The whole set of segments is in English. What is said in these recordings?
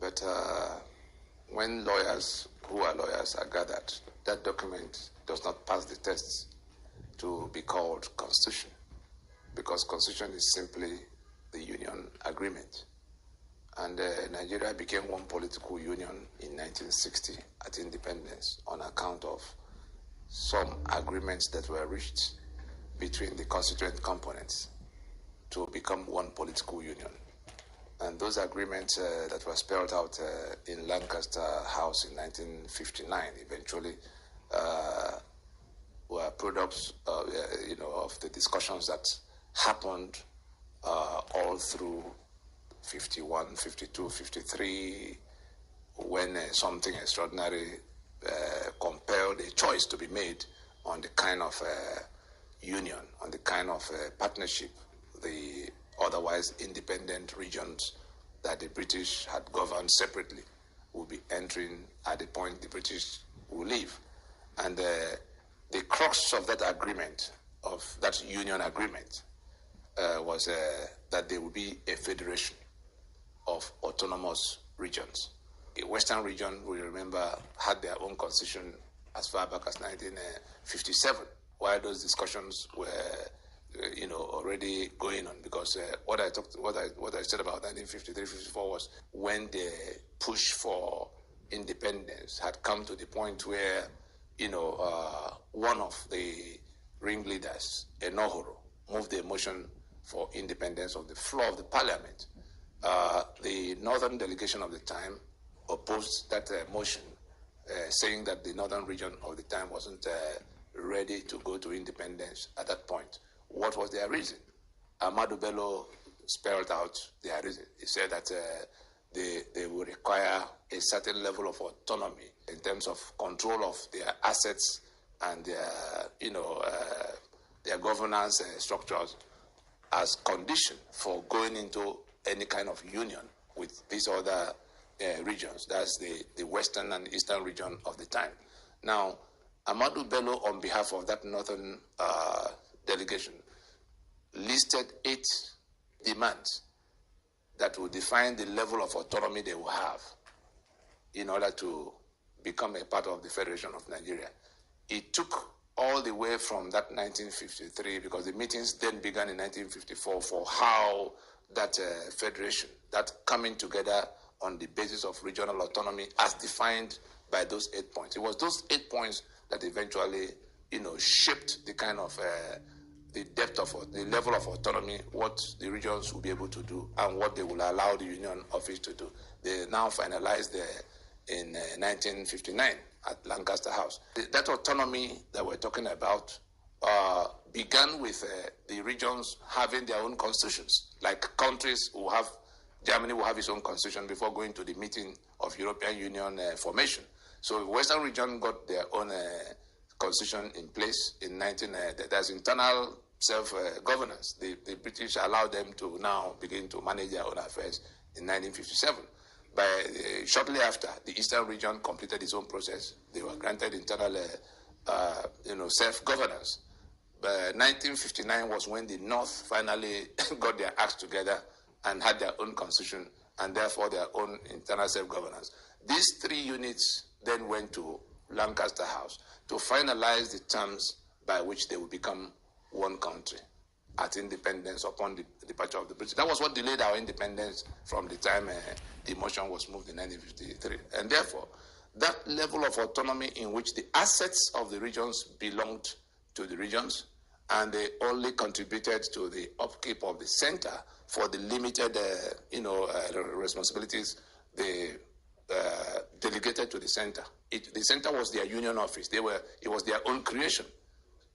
But when lawyers who are lawyers are gathered, that document does not pass the tests to be called constitution, because constitution is simply the union agreement. And Nigeria became one political union in 1960 at independence on account of some agreements that were reached between the constituent components to become one political union. And those agreements that were spelled out in Lancaster House in 1959 eventually were products of the discussions that happened all through 51, 52, 53, when something extraordinary compelled a choice to be made on the kind of union, on the kind of partnership the otherwise independent regions that the British had governed separately will be entering at the point the British will leave. And the crux of that agreement, of that union agreement, was that there will be a federation of autonomous regions. The Western region, we remember, had their own constitution as far back as 1957, while those discussions were already going on, because what I said about 1953-54 was when the push for independence had come to the point where one of the ringleaders, Enohoro, moved the motion for independence on the floor of the parliament. The northern delegation of the time opposed that motion, saying that the northern region of the time wasn't ready to go to independence at that point. What was their reason? Ahmadu Bello spelled out their reason. He said that they would require a certain level of autonomy in terms of control of their assets and their governance structures as condition for going into any kind of union with these other regions. That's the western and eastern region of the time. Now, Ahmadu Bello, on behalf of that northern delegation, listed 8 demands that would define the level of autonomy they will have in order to become a part of the Federation of Nigeria. It took all the way from that 1953, because the meetings then began in 1954, for how that federation, that coming together on the basis of regional autonomy as defined by those 8 points. It was those 8 points that eventually, shaped the kind of the depth of the level of autonomy, what the regions will be able to do, and what they will allow the Union Office to do. They now finalized in 1959 at Lancaster House. That autonomy that we're talking about began with the regions having their own constitutions, like countries who have. Germany will have its own constitution before going to the meeting of European Union formation. So the Western region got their own constitution in place in there's internal self-governance. The British allowed them to now begin to manage their own affairs in 1957. Shortly after, the Eastern region completed its own process. They were granted internal self-governance. But 1959 was when the North finally got their acts together and had their own constitution and therefore their own internal self-governance. These 3 units then went to Lancaster House to finalize the terms by which they would become one country at independence upon the departure of the British. That was what delayed our independence from the time the motion was moved in 1953. And therefore, that level of autonomy in which the assets of the regions belonged to the regions, and they only contributed to the upkeep of the center for the limited, responsibilities they delegated to the center. The center was their union office. It was their own creation.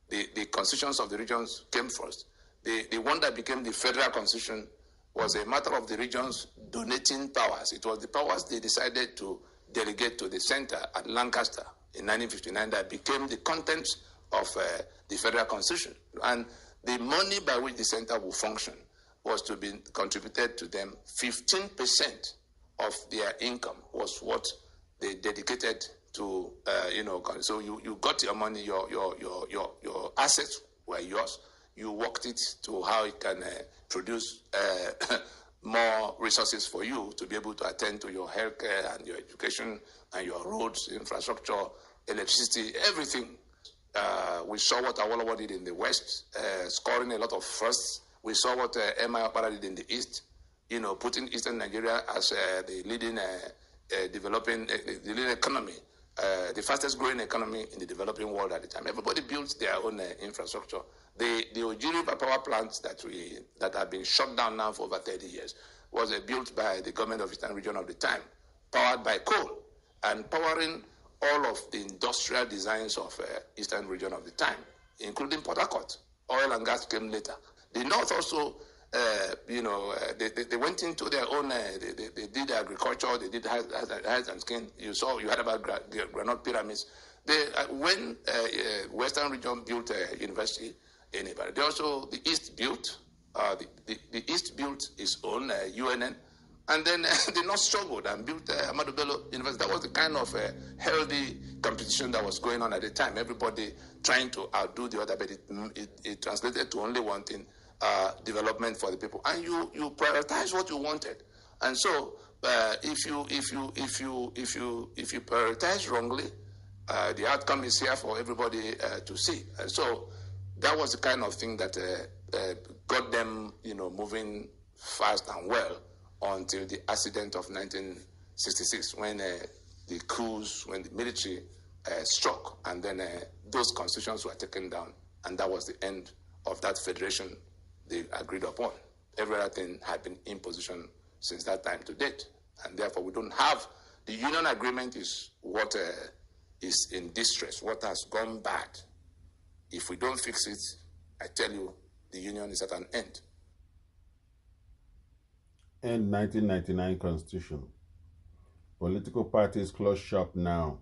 The constitutions of the regions came first. The one that became the federal constitution was a matter of the regions donating powers. It was the powers they decided to delegate to the center at Lancaster in 1959 that became the contents of the federal constitution. And the money by which the center will function was to be contributed to them. 15% of their income was what they dedicated to, so you got your money, your assets were yours. You worked it to how it can produce more resources for you to be able to attend to your healthcare and your education and your roads, infrastructure, electricity, everything. We saw what Awolowo did in the West, scoring a lot of firsts. We saw what M.I. Okpara did in the East, putting Eastern Nigeria as the leading the leading economy, the fastest growing economy in the developing world at the time. Everybody built their own infrastructure. The Ojiri power plants that have been shut down now for over 30 years was built by the government of Eastern Region of the time, powered by coal, and powering all of the industrial designs of Eastern Region of the time, including Port Harcourt. Oil and gas came later. The North also, they went into their own, they did agriculture, they did hides and skin. You heard about granite pyramids. When Western Region built a university in Ibadan, the East built, the East built its own UNN. And then the North struggled and built Ahmadu Bello University. That was the kind of healthy competition that was going on at the time. Everybody trying to outdo the other, but it translated to only one thing: development for the people. And you prioritize what you wanted. And so, if you prioritize wrongly, the outcome is here for everybody to see. And so, that was the kind of thing that got them, moving fast and well, until the accident of 1966, when the coups, when the military struck, and then those constitutions were taken down, and that was the end of that federation they agreed upon. Every other thing had been in position since that time to date, and therefore we don't have, the union agreement is what is in distress, what has gone bad. If we don't fix it, I tell you, the union is at an end. End 1999 Constitution. Political parties close shop now.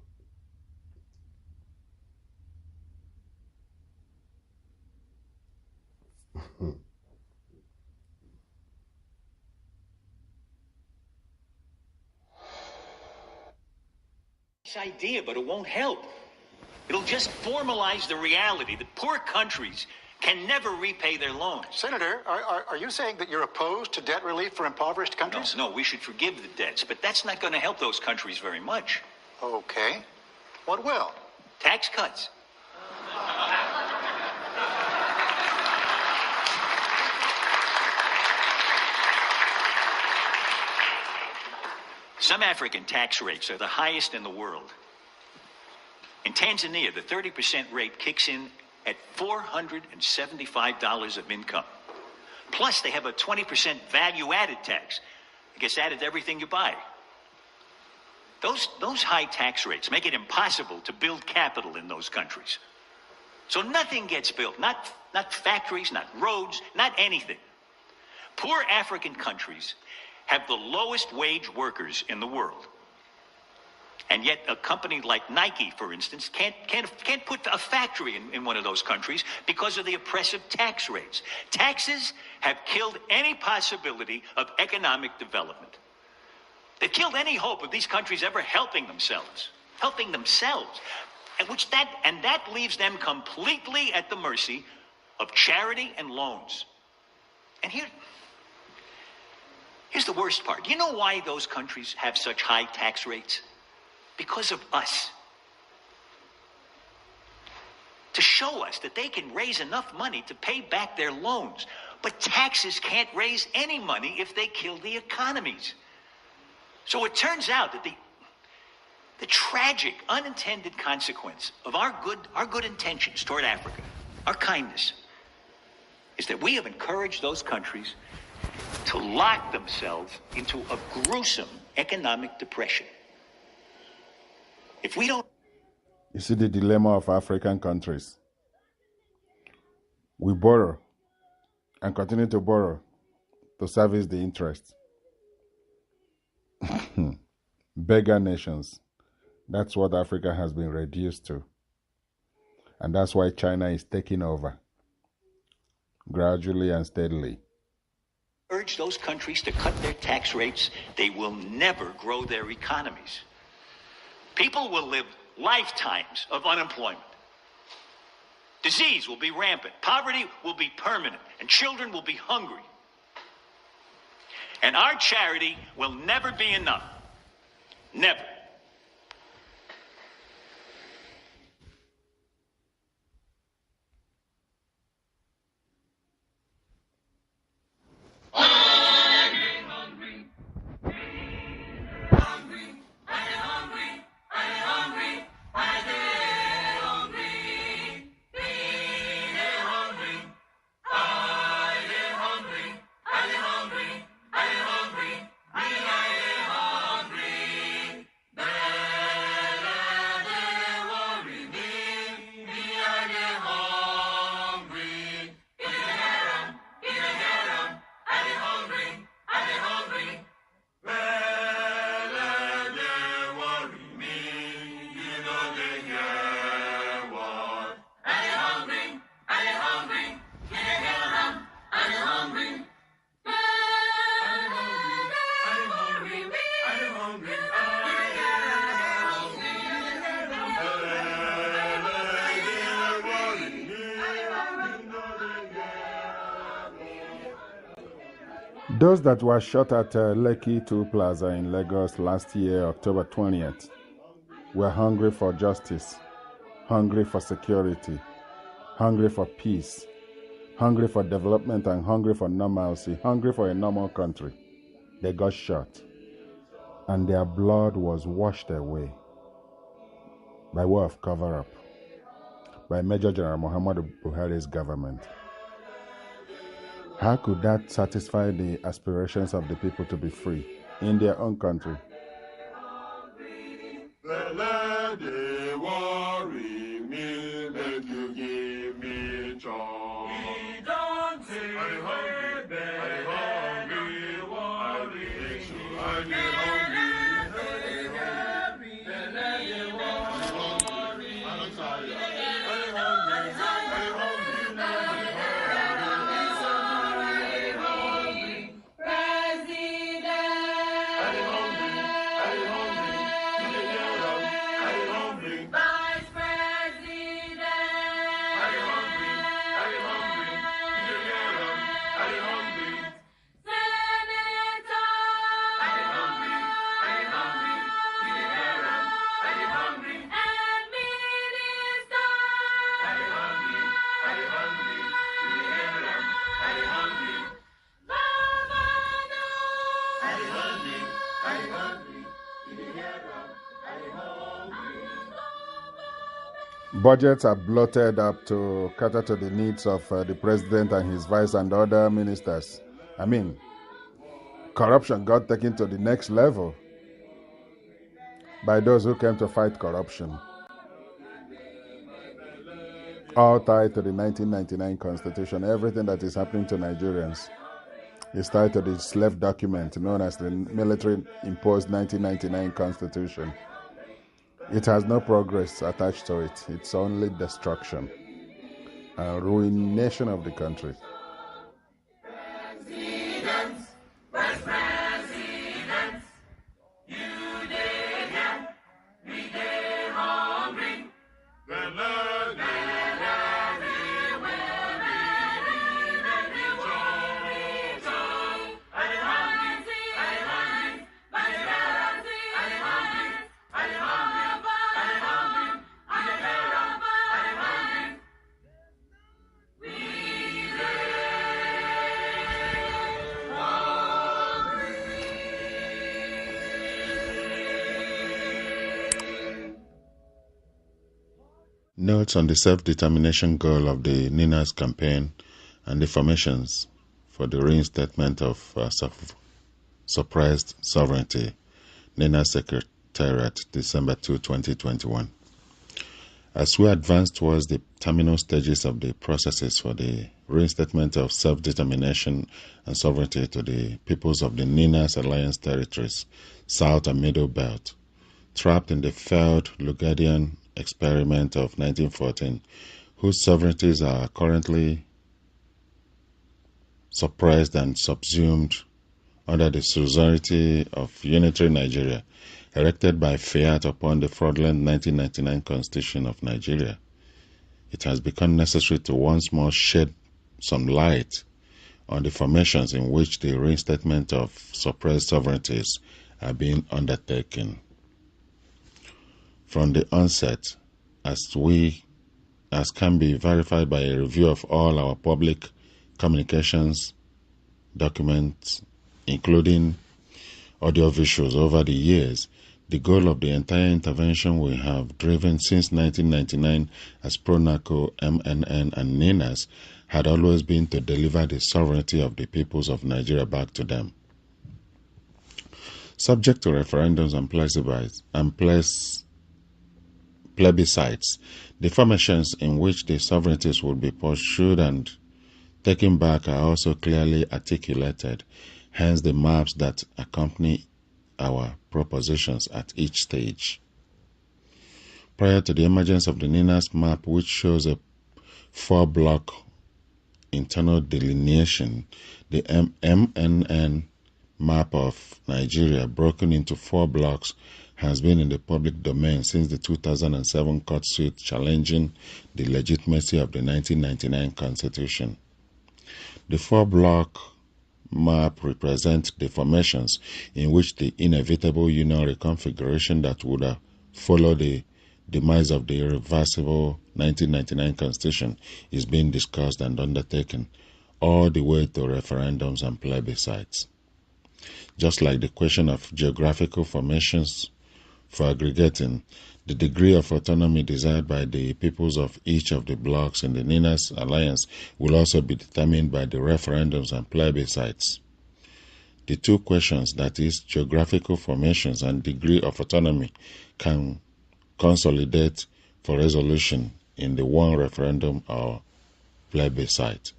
Idea, but it won't help. It'll just formalize the reality that poor countries can never repay their loans. Senator, are you saying that you're opposed to debt relief for impoverished countries? No, we should forgive the debts, but that's not going to help those countries very much. Okay. What will? Tax cuts. Some African tax rates are the highest in the world. In Tanzania, the 30% rate kicks in at $475 of income. Plus, they have a 20% value-added tax. It gets added to everything you buy. Those high tax rates make it impossible to build capital in those countries. So nothing gets built, not factories, not roads, not anything. Poor African countries have the lowest wage workers in the world. And yet a company like Nike, for instance, can't put a factory in one of those countries because of the oppressive tax rates. Taxes have killed any possibility of economic development. They've killed any hope of these countries ever helping themselves. And that leaves them completely at the mercy of charity and loans. And here's the worst part. Do you know why those countries have such high tax rates? Because of us. To show us that they can raise enough money to pay back their loans. But taxes can't raise any money if they kill the economies. So it turns out that the tragic, unintended consequence of our good intentions toward Africa, our kindness, is that we have encouraged those countries to lock themselves into a gruesome economic depression. If we don't... You see the dilemma of African countries. We borrow and continue to borrow to service the interest. Beggar nations. That's what Africa has been reduced to. And that's why China is taking over, gradually and steadily. Urge those countries to cut their tax rates, they will never grow their economies. People will live lifetimes of unemployment. Disease will be rampant. Poverty will be permanent. And children will be hungry. And our charity will never be enough. Never. Those that were shot at Lekki 2 Plaza in Lagos last year, October 20th, were hungry for justice, hungry for security, hungry for peace, hungry for development, and hungry for normalcy, hungry for a normal country. They got shot, and their blood was washed away by way of cover-up by Major General Muhammadu Buhari's government. How could that satisfy the aspirations of the people to be free in their own country? They worry me, make you give me joy. We don't say I'm hungry, Budgets are bloated up to cater to the needs of the president and his vice and other ministers. I mean, corruption got taken to the next level by those who came to fight corruption. All tied to the 1999 Constitution. Everything that is happening to Nigerians is tied to the slave document known as the military-imposed 1999 Constitution. It has no progress attached to it. It's only destruction and ruination of the country. Notes on the self-determination goal of the NINAS campaign and the formations for the reinstatement of suppressed sovereignty, NINAS Secretariat, December 2, 2021. As we advance towards the terminal stages of the processes for the reinstatement of self-determination and sovereignty to the peoples of the NINAS Alliance territories, South and Middle Belt, trapped in the failed Lugadian experiment of 1914, whose sovereignties are currently suppressed and subsumed under the suzerainty of unitary Nigeria, erected by fiat upon the fraudulent 1999 Constitution of Nigeria. It has become necessary to once more shed some light on the formations in which the reinstatement of suppressed sovereignties are being undertaken. From the onset, as can be verified by a review of all our public communications documents, including audiovisuals over the years, the goal of the entire intervention we have driven since 1999 as PRONACO, MNN, and NINAS had always been to deliver the sovereignty of the peoples of Nigeria back to them. Subject to referendums and plebiscites, the formations in which the sovereignties would be pursued and taken back are also clearly articulated, hence the maps that accompany our propositions at each stage. Prior to the emergence of the NINAS map, which shows a 4-block internal delineation, the MNN map of Nigeria, broken into 4 blocks, has been in the public domain since the 2007 court suit challenging the legitimacy of the 1999 Constitution. The 4-block map represents the formations in which the inevitable union reconfiguration that would follow the demise of the irreversible 1999 Constitution is being discussed and undertaken, all the way to referendums and plebiscites. Just like the question of geographical formations for aggregating, the degree of autonomy desired by the peoples of each of the blocks in the NINAS alliance will also be determined by the referendums and plebiscites. The two questions, that is, geographical formations and degree of autonomy, can consolidate for resolution in the one referendum or plebiscite.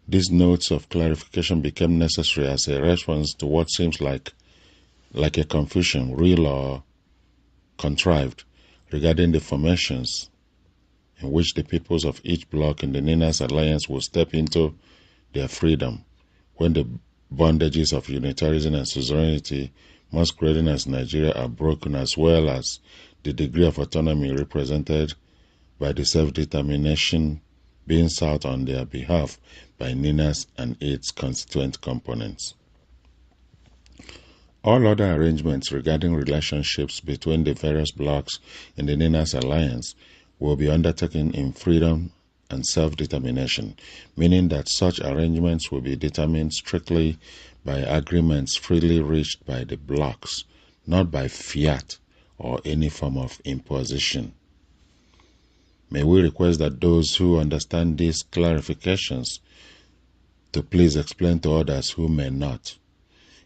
These notes of clarification became necessary as a response to what seems like a confusion, real or contrived, regarding the formations in which the peoples of each bloc in the NINAS alliance will step into their freedom when the bondages of unitarism and suzerainty, masquerading as Nigeria, are broken, as well as the degree of autonomy represented by the self-determination being sought on their behalf by NINAS and its constituent components. All other arrangements regarding relationships between the various blocs in the NINAS alliance will be undertaken in freedom and self-determination, meaning that such arrangements will be determined strictly by agreements freely reached by the blocs, not by fiat or any form of imposition. May we request that those who understand these clarifications to please explain to others who may not.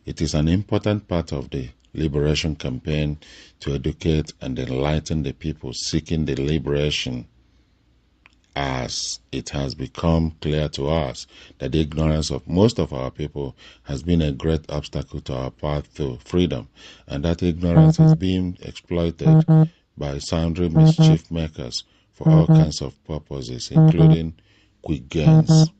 It is an important part of the liberation campaign to educate and enlighten the people seeking the liberation, as it has become clear to us that the ignorance of most of our people has been a great obstacle to our path to freedom, and that ignorance is being exploited by sundry mischief makers for all kinds of purposes, including quick gains.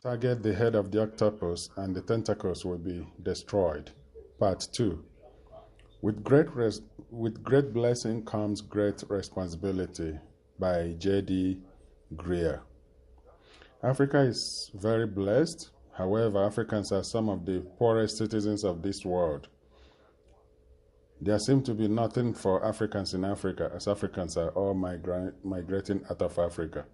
Target the head of the octopus and the tentacles will be destroyed. Part 2. With great blessing comes great responsibility, by J.D. Greer. Africa is very blessed. However, Africans are some of the poorest citizens of this world. There seems to be nothing for Africans in Africa, as Africans are all migrating out of Africa.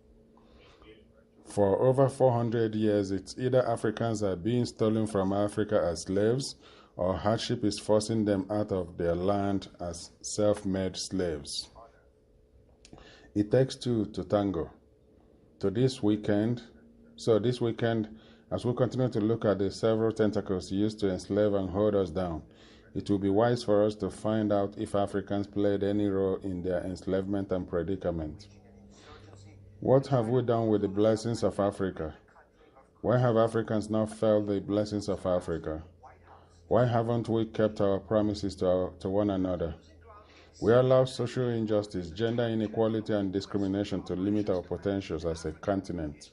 For over 400 years, it's either Africans are being stolen from Africa as slaves, or hardship is forcing them out of their land as self-made slaves. It takes two to tango. This weekend, as we continue to look at the several tentacles used to enslave and hold us down, it will be wise for us to find out if Africans played any role in their enslavement and predicament. What have we done with the blessings of Africa? Why have Africans not felt the blessings of Africa? Why haven't we kept our promises to one another? We allow social injustice, gender inequality, and discrimination to limit our potentials as a continent.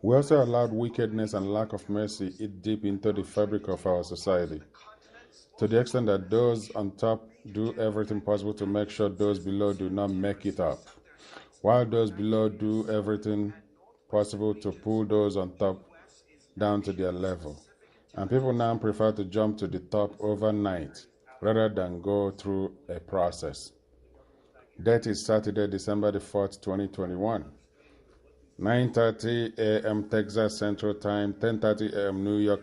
We also allowed wickedness and lack of mercy eat deep into the fabric of our society. to the extent that those on top do everything possible to make sure those below do not make it up, while those below do everything possible to pull those on top down to their level. And people now prefer to jump to the top overnight rather than go through a process. That is Saturday, December the 4th, 2021. 9:30 a.m. Texas Central Time, 10:30 a.m. New York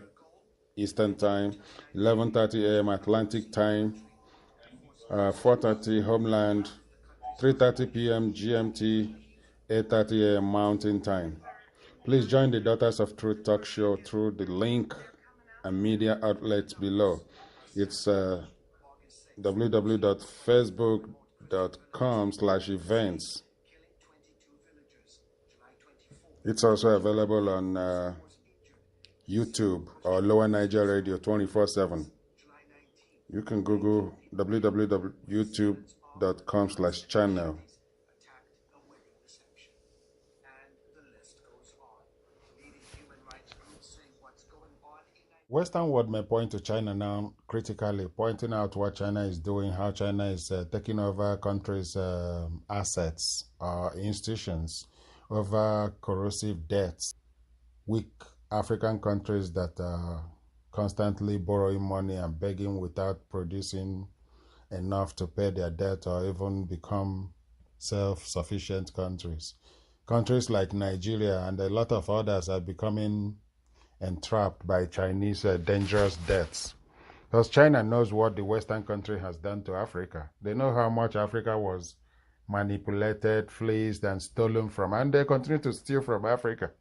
Eastern Time, 11:30 a.m. Atlantic Time, 4:30 Homeland, 3:30 p.m. GMT, 8:30 a.m. Mountain Time. Please join the Daughters of Truth talk show through the link and media outlets below. It's www.facebook.com/events. It's also available on YouTube or Lower Niger Radio 24/7. You can Google www.youtube.com/channel. Western world may point to China now critically, pointing out what China is doing, how China is taking over countries' assets or institutions, over corrosive debts, weak African countries that are constantly borrowing money and begging without producing enough to pay their debt or even become self-sufficient countries. Countries like Nigeria and a lot of others are becoming entrapped by Chinese dangerous debts. Because China knows what the Western country has done to Africa. They know how much Africa was manipulated, fleeced, and stolen from, and they continue to steal from Africa.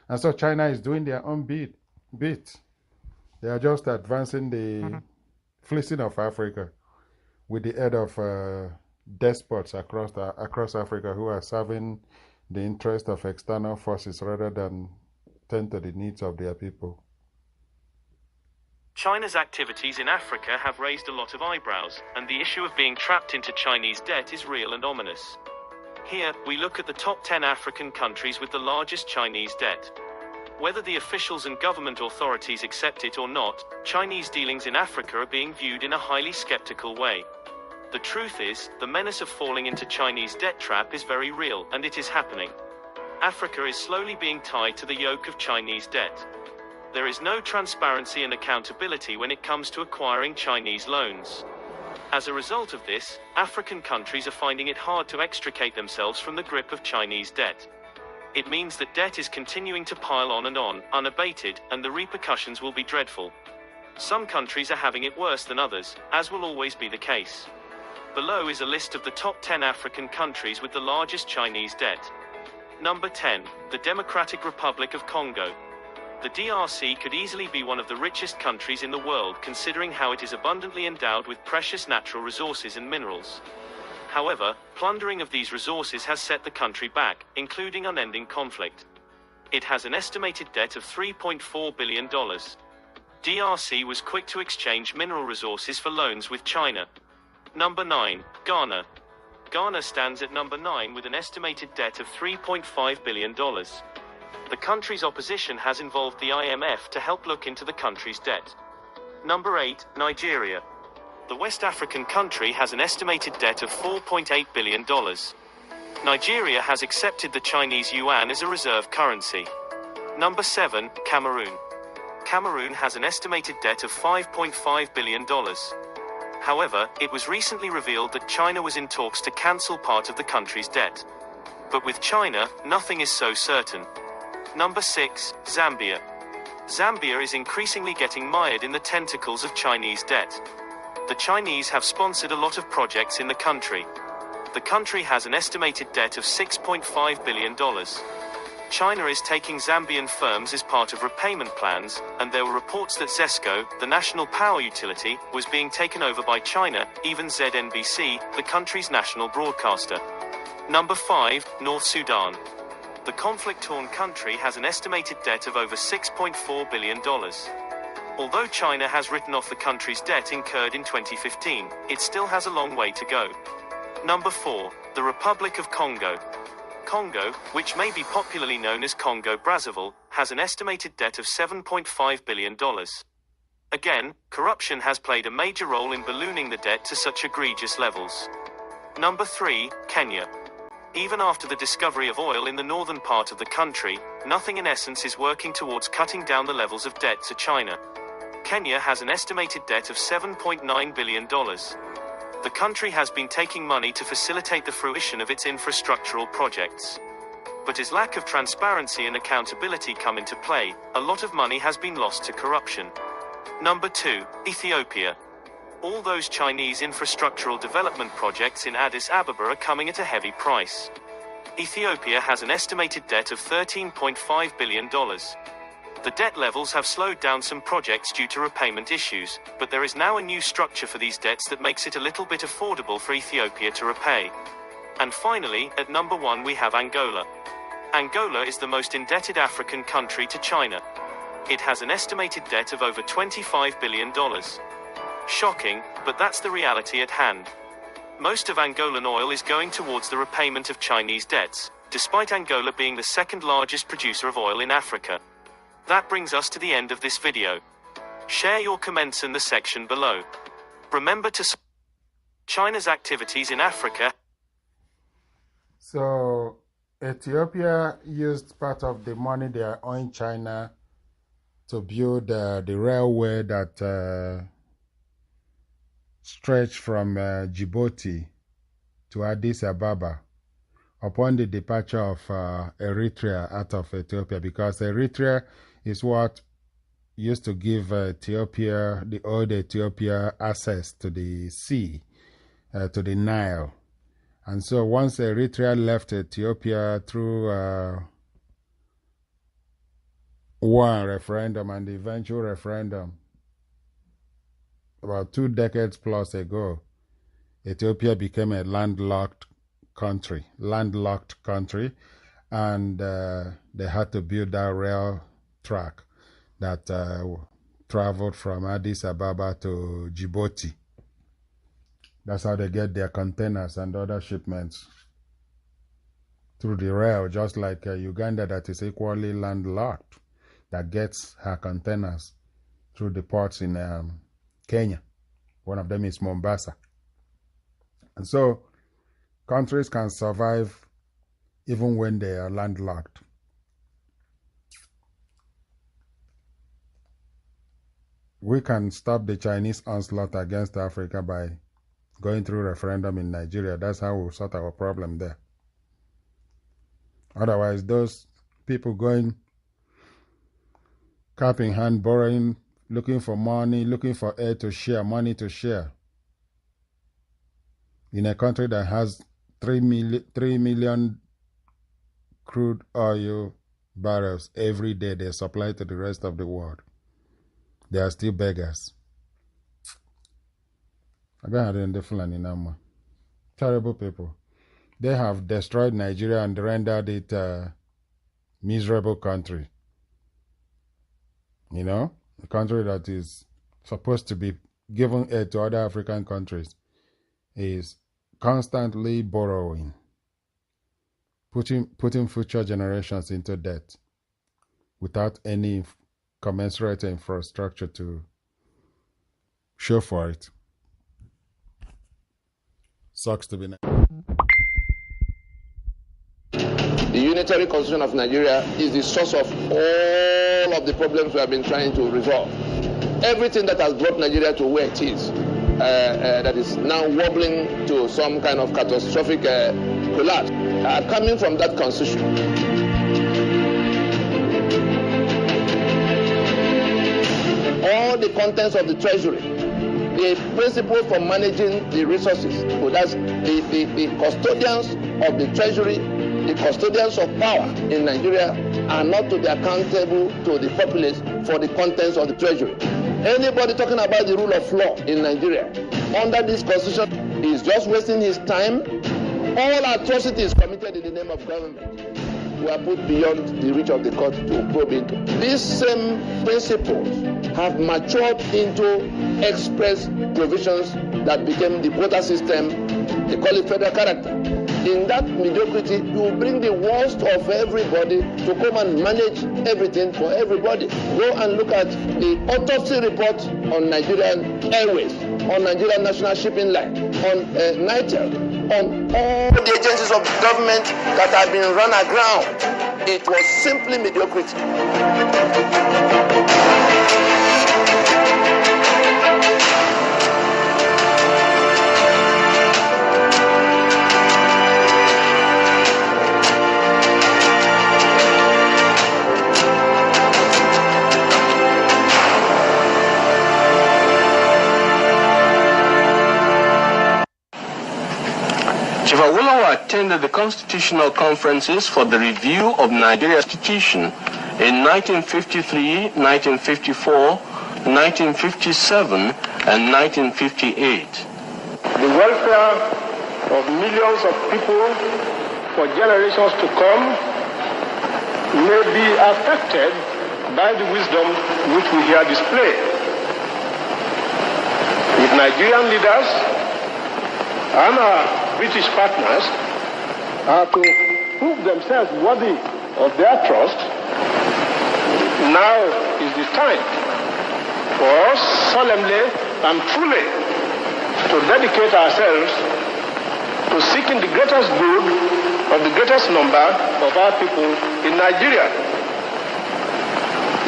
And so China is doing their own bit. They are just advancing the fleecing of Africa with the aid of despots across Africa who are serving the interest of external forces rather than tend to the needs of their people. China's activities in Africa have raised a lot of eyebrows, and the issue of being trapped into Chinese debt is real and ominous. Here, we look at the top 10 African countries with the largest Chinese debt. Whether the officials and government authorities accept it or not, Chinese dealings in Africa are being viewed in a highly skeptical way. The truth is, the menace of falling into Chinese debt trap is very real, and it is happening. Africa is slowly being tied to the yoke of Chinese debt. There is no transparency and accountability when it comes to acquiring Chinese loans. As a result of this, African countries are finding it hard to extricate themselves from the grip of Chinese debt. It means that debt is continuing to pile on, unabated, and the repercussions will be dreadful. Some countries are having it worse than others, as will always be the case. Below is a list of the top 10 African countries with the largest Chinese debt. Number 10, the Democratic Republic of Congo. The DRC could easily be one of the richest countries in the world considering how it is abundantly endowed with precious natural resources and minerals. However, plundering of these resources has set the country back, including unending conflict. It has an estimated debt of $3.4 billion. DRC was quick to exchange mineral resources for loans with China. Number 9, Ghana. Ghana stands at number 9 with an estimated debt of $3.5 billion. The country's opposition has involved the IMF to help look into the country's debt. Number 8, Nigeria. The West African country has an estimated debt of $4.8 billion. Nigeria has accepted the Chinese yuan as a reserve currency. Number 7, Cameroon. Cameroon has an estimated debt of $5.5 billion. However, it was recently revealed that China was in talks to cancel part of the country's debt. But with China, nothing is so certain. Number 6, Zambia. Zambia is increasingly getting mired in the tentacles of Chinese debt. The Chinese have sponsored a lot of projects in the country. The country has an estimated debt of $6.5 billion. China is taking Zambian firms as part of repayment plans, and there were reports that ZESCO, the national power utility, was being taken over by China, even ZNBC, the country's national broadcaster. Number 5, North Sudan. The conflict-torn country has an estimated debt of over $6.4 billion. Although China has written off the country's debt incurred in 2015, it still has a long way to go. Number 4, the Republic of Congo. Congo, which may be popularly known as Congo-Brazzaville, has an estimated debt of $7.5 billion. Again, corruption has played a major role in ballooning the debt to such egregious levels. Number 3, Kenya. Even after the discovery of oil in the northern part of the country, nothing in essence is working towards cutting down the levels of debt to China. Kenya has an estimated debt of $7.9 billion. The country has been taking money to facilitate the fruition of its infrastructural projects. But as lack of transparency and accountability come into play, a lot of money has been lost to corruption. Number 2, Ethiopia. All those Chinese infrastructural development projects in Addis Ababa are coming at a heavy price. Ethiopia has an estimated debt of $13.5 billion. The debt levels have slowed down some projects due to repayment issues, but there is now a new structure for these debts that makes it a little bit affordable for Ethiopia to repay. And finally, at number 1 we have Angola. Angola is the most indebted African country to China. It has an estimated debt of over $25 billion. Shocking, but that's the reality at hand. Most of Angolan oil is going towards the repayment of Chinese debts, despite Angola being the second largest producer of oil in Africa. That brings us to the end of this video. Share your comments in the section below. Remember to China's activities in Africa. So Ethiopia used part of the money they are owing China to build the railway that stretched from Djibouti to Addis Ababa upon the departure of Eritrea out of Ethiopia, because Eritrea is what used to give Ethiopia, the old Ethiopia, access to the sea, to the Nile. And so once Eritrea left Ethiopia through one referendum and the eventual referendum, about 2 decades plus ago, Ethiopia became a landlocked country, and they had to build that rail track that traveled from Addis Ababa to Djibouti. That's how they get their containers and other shipments, through the rail, just like Uganda, that is equally landlocked, that gets her containers through the ports in Kenya. One of them is Mombasa. And so countries can survive even when they are landlocked. We can stop the Chinese onslaught against Africa by going through referendum in Nigeria. That's how we'll sort our problem there. Otherwise, those people going cap in hand, borrowing, looking for money, looking for air to share, money to share, in a country that has 3 million crude oil barrels every day they supply to the rest of the world, they are still beggars. Terrible people. They have destroyed Nigeria and rendered it a miserable country. You know, a country that is supposed to be giving aid to other African countries is constantly borrowing, putting future generations into debt without any commensurate infrastructure to show for it. Sucks to be nice. The unitary constitution of Nigeria is the source of all of the problems we have been trying to resolve. Everything that has brought Nigeria to where it is, that is now wobbling to some kind of catastrophic collapse, are coming from that constitution. All the contents of the treasury, the principle for managing the resources, so that's the custodians of the treasury, the custodians of power in Nigeria are not to be accountable to the populace for the contents of the treasury. Anybody talking about the rule of law in Nigeria under this constitution is just wasting his time. All atrocities committed in the name of government were put beyond the reach of the court to probe into. These same principles have matured into express provisions that became the quota system They call it federal character. In that mediocrity, you bring the worst of everybody to come and manage everything for everybody. Go and look at the autopsy report on Nigerian Airways, on Nigerian National Shipping Line, on NITEL, on all the agencies of government that have been run aground. It was simply mediocrity. Chief Awolowo attended the constitutional conferences for the review of Nigeria's constitution in 1953, 1954, 1957, and 1958. The welfare of millions of people for generations to come may be affected by the wisdom which we here display. If Nigerian leaders and our British partners are to prove themselves worthy of their trust, now is the time for us solemnly and truly to dedicate ourselves to seeking the greatest good of the greatest number of our people in Nigeria.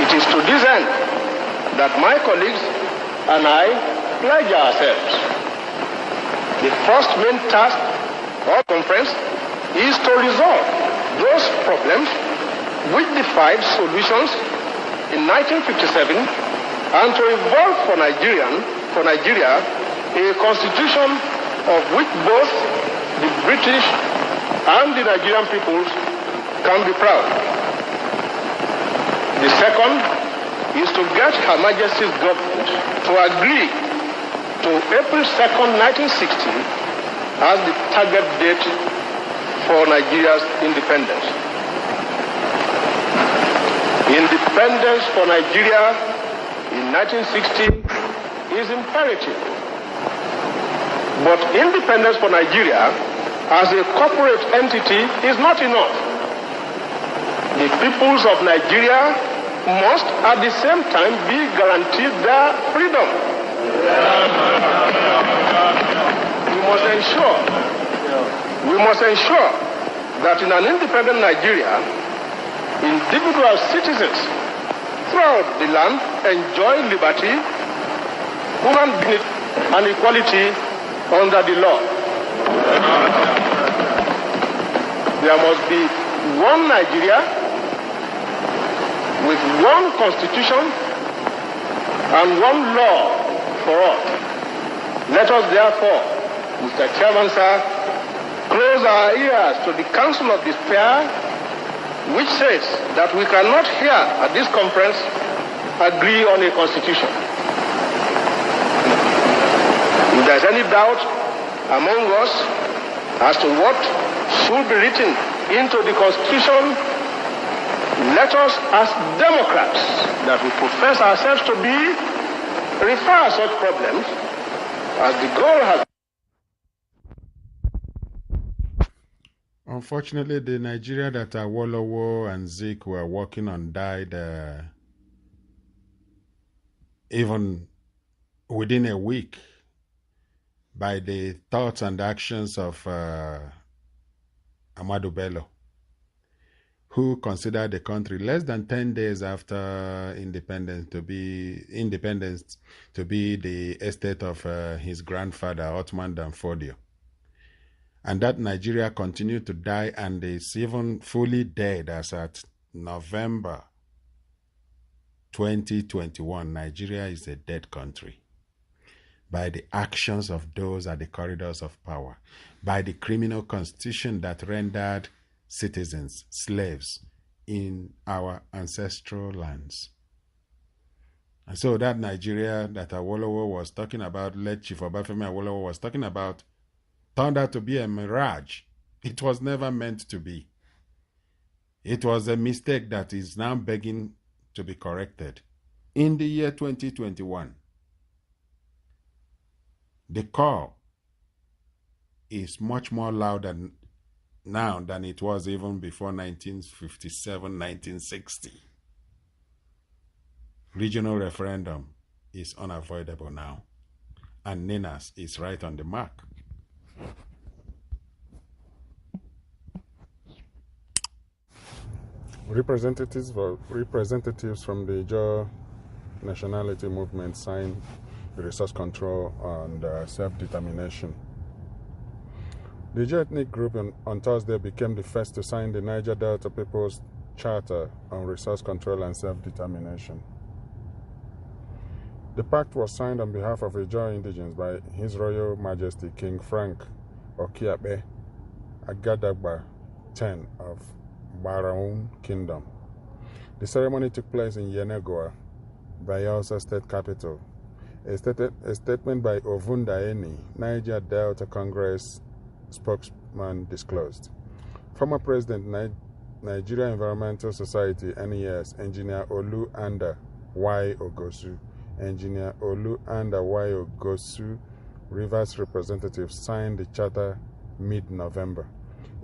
It is to this end that my colleagues and I pledge ourselves. The first main task of the conference is to resolve those problems which defied solutions in 1957 and to evolve for Nigeria a constitution of which both the British and the Nigerian peoples can be proud. The second is to get Her Majesty's government to agree to April 2nd, 1960 as the target date for Nigeria's independence. Independence for Nigeria in 1960 is imperative. But independence for Nigeria as a corporate entity is not enough. The peoples of Nigeria must at the same time be guaranteed their freedom. We must ensure that in an independent Nigeria, individual citizens throughout the land enjoy liberty, human dignity, and equality under the law. There must be one Nigeria with one constitution and one law for all. Let us therefore, Mr. Chairman, sir, close our ears to the counsel of despair, which says that we cannot here at this conference agree on a constitution. If there's any doubt among us as to what should be written into the constitution, let us, as Democrats that we profess ourselves to be, refer such problems as the goal has. Unfortunately, the Nigeria that Awolowo and Zik were working on died even within a week by the thoughts and actions of Ahmadu Bello, who considered the country less than 10 days after independence to be the estate of his grandfather, Othman Dan Fodio. And that Nigeria continued to die and is even fully dead as at November 2021. Nigeria is a dead country by the actions of those at the corridors of power, by the criminal constitution that rendered citizens slaves in our ancestral lands. And so that Nigeria that Awolowo was talking about, late Chief Obafemi Awolowo was talking about, turned out to be a mirage. It was never meant to be. It was a mistake that is now begging to be corrected. In the year 2021, the call is much more louder now than it was even before 1957, 1960. Regional referendum is unavoidable now, and NINAS is right on the mark. Representatives from the Ijaw nationality movement signed the resource control and self-determination. The Ijaw ethnic group on Thursday became the first to sign the Niger Delta People's Charter on Resource Control and Self-Determination. The pact was signed on behalf of Ijaw indigents by His Royal Majesty King Frank Okiabe Agadagba X of Baraun Kingdom. The ceremony took place in Yenagoa, Bayelsa State Capital. A statement by Ovunda Eni, Niger Delta Congress spokesman, disclosed. Former President Nigeria Environmental Society (NES) Engineer Olu Anda Y. Ogosu, Engineer Olu Anda Y. Ogosu, Rivers representatives signed the charter mid-November.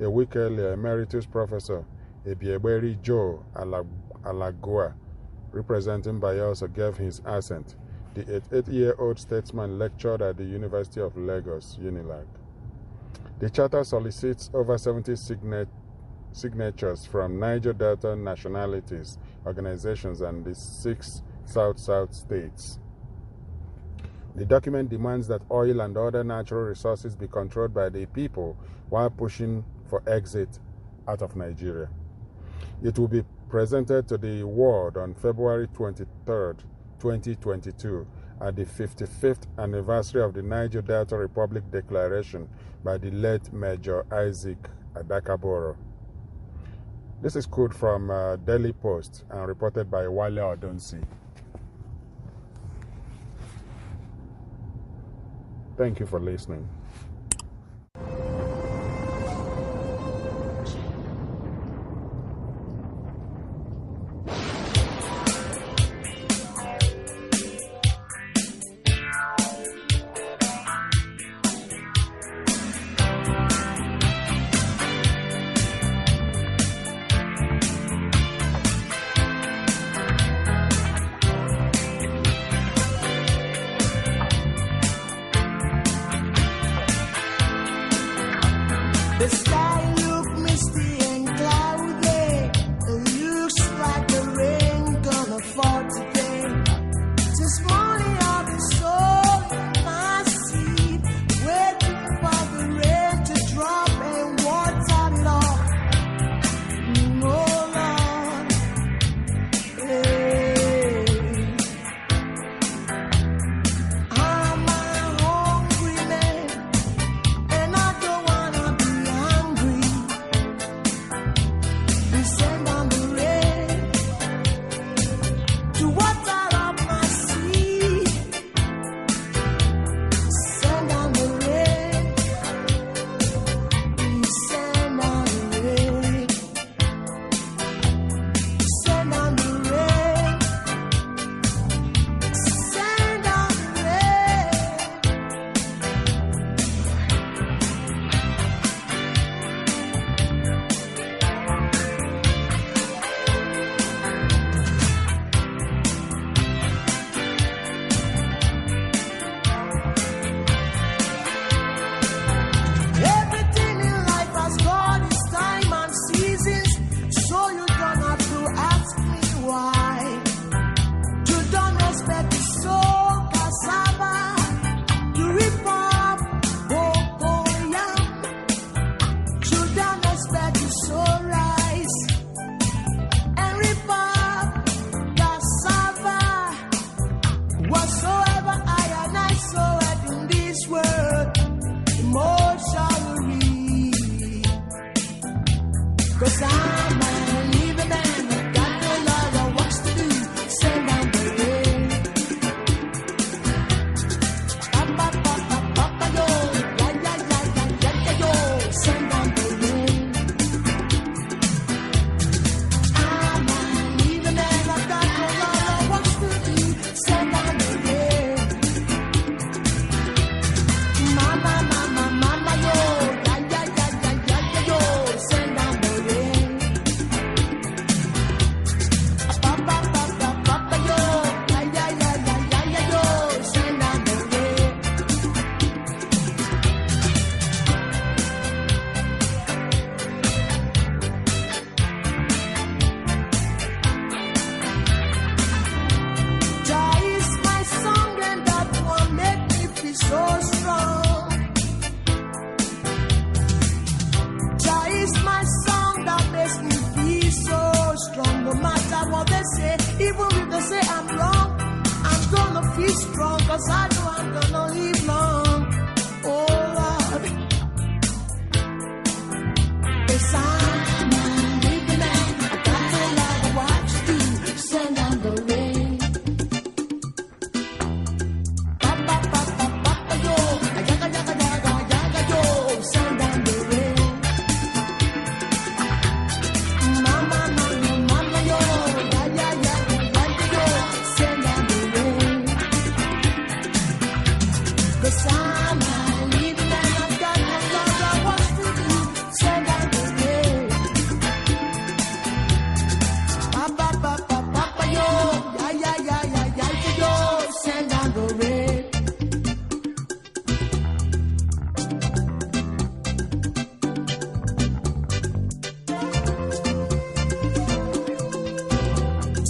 A week earlier, Emeritus Professor Ebieberi Joe Alagoa, representing Bayelsa, gave his assent. The 88-year-old statesman lectured at the University of Lagos, UNILAG. The charter solicits over 70 signatures from Niger Delta nationalities, organizations, and the 6 South-South states. The document demands that oil and other natural resources be controlled by the people while pushing for exit out of Nigeria. It will be presented to the world on February 23, 2022, at the 55th anniversary of the Niger Delta Republic Declaration by the late Major Isaac Adakaboro. This is quote from Daily Post and reported by Wale Odunsi. Thank you for listening. 'cause I know I'm gonna live long. Oh Lord, yes, I'm living man. I got to love what you do. Send down the rain. Papa, papa, papa, yo. Yaga, yaga, yaga, yaga, yo. Send down the rain. Mama, mama, mama, yo. Ya, ya, ya, ya, yo. Send down the rain. 'Cause I'm living and I've got no love. I want to do. Send down the rain. Papa, papa, papa, yo. Ya, ya, ya, ya, ya, yo. Send down the rain.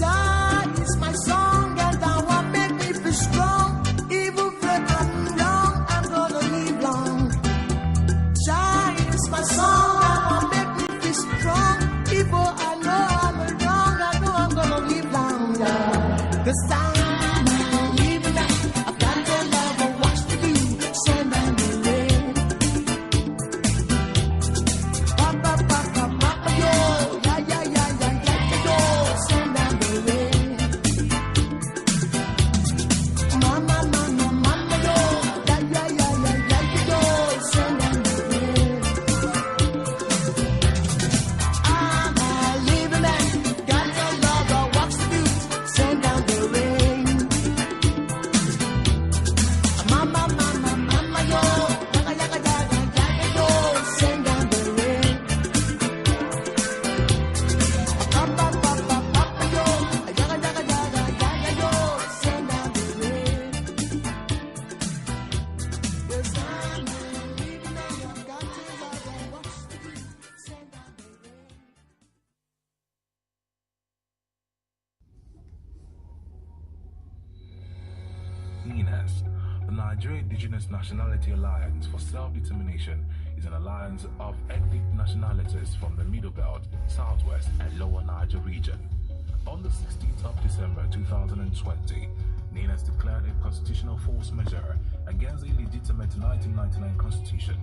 God is my song and that will make me feel strong. Even when I'm wrong, I'm gonna live long. God is my song that will make me feel strong. Even I know I'm wrong, I know I'm gonna live long. 'Cause I'm living life. I've got to love and watch to do. Send down the rain. Papa, papa, papa, yo. Ya, ya, ya, ya, ya, yo. Send down the rain. Mama, mama, mama, yo. Ya, ya, ya, ya, ya, yo. Send down the rain. I'm a living man. Got to love and watch to do. Send down the rain. Mama, mama, mama, yo. Yaga, yaga, yaga, yaga, yo. Send down the rain. Papa, papa, papa, yo. Yaga, yaga, yaga, yaga, yo. Send down the rain. 'Cause I'm a living man. Got to love and watch to do. Send down the rain. NINAS, the Nigerian Indigenous Nationality Alliance for Self-Determination, is an alliance of ethnic nationalities from the Middle Belt, Southwest, and Lower Niger region. On the 16th of December 2020, NINAS declared a constitutional force majeure against the illegitimate 1999 constitution.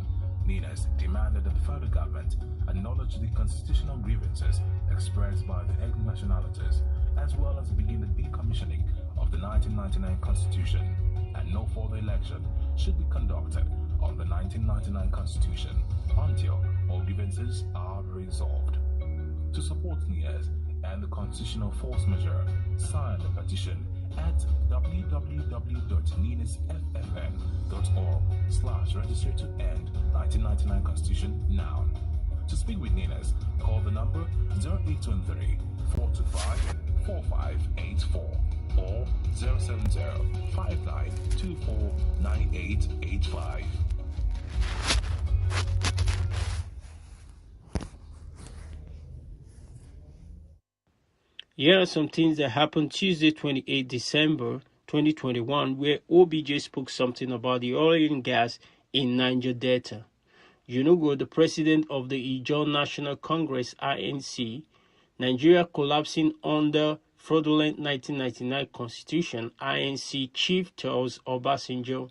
NINAS demanded that the federal government acknowledge the constitutional grievances expressed by the ethnic nationalities, as well as begin the decommissioning of the 1999 constitution, and no further election should be conducted on the 1999 constitution until all grievances are resolved. To support NINAS and the constitutional force majeure, sign the petition at www.ninasffn.org/register to end 1999 constitution now. To speak with NINAS, call the number 0823 425 4584 or 070 5924 9885. Here are some things that happened Tuesday, 28 December 2021, where OBJ spoke something about the oil and gas in Niger Delta. Yunugo, the president of the Ijaw National Congress, INC, Nigeria collapsing under fraudulent 1999 Constitution, INC Chief Charles Obasanjo.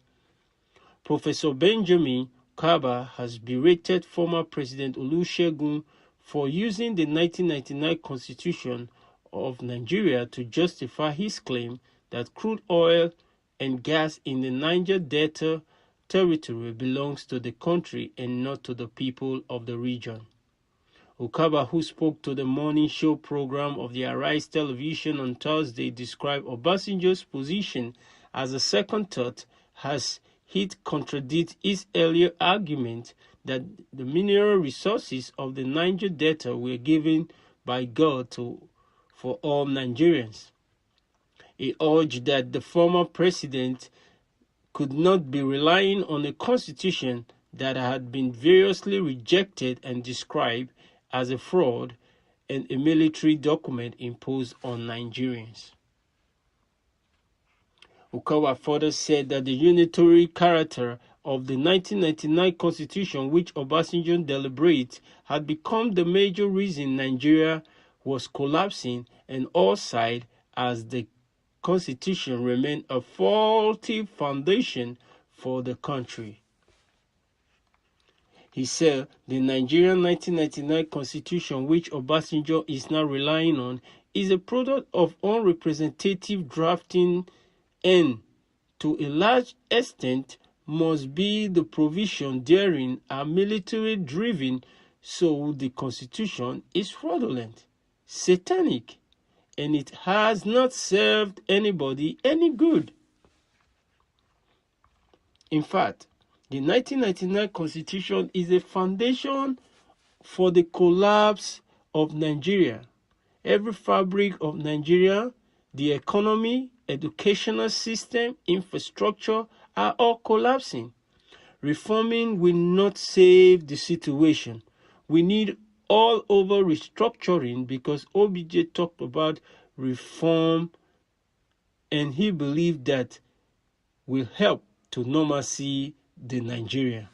Professor Benjamin Kaba has berated former President Olusegun for using the 1999 Constitution of Nigeria to justify his claim that crude oil and gas in the Niger Delta territory belongs to the country and not to the people of the region. Ukaba, who spoke to the morning show program of the Arise television on Thursday, described Obasanjo's position as a second thought, as it contradicts his earlier argument that the mineral resources of the Niger Delta were given by God for all Nigerians. He urged that the former president could not be relying on a constitution that had been variously rejected and described as a fraud and a military document imposed on Nigerians. Ukawa further said that the unitary character of the 1999 constitution, which Obasanjo deliberated, had become the major reason Nigeria was collapsing, and all cited as the Constitution remain a faulty foundation for the country. He said the Nigerian 1999 Constitution, which Obasanjo is now relying on, is a product of unrepresentative drafting and, to a large extent, must be the provision therein are military driven, so the Constitution is fraudulent, satanic, and it has not served anybody any good. In fact, the 1999 Constitution is a foundation for the collapse of Nigeria. Every fabric of Nigeria, the economy, educational system, infrastructure are all collapsing. Reforming will not save the situation. We need all over restructuring because OBJ talked about reform and he believed that will help to normalcy the Nigeria.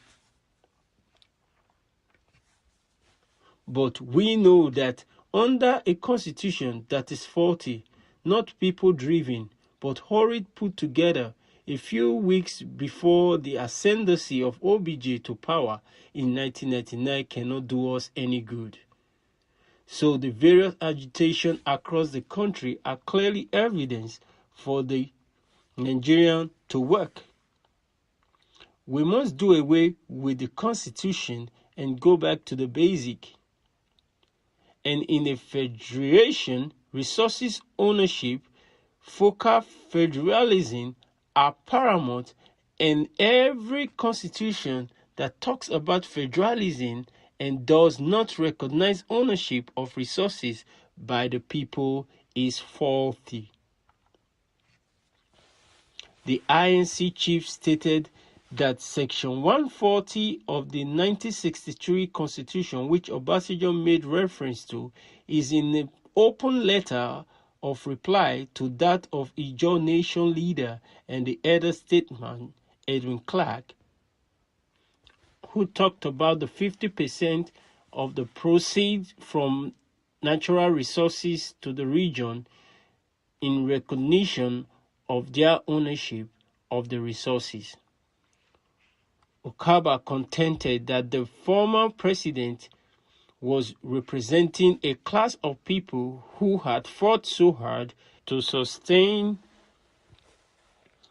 But we know that under a constitution that is faulty, not people-driven, but hurried put together a few weeks before the ascendancy of OBJ to power in 1999 cannot do us any good. So the various agitation across the country are clearly evidence for the Nigerian to work. We must do away with the constitution and go back to the basic. And in a federation, resources ownership, focal federalism are paramount, and every constitution that talks about federalism and does not recognize ownership of resources by the people is faulty. The INC chief stated that Section 140 of the 1963 Constitution, which Obasanjo made reference to, is in an open letter of reply to that of Ijaw Nation leader and the elder statesman Edwin Clark, who talked about the 50% of the proceeds from natural resources to the region in recognition of their ownership of the resources. Okaba contended that the former president was representing a class of people who had fought so hard to sustain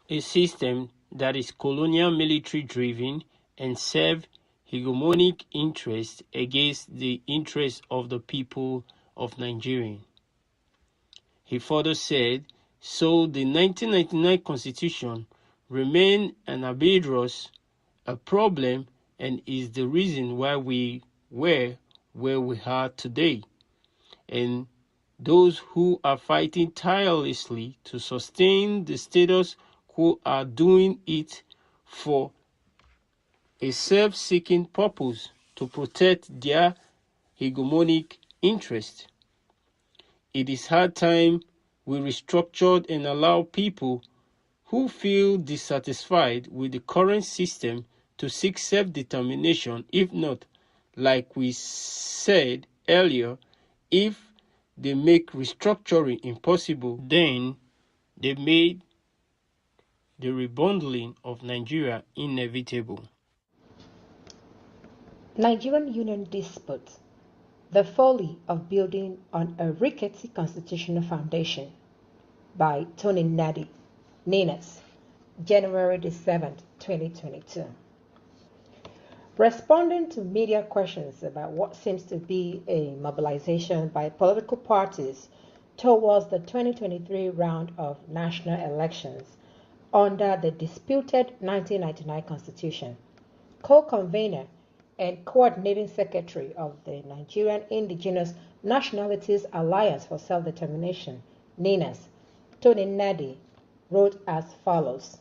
a system that is colonial military driven and serve hegemonic interests against the interests of the people of Nigeria. He further said, so the 1999 Constitution remained an arbitrous, a problem, and is the reason why we were where we are today. And those who are fighting tirelessly to sustain the status quo are doing it for a self-seeking purpose to protect their hegemonic interest. It is high time we restructured and allow people who feel dissatisfied with the current system to seek self-determination. If not, like we said earlier, if they make restructuring impossible, then they made the rebundling of Nigeria inevitable. Nigerian Union Dispute: The Folly of Building on a Rickety Constitutional Foundation by Tony Nnadi, Ninas, January 7, 2022. Responding to media questions about what seems to be a mobilization by political parties towards the 2023 round of national elections under the disputed 1999 Constitution, co-convener and coordinating secretary of the Nigerian Indigenous Nationalities Alliance for Self-Determination, NINAS, Tony Nnadi, wrote as follows.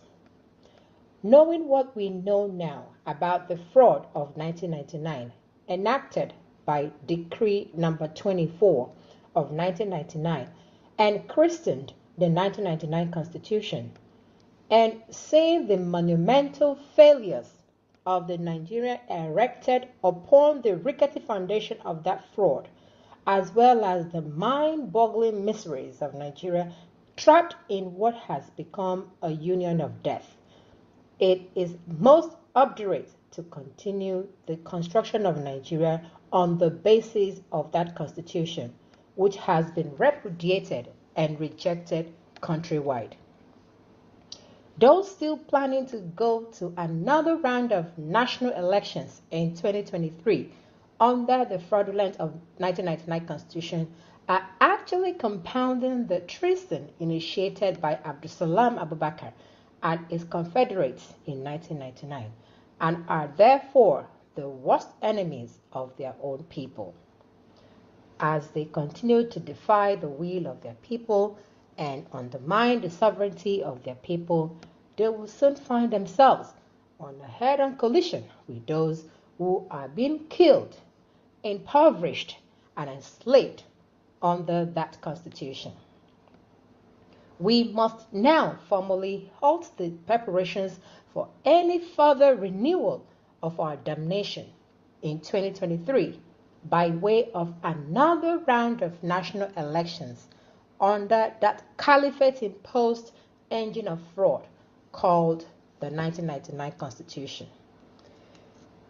Knowing what we know now about the fraud of 1999, enacted by Decree Number 24 of 1999 and christened the 1999 Constitution, and seeing the monumental failures of the Nigeria erected upon the rickety foundation of that fraud, as well as the mind-boggling miseries of Nigeria trapped in what has become a union of death. It is most obdurate to continue the construction of Nigeria on the basis of that constitution, which has been repudiated and rejected countrywide. Those still planning to go to another round of national elections in 2023 under the fraudulent of 1999 constitution are actually compounding the treason initiated by Abdulsalam Abubakar and his confederates in 1999 and are therefore the worst enemies of their own people. As they continue to defy the will of their people and undermine the sovereignty of their people, they will soon find themselves on a head-on collision with those who are being killed, impoverished, and enslaved under that constitution. We must now formally halt the preparations for any further renewal of our damnation in 2023 by way of another round of national elections under that caliphate-imposed engine of fraud called the 1999 Constitution.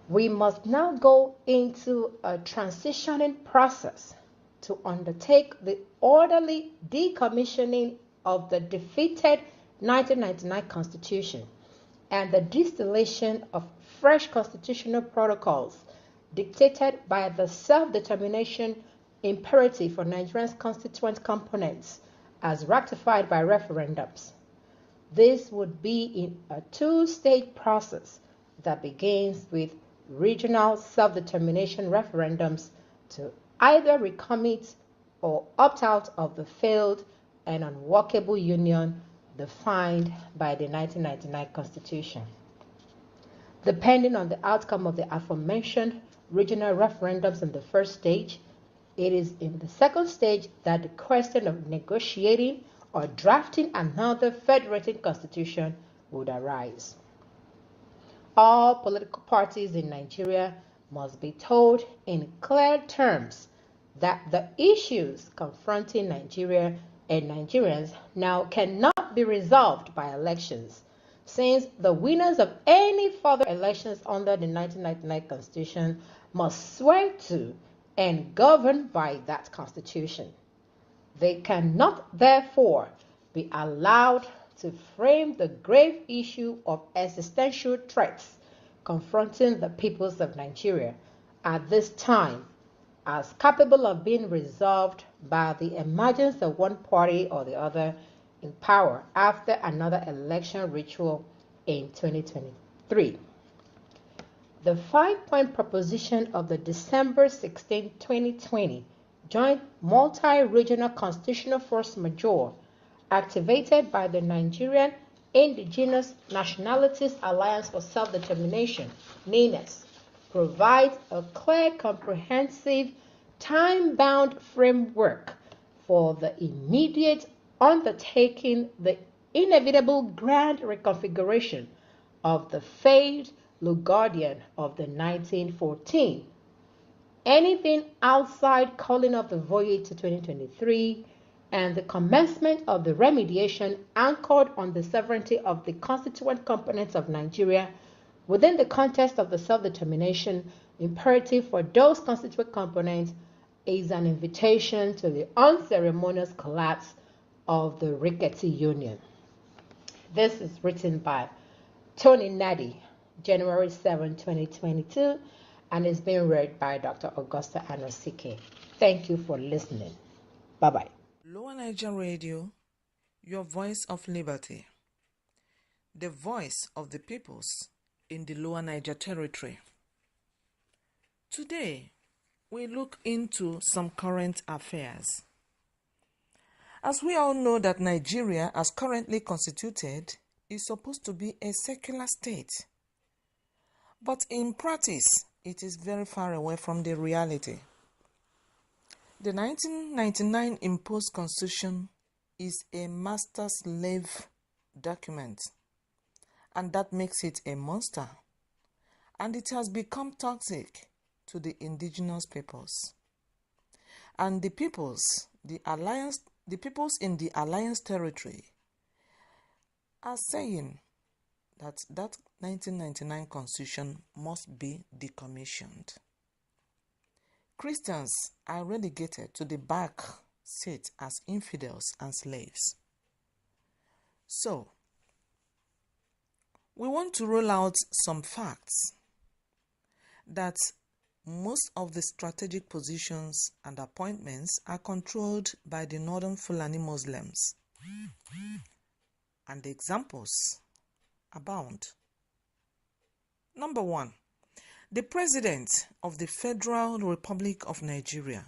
We must now go into a transitioning process to undertake the orderly decommissioning of the defeated 1999 Constitution and the distillation of fresh constitutional protocols dictated by the self-determination imperative for Nigeria's constituent components as ratified by referendums. This would be in a two-stage process that begins with regional self-determination referendums to either recommit or opt out of the failed and unworkable union defined by the 1999 Constitution. Depending on the outcome of the aforementioned regional referendums in the first stage, it is in the second stage that the question of negotiating or drafting another federating constitution would arise. All political parties in Nigeria must be told in clear terms that the issues confronting Nigeria and Nigerians now cannot be resolved by elections, since the winners of any further elections under the 1999 Constitution must swear to and govern by that Constitution. They cannot, therefore, be allowed to frame the grave issue of existential threats confronting the peoples of Nigeria at this time as capable of being resolved by the emergence of one party or the other in power after another election ritual in 2023. The 5-point proposition of the December 16, 2020 Joint Multi-Regional Constitutional Force Majeure, activated by the Nigerian Indigenous Nationalities Alliance for Self-Determination, NINAS, provides a clear, comprehensive, time-bound framework for the immediate undertaking the inevitable grand reconfiguration of the failed Lugodian of the 1914. Anything outside calling off the voyage to 2023 and the commencement of the remediation anchored on the sovereignty of the constituent components of Nigeria within the context of the self-determination imperative for those constituent components is an invitation to the unceremonious collapse of the rickety union. This is written by Tony Nadi, January 7, 2022, and is being read by Dr. Augusta Anosike. Thank you for listening. Bye-bye. Lower Niger Radio, your voice of liberty. The voice of the peoples in the Lower Niger Territory. Today, we look into some current affairs. As we all know that Nigeria, as currently constituted, is supposed to be a secular state. But in practice, it is very far away from the reality. The 1999 imposed constitution is a master-slave document, and that makes it a monster, and it has become toxic to the indigenous peoples. And the peoples, the alliance the peoples in the Alliance territory are saying that 1999 constitution must be decommissioned. Christians are relegated to the back seat as infidels and slaves. So, we want to roll out some facts that most of the strategic positions and appointments are controlled by the Northern Fulani Muslims. And the examples abound. Number 1, the President of the Federal Republic of Nigeria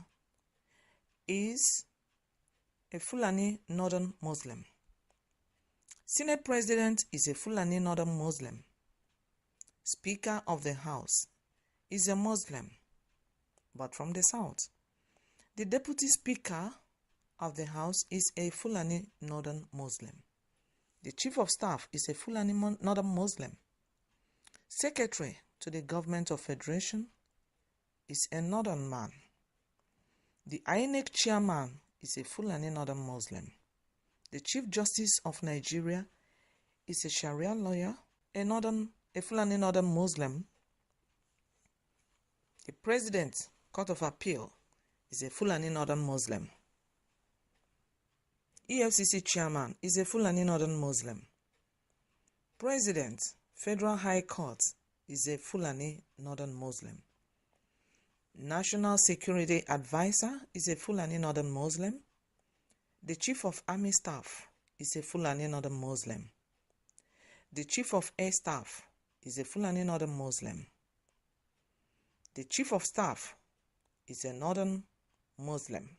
is a Fulani Northern Muslim. Senate President is a Fulani Northern Muslim. Speaker of the House is a Muslim, but from the south. The Deputy Speaker of the House is a Fulani Northern Muslim. The Chief of Staff is a Fulani Northern Muslim. Secretary to the Government of Federation is a Northern man. The INEC Chairman is a Fulani Northern Muslim. The Chief Justice of Nigeria is a Sharia lawyer, a Fulani Northern Muslim. The President, Court of Appeal, is a Fulani Northern Muslim. EFCC Chairman is a Fulani Northern Muslim. President, Federal High Court, is a Fulani Northern Muslim. National Security Advisor is a Fulani Northern Muslim. The Chief of Army Staff is a Fulani Northern Muslim. The Chief of Air Staff is a Fulani Northern Muslim. The Chief of Staff is a Northern Muslim.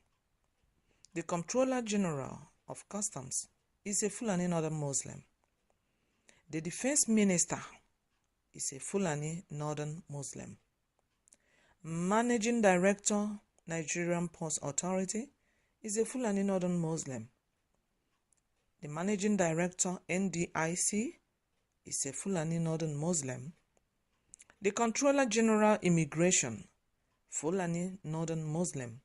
The Comptroller General of Customs is a Fulani Northern Muslim. The Defense Minister is a Fulani Northern Muslim. Managing Director, Nigerian Ports Authority, is a Fulani Northern Muslim. The Managing Director, NDIC, is a Fulani Northern Muslim. The Controller General Immigration, Fulani Northern Muslim.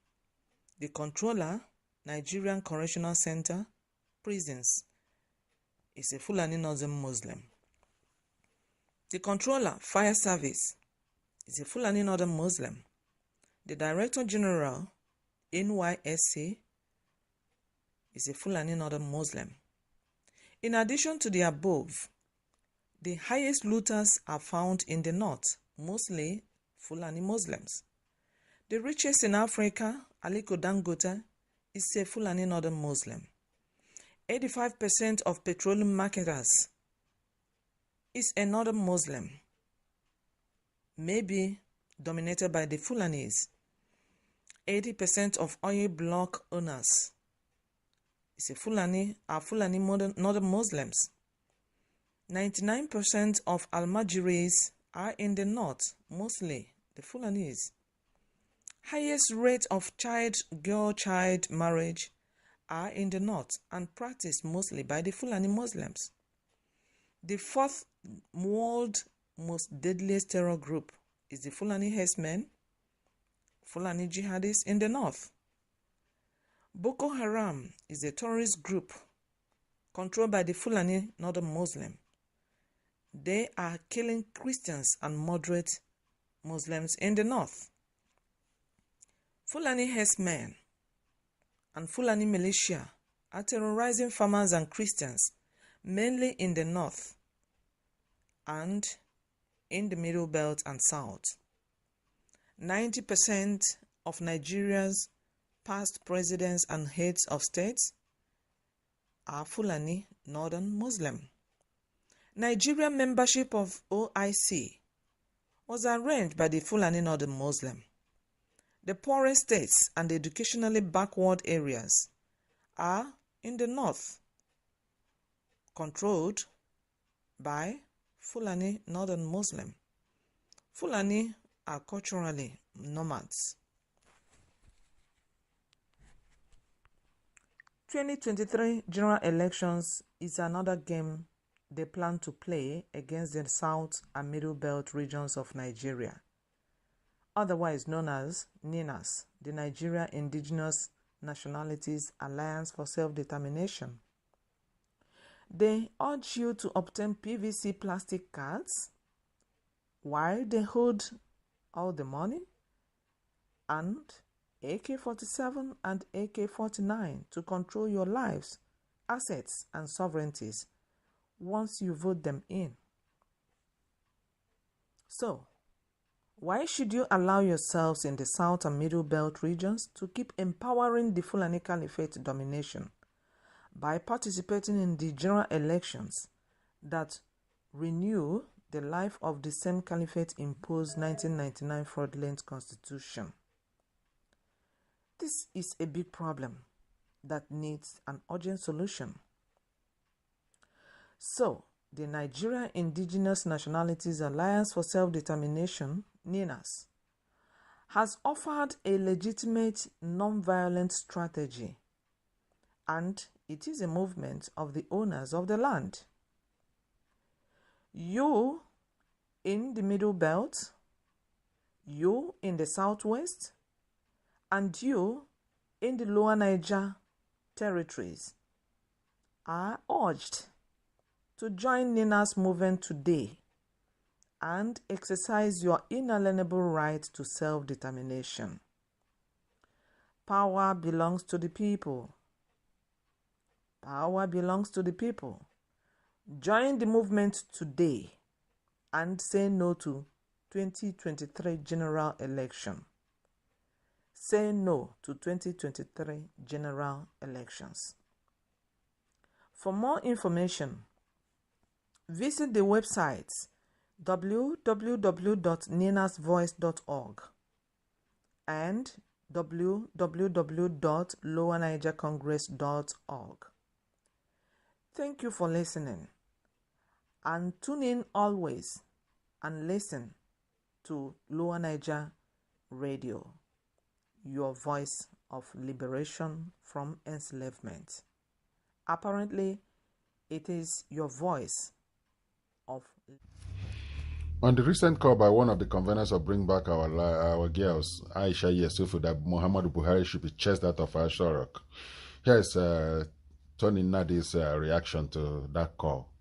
The Controller, Nigerian Correctional Center, Prisons, is a Fulani Northern Muslim. The Controller, Fire Service, is a Fulani Northern Muslim. The Director General, NYSC, is a Fulani Northern Muslim. In addition to the above, the highest looters are found in the north, mostly Fulani Muslims. The richest in Africa, Aliko Dangote, is a Fulani Northern Muslim. 85% of petroleum marketers is a Northern Muslim, maybe dominated by the Fulanis. 80% of oil block owners is a Fulani Northern Muslims. 99% of Almajiris are in the north, mostly the Fulanis. Highest rate of girl-child marriage are in the north and practiced mostly by the Fulani Muslims. The fourth world most deadliest terror group is the Fulani herdsmen, Fulani jihadists in the north. Boko Haram is a terrorist group controlled by the Fulani Northern Muslim. They are killing Christians and moderate Muslims in the north. Fulani herdsmen and Fulani militia are terrorizing farmers and Christians, mainly in the north and in the Middle Belt and South. 90% of Nigeria's past presidents and heads of states are Fulani Northern Muslim. Nigerian membership of OIC was arranged by the Fulani Northern Muslim. The poorest states and educationally backward areas are in the north, controlled by Fulani Northern Muslim. Fulani are culturally nomads. 2023 general elections is another game they plan to play against the South and Middle Belt regions of Nigeria, otherwise known as NINAS, the Nigeria Indigenous Nationalities Alliance for Self-Determination. They urge you to obtain PVC plastic cards while they hold all the money and AK-47 and AK-49 to control your lives, assets, and sovereignties once you vote them in. So, why should you allow yourselves in the South and Middle Belt regions to keep empowering the Fulani Caliphate domination by participating in the general elections that renew the life of the same Caliphate imposed 1999 fraudulent constitution? This is a big problem that needs an urgent solution. So, the Nigeria Indigenous Nationalities Alliance for Self-Determination, NINAS, has offered a legitimate non-violent strategy, and it is a movement of the owners of the land. You in the Middle Belt, you in the Southwest, and you in the Lower Niger territories are urged to join NINA's movement today and exercise your inalienable right to self-determination. Power belongs to the people. Power belongs to the people. Join the movement today and say no to 2023 general election. Say no to 2023 general elections. For more information, visit the websites www.ninasvoice.org and www.lowernigercongress.org. Thank you for listening, and tune in always and listen to Lower Niger Radio, your voice of liberation from enslavement. Apparently, it is your voice of... On the recent call by one of the conveners of Bring Back Our Girls, Aisha Yesufu, that Muhammadu Buhari should be chased out of Asharok. Here's Tony Nadi's reaction to that call.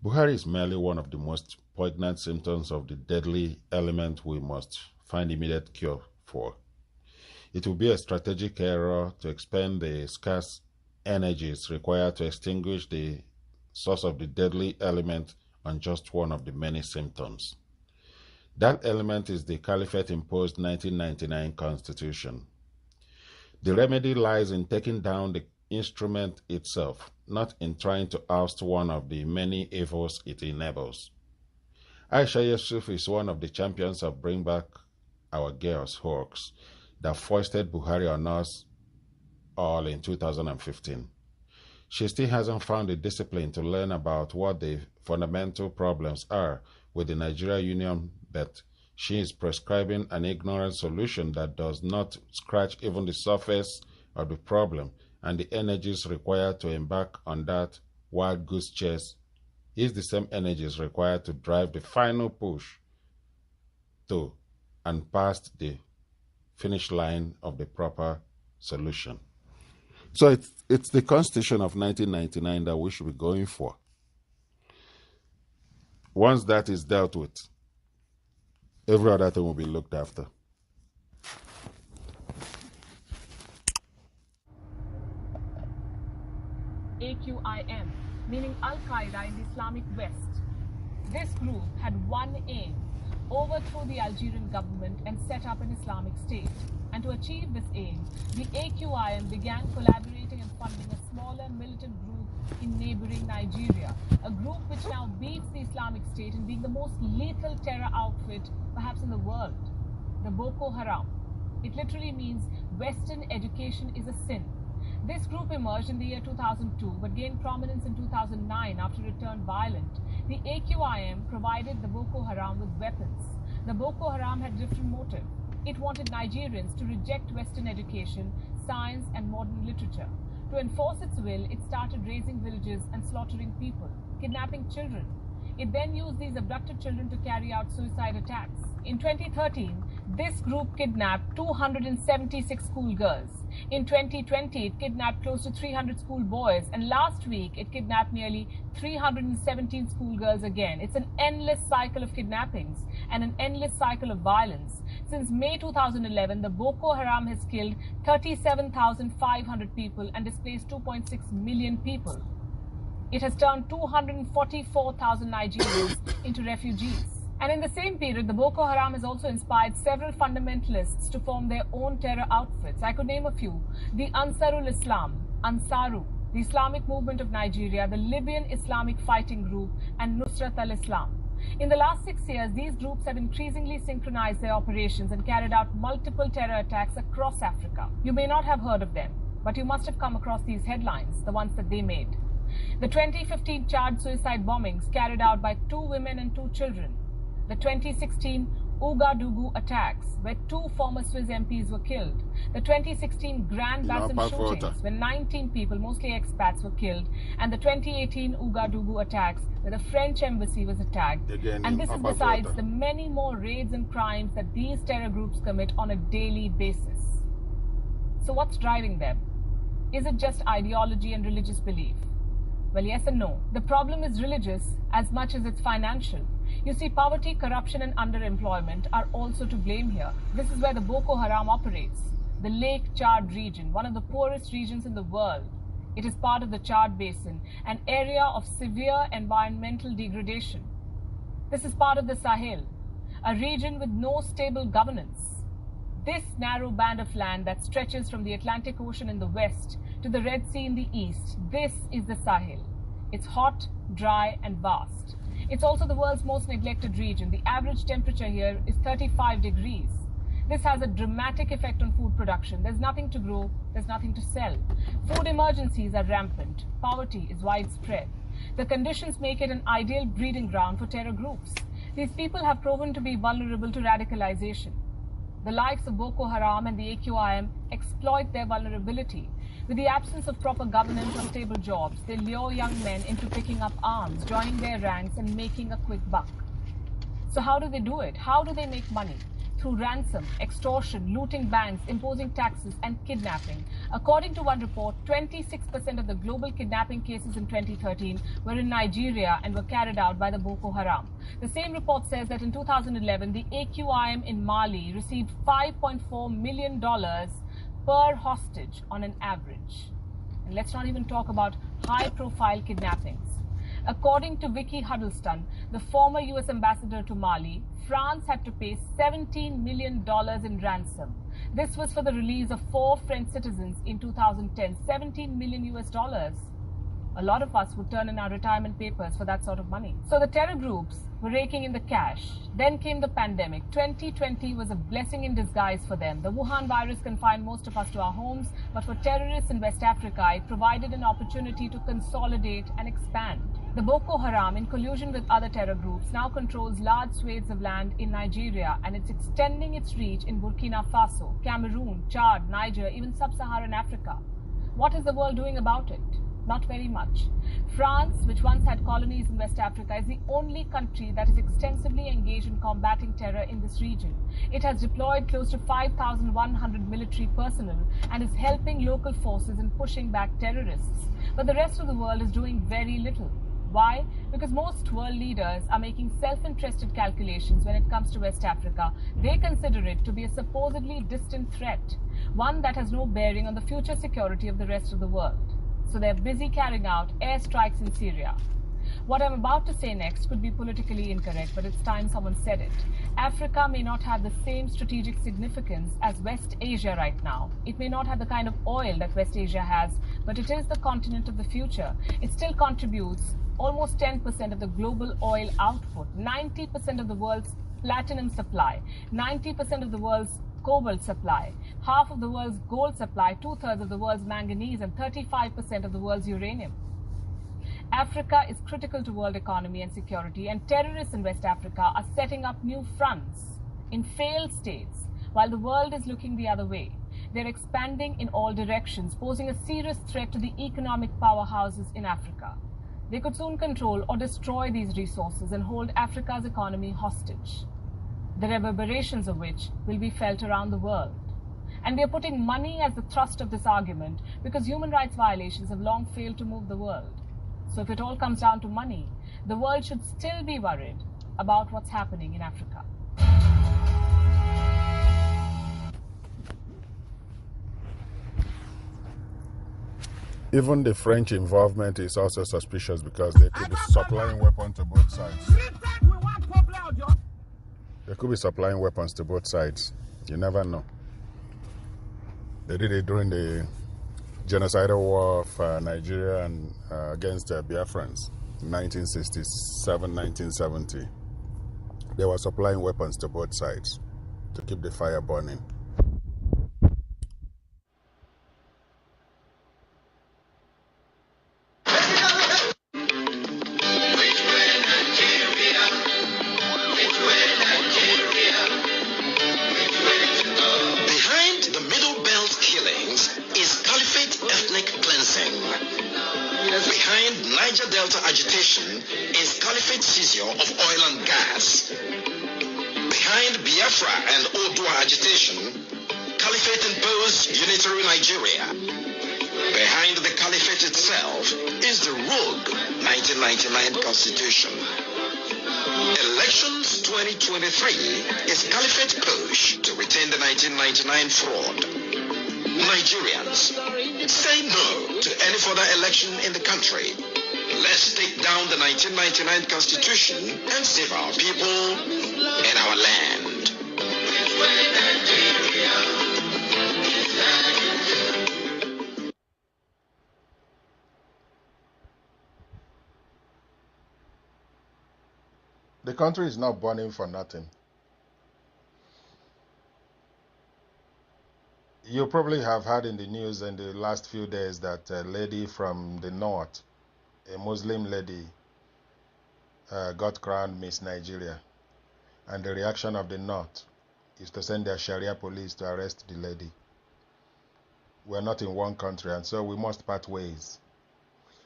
Buhari is merely one of the most poignant symptoms of the deadly element we must find immediate cure for. It will be a strategic error to expend the scarce energies required to extinguish the source of the deadly element on just one of the many symptoms. That element is the Caliphate-imposed 1999 Constitution. The remedy lies in taking down the instrument itself, not in trying to oust one of the many evils it enables. Aisha Yusuf is one of the champions of Bring Back Our Girls hoax that foisted Buhari on us all in 2015. She still hasn't found the discipline to learn about what the fundamental problems are with the Nigeria Union, but she is prescribing an ignorant solution that does not scratch even the surface of the problem, and the energies required to embark on that wild goose chase is the same energies required to drive the final push to and past the finish line of the proper solution. So it's the Constitution of 1999 that we should be going for. Once that is dealt with, every other thing will be looked after. AQIM, meaning Al-Qaeda in the Islamic West. This group had one aim: overthrow the Algerian government and set up an Islamic State. And to achieve this aim, the AQIM began collaborating and funding a smaller militant group in neighboring Nigeria, a group which now beats the Islamic State in being the most lethal terror outfit perhaps in the world, the Boko Haram. It literally means Western education is a sin. This group emerged in the year 2002 but gained prominence in 2009 after it turned violent. The AQIM provided the Boko Haram with weapons. The Boko Haram had different motive. It wanted Nigerians to reject Western education, science, and modern literature. To enforce its will, it started razing villages and slaughtering people, kidnapping children. It then used these abducted children to carry out suicide attacks. In 2013, this group kidnapped 276 schoolgirls. In 2020, it kidnapped close to 300 schoolboys, and last week it kidnapped nearly 317 schoolgirls again. It's an endless cycle of kidnappings and an endless cycle of violence. Since May 2011, the Boko Haram has killed 37,500 people and displaced 2.6 million people. It has turned 244,000 Nigerians into refugees. And in the same period, the Boko Haram has also inspired several fundamentalists to form their own terror outfits. I could name a few. The Ansarul Islam, Ansaru, the Islamic Movement of Nigeria, the Libyan Islamic Fighting Group, and Nusrat al-Islam. In the last 6 years, these groups have increasingly synchronized their operations and carried out multiple terror attacks across Africa. You may not have heard of them, but you must have come across these headlines, the ones that they made. The 2015 Chad suicide bombings carried out by 2 women and 2 children. The 2016 Ouagadougou attacks, where 2 former Swiss MPs were killed. The 2016 Grand Bassam shootings, where 19 people, mostly expats, were killed. And the 2018 Ouagadougou attacks, where the French embassy was attacked. And this is besides the many more raids and crimes that these terror groups commit on a daily basis. So what's driving them? Is it just ideology and religious belief? Well, yes and no. The problem is religious as much as it's financial. You see, poverty, corruption and underemployment are also to blame here. This is where the Boko Haram operates. The Lake Chad region, one of the poorest regions in the world. It is part of the Chad Basin, an area of severe environmental degradation. This is part of the Sahel, a region with no stable governance. This narrow band of land that stretches from the Atlantic Ocean in the west to the Red Sea in the east, this is the Sahel. It's hot, dry and vast. It's also the world's most neglected region. The average temperature here is 35 degrees. This has a dramatic effect on food production. There's nothing to grow, there's nothing to sell. Food emergencies are rampant. Poverty is widespread. The conditions make it an ideal breeding ground for terror groups. These people have proven to be vulnerable to radicalization. The likes of Boko Haram and the AQIM exploit their vulnerability. With the absence of proper governance or stable jobs, they lure young men into picking up arms, joining their ranks and making a quick buck. So how do they do it? How do they make money? Through ransom, extortion, looting banks, imposing taxes and kidnapping. According to one report, 26% of the global kidnapping cases in 2013 were in Nigeria and were carried out by the Boko Haram. The same report says that in 2011, the AQIM in Mali received $5.4 million per hostage on an average. And let's not even talk about high-profile kidnappings. According to Vicky Huddleston, the former US ambassador to Mali, France had to pay $17 million in ransom. This was for the release of 4 French citizens in 2010, $17 million US. A lot of us would turn in our retirement papers for that sort of money. So the terror groups were raking in the cash. Then came the pandemic. 2020 was a blessing in disguise for them. The Wuhan virus confined most of us to our homes, but for terrorists in West Africa, it provided an opportunity to consolidate and expand. The Boko Haram, in collusion with other terror groups, now controls large swathes of land in Nigeria, and it's extending its reach in Burkina Faso, Cameroon, Chad, Niger, even sub-Saharan Africa. What is the world doing about it? Not very much. France, which once had colonies in West Africa, is the only country that is extensively engaged in combating terror in this region. It has deployed close to 5,100 military personnel and is helping local forces in pushing back terrorists. But the rest of the world is doing very little. Why? Because most world leaders are making self-interested calculations when it comes to West Africa. They consider it to be a supposedly distant threat, one that has no bearing on the future security of the rest of the world. So they're busy carrying out airstrikes in Syria. What I'm about to say next could be politically incorrect, but it's time someone said it. Africa may not have the same strategic significance as West Asia right now. It may not have the kind of oil that West Asia has, but it is the continent of the future. It still contributes almost 10% of the global oil output, 90% of the world's platinum supply, 90% of the world's cobalt supply, half of the world's gold supply, 2/3 of the world's manganese, and 35% of the world's uranium. Africa is critical to world economy and security, and terrorists in West Africa are setting up new fronts in failed states while the world is looking the other way. They're expanding in all directions, posing a serious threat to the economic powerhouses in Africa. They could soon control or destroy these resources and hold Africa's economy hostage. the reverberations of which will be felt around the world. And we are putting money as the thrust of this argument because human rights violations have long failed to move the world. So if it all comes down to money, the world should still be worried about what's happening in Africa. Even the French involvement is also suspicious because they could be supplying weapons to both sides. They could be supplying weapons to both sides. You never know. They did it during the genocidal war of Nigeria and against Biafrans in 1967-1970. They were supplying weapons to both sides to keep the fire burning. Niger Delta agitation is caliphate seizure of oil and gas. Behind Biafra and Odua agitation, caliphate imposed unitary Nigeria. Behind the caliphate itself is the rogue 1999 constitution. Elections 2023 is caliphate push to retain the 1999 fraud. Nigerians, say no to any further election in the country. Let's take down the 1999 Constitution and save our people and our land. The country is not burning for nothing. You probably have heard in the news in the last few days that a lady from the north, a Muslim lady, got crowned Miss Nigeria. And the reaction of the north is to send their Sharia police to arrest the lady. We're not in one country, and so we must part ways.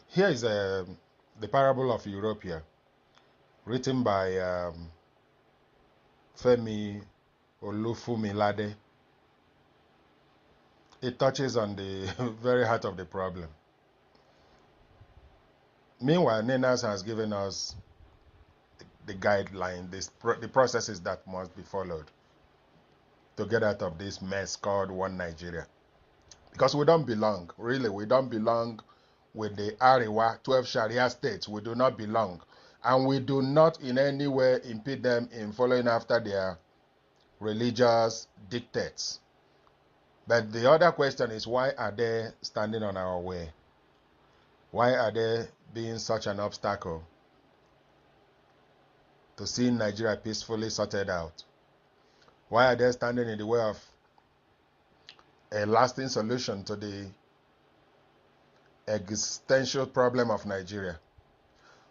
Here is the parable of Europia, written by Femi Olufumilade. It touches on the very heart of the problem. Meanwhile, NENAS has given us the guideline, the processes that must be followed to get out of this mess called One Nigeria. Because we don't belong, really, we don't belong with the Ariwa 12 Sharia states. We do not belong. And we do not in any way impede them in following after their religious dictates. But the other question is, why are they standing on our way? Why are they being such an obstacle to seeing Nigeria peacefully sorted out? Why are they standing in the way of a lasting solution to the existential problem of Nigeria?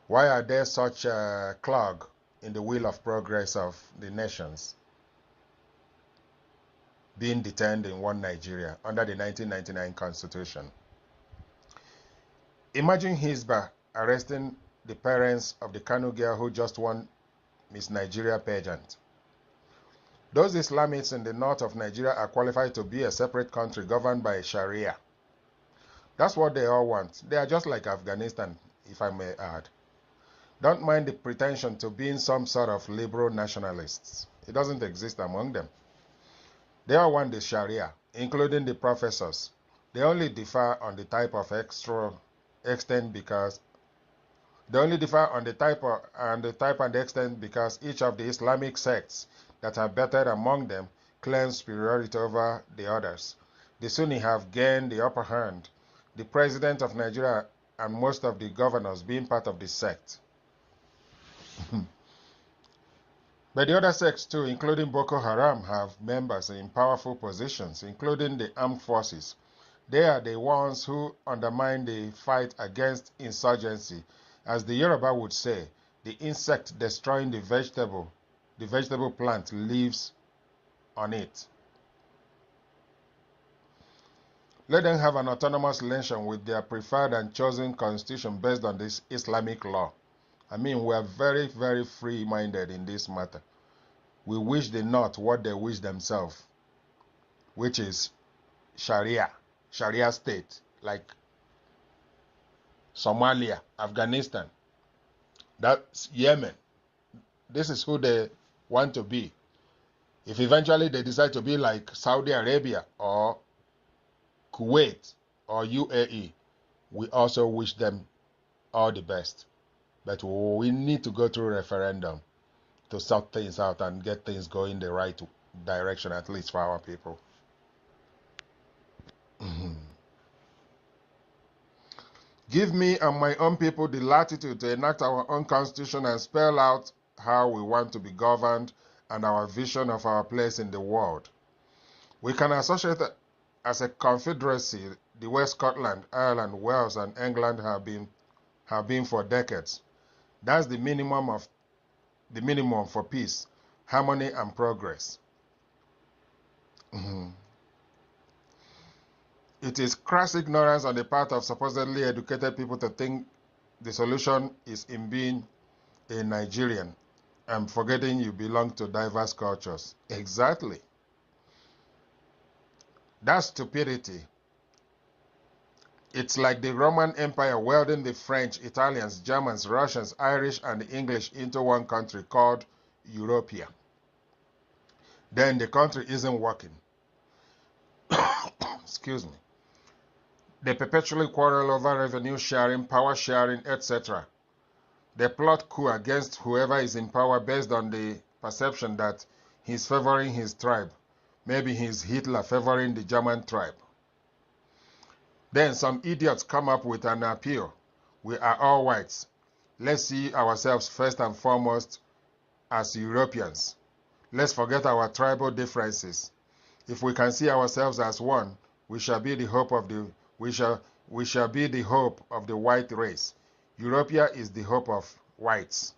Why are there such a clog in the wheel of progress of the nations being detained in One Nigeria under the 1999 Constitution? Imagine Hisbah arresting the parents of the Kanu girl who just won Miss Nigeria pageant. Those Islamists in the north of Nigeria are qualified to be a separate country governed by Sharia. That's what they all want. They are just like Afghanistan, if I may add. Don't mind the pretension to being some sort of liberal nationalists. It doesn't exist among them. They all want the Sharia, including the professors. They only differ on the type of extent because and the extent because each of the Islamic sects that are better among them claims superiority over the others. The Sunni have gained the upper hand, the president of Nigeria and most of the governors being part of the sect. But the other sects too, including Boko Haram, have members in powerful positions, including the armed forces. They are the ones who undermine the fight against insurgency. As the Yoruba would say, the insect destroying the vegetable plant lives on it. Let them have an autonomous nation with their preferred and chosen constitution based on this Islamic law. I mean, we are very, very free-minded in this matter. we wish the North what they wish themselves, which is Sharia state, like Somalia, Afghanistan, that's Yemen. This is who they want to be. If eventually they decide to be like Saudi Arabia or Kuwait or UAE, we also wish them all the best. But we need to go through referendum to sort things out and get things going the right direction, at least for our people. Give me and my own people the latitude to enact our own constitution and spell out how we want to be governed and our vision of our place in the world. We can associate as a confederacy the way Scotland, Ireland, Wales, and England have been for decades. That's the minimum for peace, harmony, and progress. It is crass ignorance on the part of supposedly educated people to think the solution is in being a Nigerian and forgetting you belong to diverse cultures. Exactly. That's stupidity. It's like the Roman Empire welding the French, Italians, Germans, Russians, Irish, and the English into one country called Europea. Then the country isn't working. Excuse me. They perpetually quarrel over revenue sharing, power sharing, etc. They plot coup against whoever is in power based on the perception that he's favoring his tribe. Maybe he's Hitler favoring the German tribe. Then some idiots come up with an appeal. We are all whites. Let's see ourselves first and foremost as Europeans. Let's forget our tribal differences. If we can see ourselves as one, we shall be the hope of the white race. Europea is the hope of whites.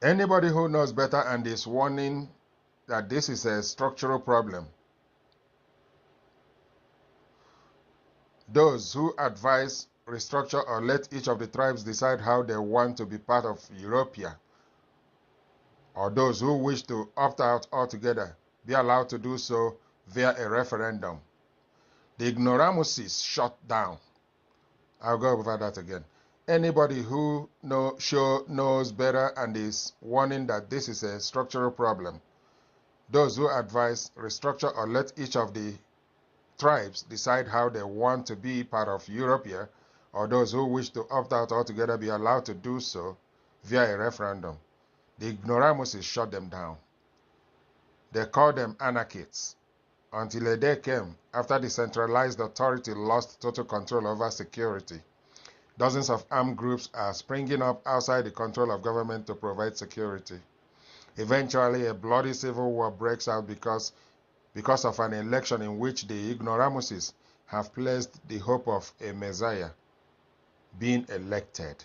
Anybody who knows better and is warning that this is a structural problem, those who advise restructure or let each of the tribes decide how they want to be part of Europea, or those who wish to opt out altogether, be allowed to do so via a referendum. The ignoramuses shut down. I'll go over that again. Anybody who knows better and is warning that this is a structural problem, those who advise restructure or let each of the tribes decide how they want to be part of Europea, or those who wish to opt out altogether be allowed to do so via a referendum. The ignoramuses shut them down. They called them anarchists, until a day came after the centralized authority lost total control over security. Dozens of armed groups are springing up outside the control of government to provide security. Eventually, a bloody civil war breaks out because of an election in which the ignoramuses have placed the hope of a messiah being elected.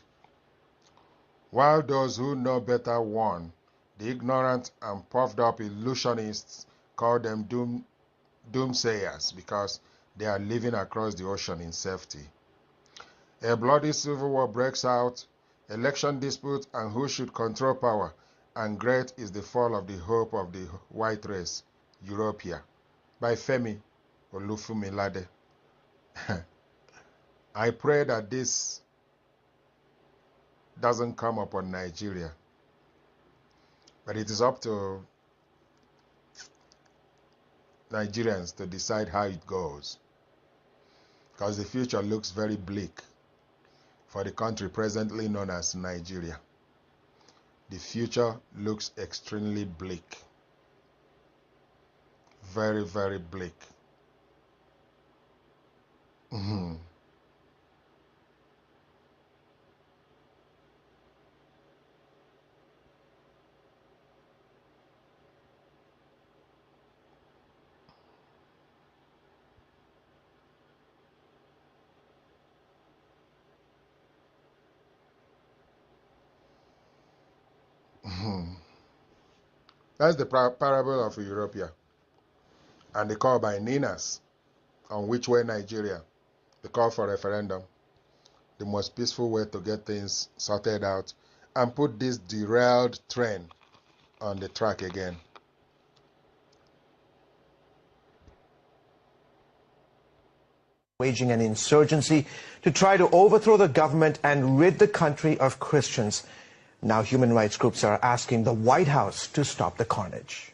While those who know better won, the ignorant and puffed up illusionists call them doomsayers because they are living across the ocean in safety. A bloody civil war breaks out, election dispute, and who should control power, and great is the fall of the hope of the white race, Europea, by Femi Olufumilade. I pray that this doesn't come upon Nigeria, but it is up to Nigerians to decide how it goes, because the future looks very bleak for the country presently known as Nigeria. The future looks extremely bleak. Very, very bleak. That's the parable of Europea and the call by Ninas on which way Nigeria, the call for referendum, the most peaceful way to get things sorted out and put this derailed train on the track again. Waging an insurgency to try to overthrow the government and rid the country of Christians. Now human rights groups are asking the White House to stop the carnage.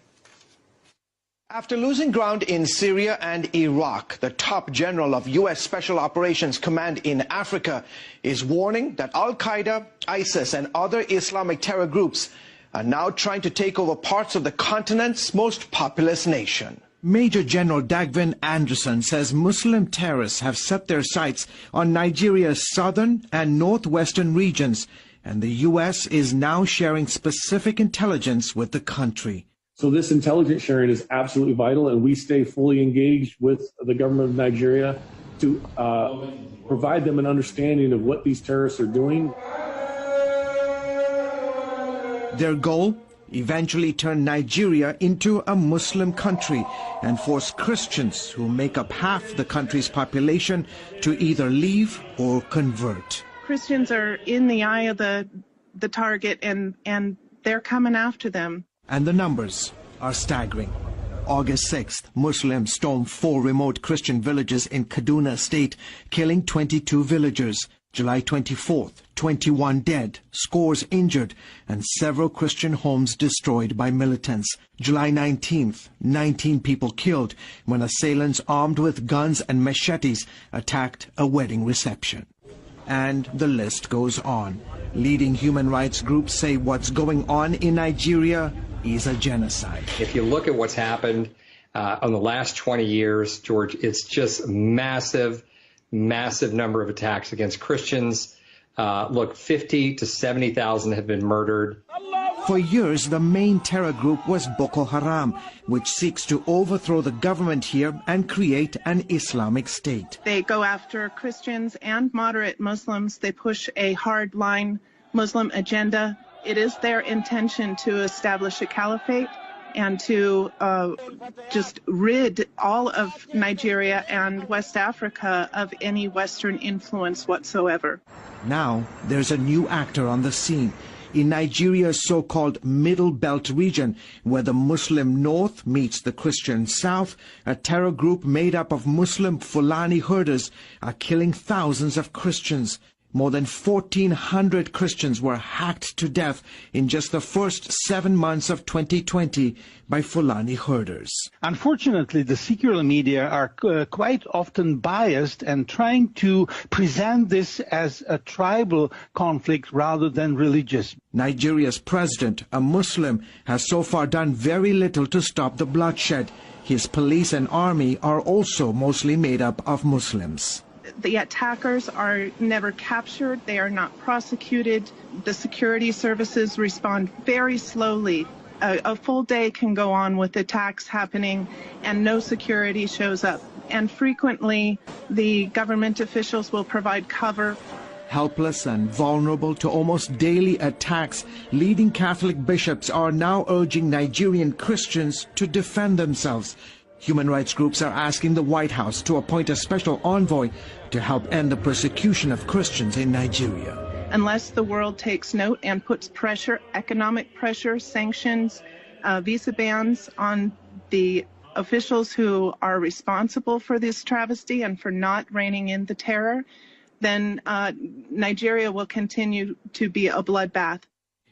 After losing ground in Syria and Iraq, the top general of U.S. Special Operations Command in Africa is warning that Al-Qaeda, ISIS, and other Islamic terror groups are now trying to take over parts of the continent's most populous nation. Major General Dagvin Anderson says Muslim terrorists have set their sights on Nigeria's southern and northwestern regions, and the U.S. is now sharing specific intelligence with the country. So this intelligence sharing is absolutely vital, and we stay fully engaged with the government of Nigeria to provide them an understanding of what these terrorists are doing. Their goal? Eventually turn Nigeria into a Muslim country and force Christians who make up half the country's population to either leave or convert. Christians are in the eye of the target, and they're coming after them. And the numbers are staggering. August 6th, Muslims stormed 4 remote Christian villages in Kaduna State, killing 22 villagers. July 24th, 21 dead, scores injured, and several Christian homes destroyed by militants. July 19th, 19 people killed when assailants armed with guns and machetes attacked a wedding reception. And the list goes on. Leading human rights groups say what's going on in Nigeria is a genocide. If you look at what's happened in the last 20 years, George, it's just massive number of attacks against Christians. Look, 50 to 70,000 have been murdered. For years, the main terror group was Boko Haram, which seeks to overthrow the government here and create an Islamic state. They go after Christians and moderate Muslims. They push a hard-line Muslim agenda. It is their intention to establish a caliphate and to just rid all of Nigeria and West Africa of any Western influence whatsoever. Now, there's a new actor on the scene. In Nigeria's so-called Middle Belt region, where the Muslim North meets the Christian South, a terror group made up of Muslim Fulani herders are killing thousands of Christians. More than 1,400 Christians were hacked to death in just the first 7 months of 2020 by Fulani herders. Unfortunately, the secular media are quite often biased and trying to present this as a tribal conflict rather than religious. Nigeria's president, a Muslim, has so far done very little to stop the bloodshed. His police and army are also mostly made up of Muslims. The attackers are never captured. They are not prosecuted. The security services respond very slowly. A full day can go on with attacks happening and no security shows up. And frequently, the government officials will provide cover. Helpless and vulnerable to almost daily attacks, leading Catholic bishops are now urging Nigerian Christians to defend themselves. Human rights groups are asking the White House to appoint a special envoy to help end the persecution of Christians in Nigeria. Unless the world takes note and puts pressure, economic pressure, sanctions, visa bans on the officials who are responsible for this travesty and for not reining in the terror, then Nigeria will continue to be a bloodbath.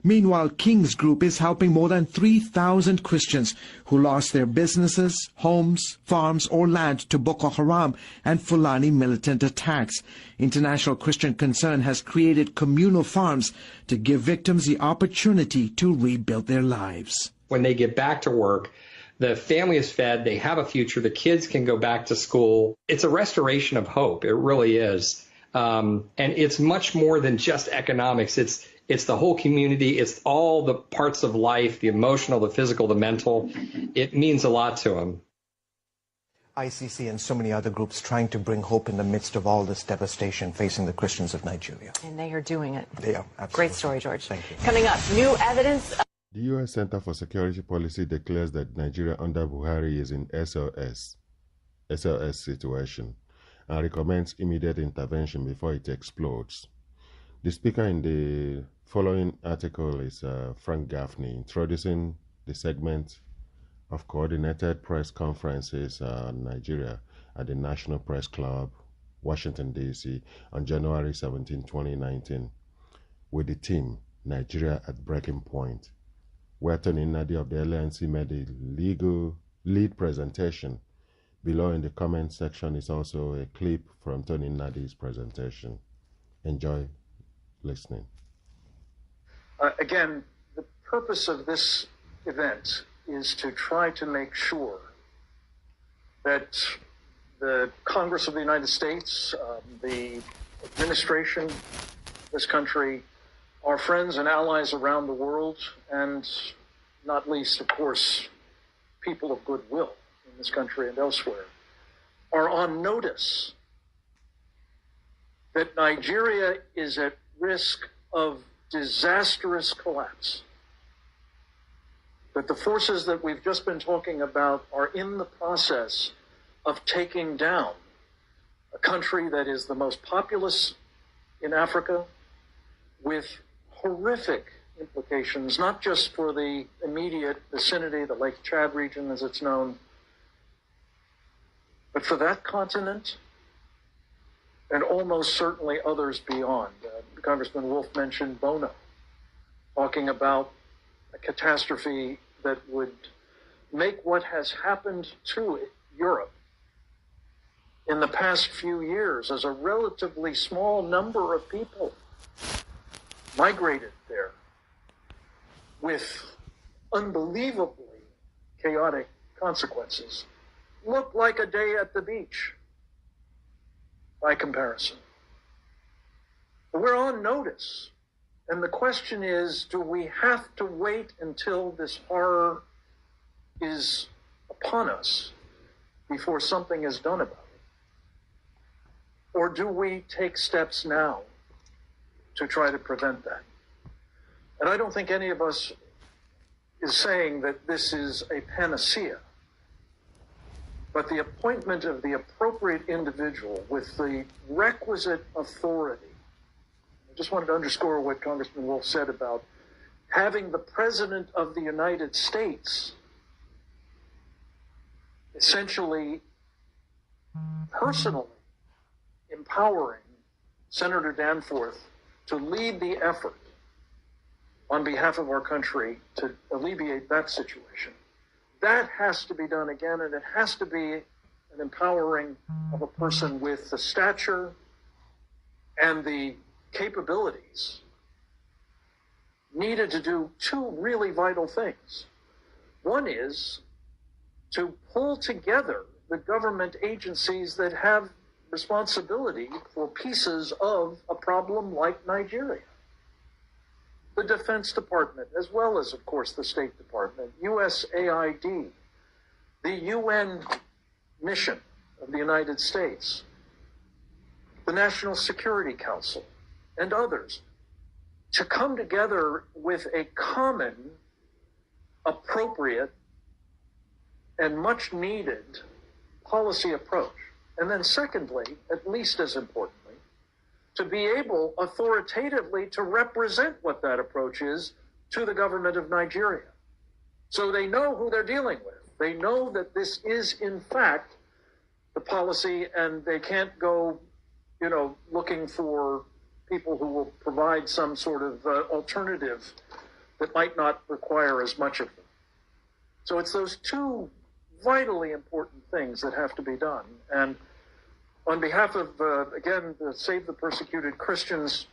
Meanwhile, King's Group is helping more than 3,000 Christians who lost their businesses, homes, farms, or land to Boko Haram and Fulani militant attacks. International Christian Concern has created communal farms to give victims the opportunity to rebuild their lives. When they get back to work, the family is fed, they have a future, the kids can go back to school. It's a restoration of hope. It really is. And it's much more than just economics. It's the whole community. It's all the parts of life, the emotional, the physical, the mental. It means a lot to them. ICC and so many other groups trying to bring hope in the midst of all this devastation facing the Christians of Nigeria. And they are doing it. They are, absolutely. Great story, George. Thank you. Coming up, new evidence. The U.S. Center for Security Policy declares that Nigeria under Buhari is in SLS situation and recommends immediate intervention before it explodes. The speaker in the Following article is Frank Gaffney introducing the segment of coordinated press conferences in Nigeria at the National Press Club, Washington, D.C. on January 17, 2019, with the theme Nigeria at Breaking Point, where Tony Nnadi of the LNC made a lead presentation. Below in the comment section is also a clip from Tony Nnadi's presentation. Enjoy listening. Again, the purpose of this event is to try to make sure that the Congress of the United States, the administration, this country, our friends and allies around the world, and not least, of course, people of goodwill in this country and elsewhere, are on notice that Nigeria is at risk of disastrous collapse, that the forces that we've just been talking about are in the process of taking down a country that is the most populous in Africa, with horrific implications, not just for the immediate vicinity, the Lake Chad region as it's known, but for that continent and almost certainly others beyond. Congressman Wolf mentioned Bono, talking about a catastrophe that would make what has happened to Europe in the past few years, as a relatively small number of people migrated there with unbelievably chaotic consequences, look like a day at the beach by comparison. But we're on notice. And the question is, do we have to wait until this horror is upon us before something is done about it? Or do we take steps now to try to prevent that? And I don't think any of us is saying that this is a panacea, but the appointment of the appropriate individual with the requisite authority. I just wanted to underscore what Congressman Wolf said about having the President of the United States essentially personally empowering Senator Danforth to lead the effort on behalf of our country to alleviate that situation. That has to be done again, and it has to be an empowering of a person with the stature and the capabilities needed to do two really vital things. One is to pull together the government agencies that have responsibility for pieces of a problem like Nigeria. The Defense Department, as well as, of course, the State Department, USAID, the UN mission of the United States, the National Security Council, and others, to come together with a common, appropriate, and much needed policy approach. And then secondly, at least as importantly, to be able authoritatively to represent what that approach is to the government of Nigeria. So they know who they're dealing with. They know that this is in fact the policy, and they can't go, looking for people who will provide some sort of alternative that might not require as much of them. So it's those two vitally important things that have to be done. And on behalf of, again, the Save the Persecuted Christians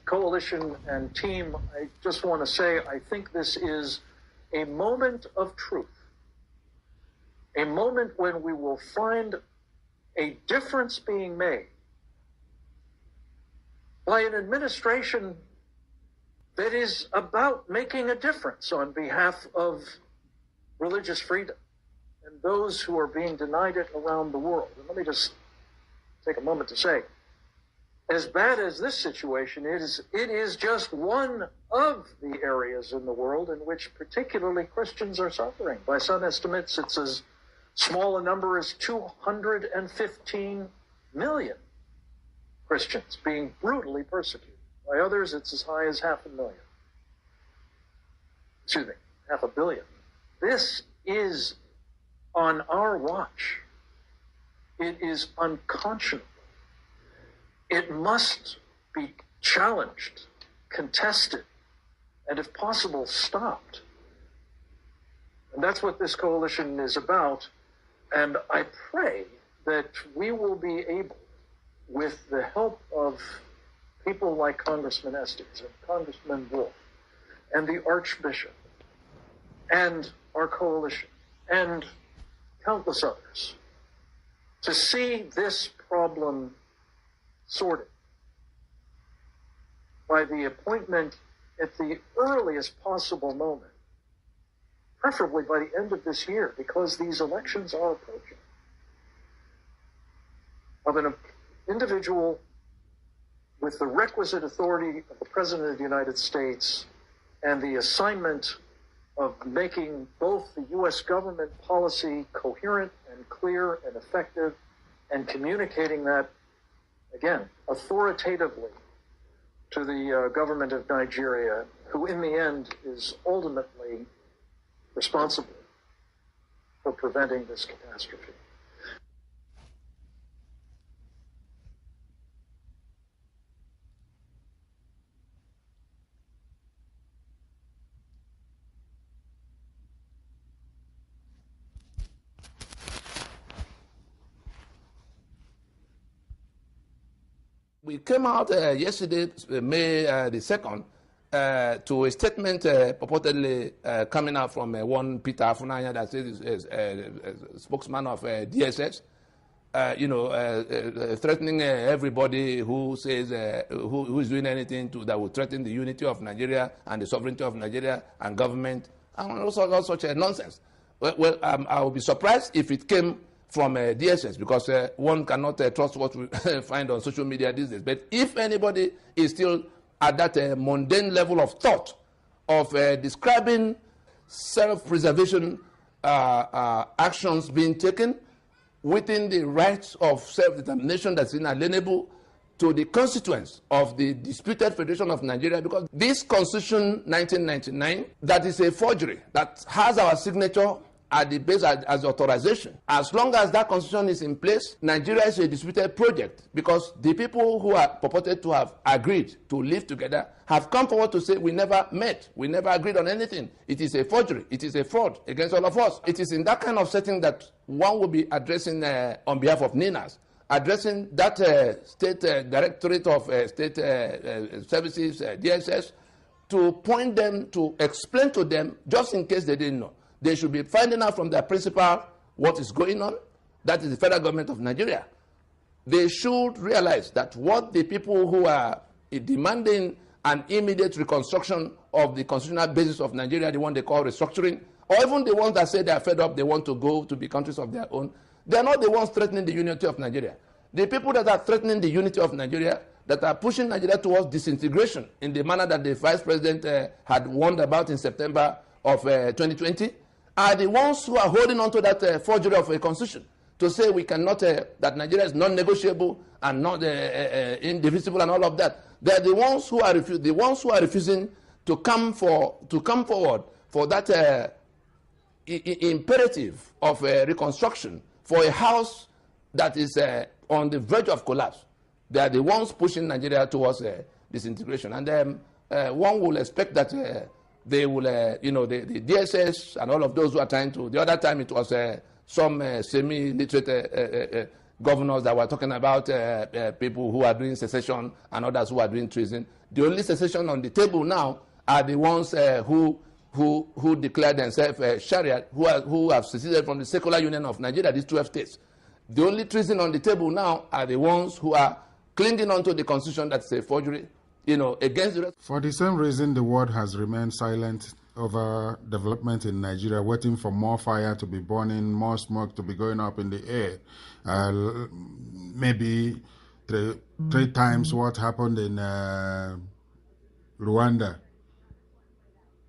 Coalition and team, I just want to say I think this is a moment of truth, a moment when we will find a difference being made by an administration that is about making a difference on behalf of religious freedom and those who are being denied it around the world. And let me just take a moment to say, as bad as this situation is, it is just one of the areas in the world in which particularly Christians are suffering. By some estimates, it's as small a number as 215 million Christians being brutally persecuted By others, it's as high as 500,000. Excuse me, 500 million. This is on our watch. It is unconscionable. It must be challenged, contested, and if possible, stopped. And that's what this coalition is about. And I pray that we will be able, with the help of people like Congressman Estes and Congressman Wolf and the Archbishop and our coalition and countless others, to see this problem sorted by the appointment at the earliest possible moment, preferably by the end of this year, because these elections are approaching, of an individual with the requisite authority of the President of the United States and the assignment of making both the U.S. government policy coherent and clear and effective, and communicating that, again, authoritatively to the government of Nigeria, who in the end is ultimately responsible for preventing this catastrophe. We came out yesterday, May the 2nd, to a statement purportedly coming out from one Peter Afunanya, that is a spokesman of DSS, threatening everybody who says who is doing anything that would threaten the unity of Nigeria and the sovereignty of Nigeria and government, and also all such nonsense. Well, I would be surprised if it came from DSS, because one cannot trust what we find on social media these days. But if anybody is still at that mundane level of thought of describing self-preservation actions being taken within the rights of self-determination that's inalienable to the constituents of the disputed Federation of Nigeria, because this Constitution 1999, that is a forgery, that has our signature at the base as authorization. As long as that constitution is in place, Nigeria is a disputed project, because the people who are purported to have agreed to live together have come forward to say we never met, we never agreed on anything. It is a forgery, it is a fraud against all of us. It is in that kind of setting that one will be addressing on behalf of NINAS, addressing that State Directorate of State Services, DSS, to point them, to explain to them, just in case they didn't know. They should be finding out from their principal what is going on. That is the federal government of Nigeria. They should realize that what the people who are demanding an immediate reconstruction of the constitutional basis of Nigeria, the one they call restructuring, or even the ones that say they are fed up, they want to go to be countries of their own, they are not the ones threatening the unity of Nigeria. The people that are threatening the unity of Nigeria, that are pushing Nigeria towards disintegration in the manner that the Vice President had warned about in September of 2020, are the ones who are holding on to that forgery of a constitution to say we cannot, that Nigeria is non-negotiable and not indivisible and all of that. They are the ones who are refusing to come forward for that imperative of reconstruction for a house that is on the verge of collapse. They are the ones pushing Nigeria towards disintegration, and one will expect that. They will, the DSS and all of those who are trying to. The other time it was some semi-literate governors that were talking about people who are doing secession and others who are doing treason. The only secession on the table now are the ones who declare themselves Sharia, who have seceded from the secular union of Nigeria, these 12 states. The only treason on the table now are the ones who are clinging onto the constitution that's a forgery, against the rest. For the same reason, the world has remained silent over development in Nigeria, waiting for more fire to be burning, more smoke to be going up in the air. Maybe three times what happened in Rwanda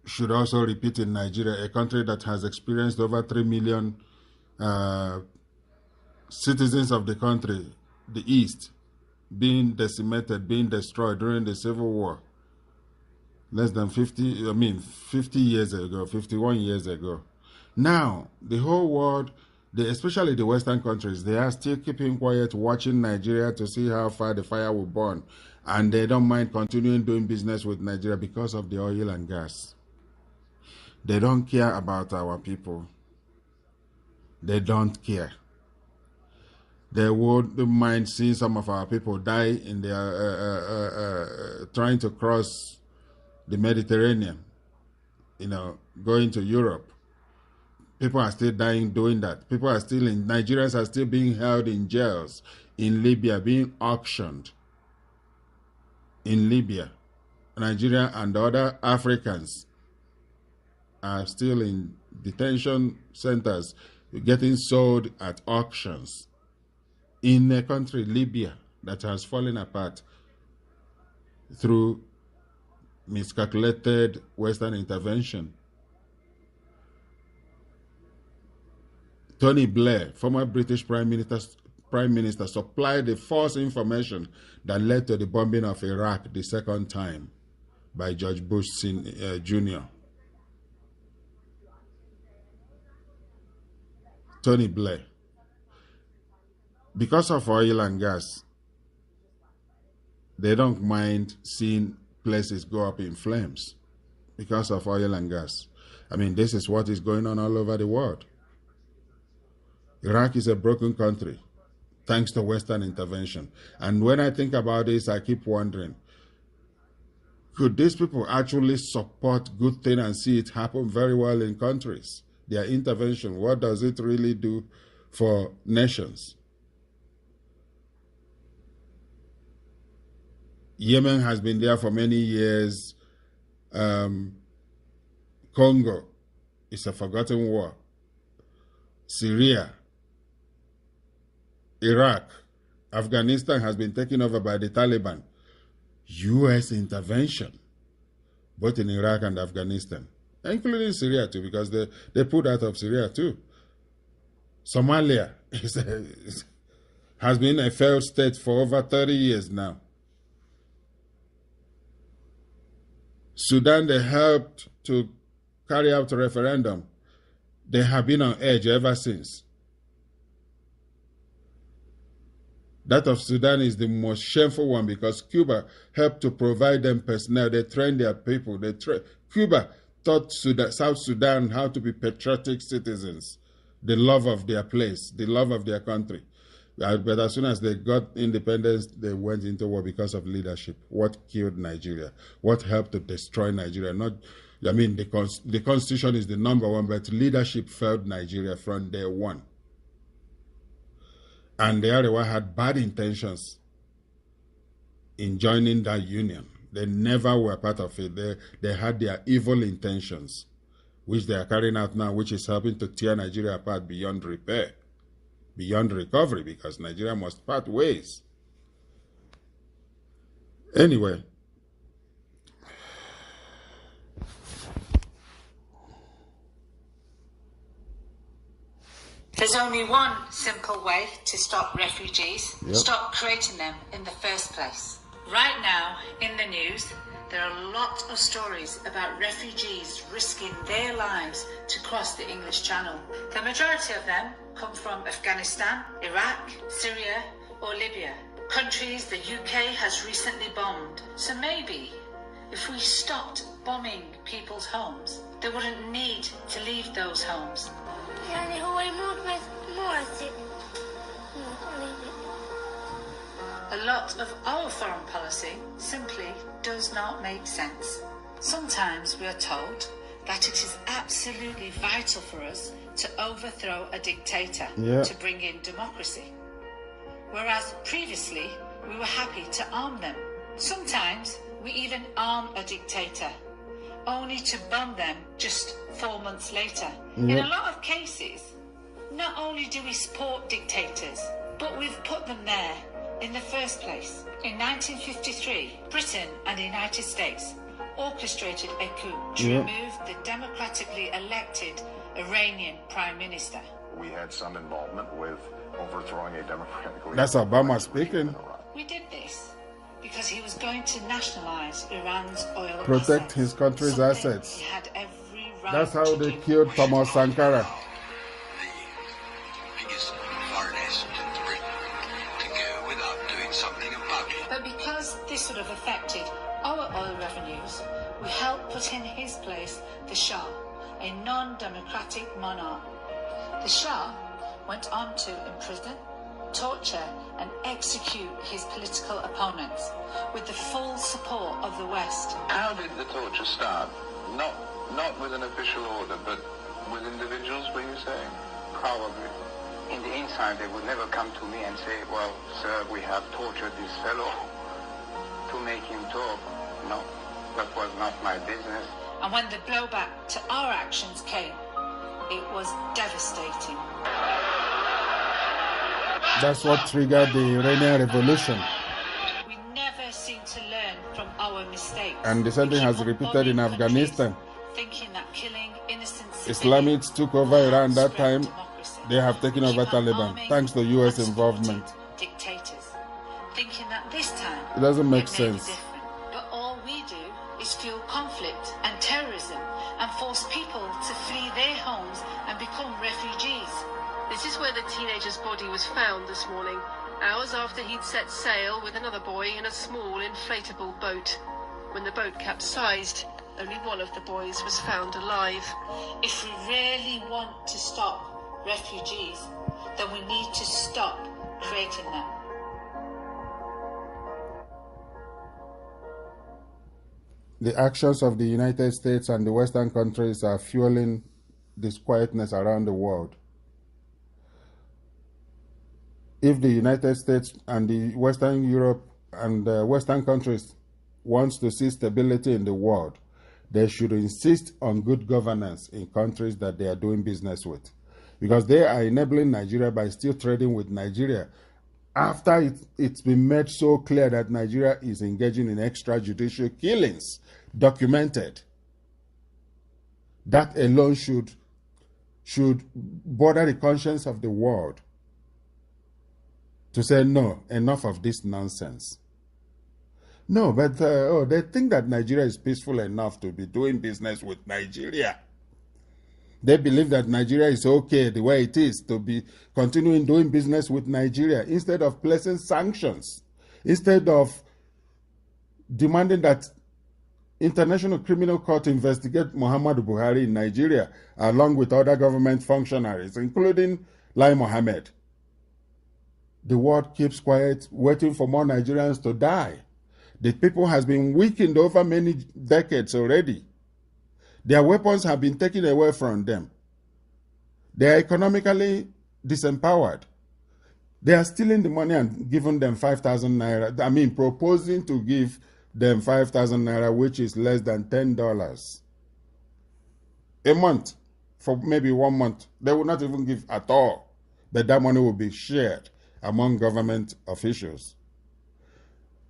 should also repeat in Nigeria, a country that has experienced over 3 million citizens of the country, the East, being decimated, being destroyed during the Civil War. Less than 50 years ago, 51 years ago. Now, the whole world, especially the Western countries, they are still keeping quiet, watching Nigeria to see how far the fire will burn. And they don't mind continuing doing business with Nigeria because of the oil and gas. They don't care about our people. They don't care. They wouldn't mind seeing some of our people die in their trying to cross the Mediterranean, going to Europe. People are still dying doing that. Nigerians are still being held in jails in Libya, being auctioned in Libya. Nigeria and other Africans are still in detention centers, getting sold at auctions in a country, Libya, that has fallen apart through miscalculated Western intervention. Tony Blair, former British Prime Minister, supplied the false information that led to the bombing of Iraq the second time by George Bush Jr. Tony Blair. Because of oil and gas, they don't mind seeing places go up in flames because of oil and gas. This is what is going on all over the world. Iraq is a broken country, thanks to Western intervention. And when I think about this, I keep wondering, could these people actually support good thing and see it happen very well in countries? Their intervention, what does it really do for nations? Yemen has been there for many years. Congo is a forgotten war. Syria, Iraq, Afghanistan has been taken over by the Taliban. U.S. intervention, both in Iraq and Afghanistan, including Syria too, because they pulled out of Syria too. Somalia has been a failed state for over 30 years now. Sudan, they helped to carry out a referendum. They have been on edge ever since. That of Sudan is the most shameful one because Cuba helped to provide them personnel. They trained their people. Cuba taught South Sudan how to be patriotic citizens, the love of their place, the love of their country. But as soon as they got independence, they went into war because of leadership. What killed Nigeria? What helped to destroy Nigeria? The constitution is the number one, but leadership failed Nigeria from day one. And the Arewa had bad intentions in joining that union. They never were part of it. They had their evil intentions, which they are carrying out now, which is helping to tear Nigeria apart beyond repair, beyond recovery, because Nigeria must part ways. Anyway, there's only one simple way to stop refugees. Yep. Stop creating them in the first place. Right now, in the news, there are a lot of stories about refugees risking their lives to cross the English Channel. The majority of them come from Afghanistan, Iraq, Syria, or Libya, countries the UK has recently bombed. So maybe if we stopped bombing people's homes, they wouldn't need to leave those homes. A lot of our foreign policy simply does not make sense. Sometimes we are told that it is absolutely vital for us to overthrow a dictator to bring in democracy, whereas previously we were happy to arm them. Sometimes we even arm a dictator, only to bomb them just 4 months later. In a lot of cases, not only do we support dictators, but we've put them there in the first place. In 1953, Britain and the United States orchestrated a coup to remove the democratically elected Iranian Prime Minister. We had some involvement with overthrowing a democratically That's Obama speaking. We did this because he was going to nationalize Iran's oil protect assets. his country's Something assets. he had every right That's how to they do. killed Thomas Sankara. Biggest foreign asset in Britain to go without doing something about it. But because this would have affected our oil revenues, we helped put in his place the Shah, a non-democratic monarch. The Shah went on to imprison, torture and execute his political opponents with the full support of the West. How did the torture start? Not with an official order, but with individuals, were you saying? Probably. In the inside, they would never come to me and say, well, sir, we have tortured this fellow to make him talk. No, that was not my business. And when the blowback to our actions came, it was devastating. That's what triggered the Iranian Revolution. We never seem to learn from our mistakes. And the same thing has repeated in Afghanistan. Thinking that killing innocent Islamists took over Iran that time. They have taken over Taliban, thanks to U.S. involvement. Dictators, thinking that this time It doesn't make it may be sense. different. But all we do is fuel conflict and terrorism and force people to flee their homes and become refugees. This is where the teenager's body was found this morning, hours after he'd set sail with another boy in a small inflatable boat. When the boat capsized, only one of the boys was found alive. If we really want to stop refugees, then we need to stop creating them. The actions of the United States and the Western countries are fueling this quietness around the world. If the United States and the Western Europe and the Western countries wants to see stability in the world, they should insist on good governance in countries that they are doing business with. Because they are enabling Nigeria by still trading with Nigeria after it's been made so clear that Nigeria is engaging in extrajudicial killings, documented. That alone should bother the conscience of the world to say, no, enough of this nonsense. No, but they think that Nigeria is peaceful enough to be doing business with Nigeria. They believe that Nigeria is okay the way it is to be continuing doing business with Nigeria instead of placing sanctions, instead of demanding that International Criminal Court investigate Muhammadu Buhari in Nigeria along with other government functionaries, including Lai Mohammed. The world keeps quiet, waiting for more Nigerians to die. The people has been weakened over many decades already. Their weapons have been taken away from them. They are economically disempowered. They are stealing the money and giving them 5,000 naira. I mean, proposing to give them 5,000 naira, which is less than $10 a month for maybe 1 month. They will not even give at all. But that money will be shared among government officials.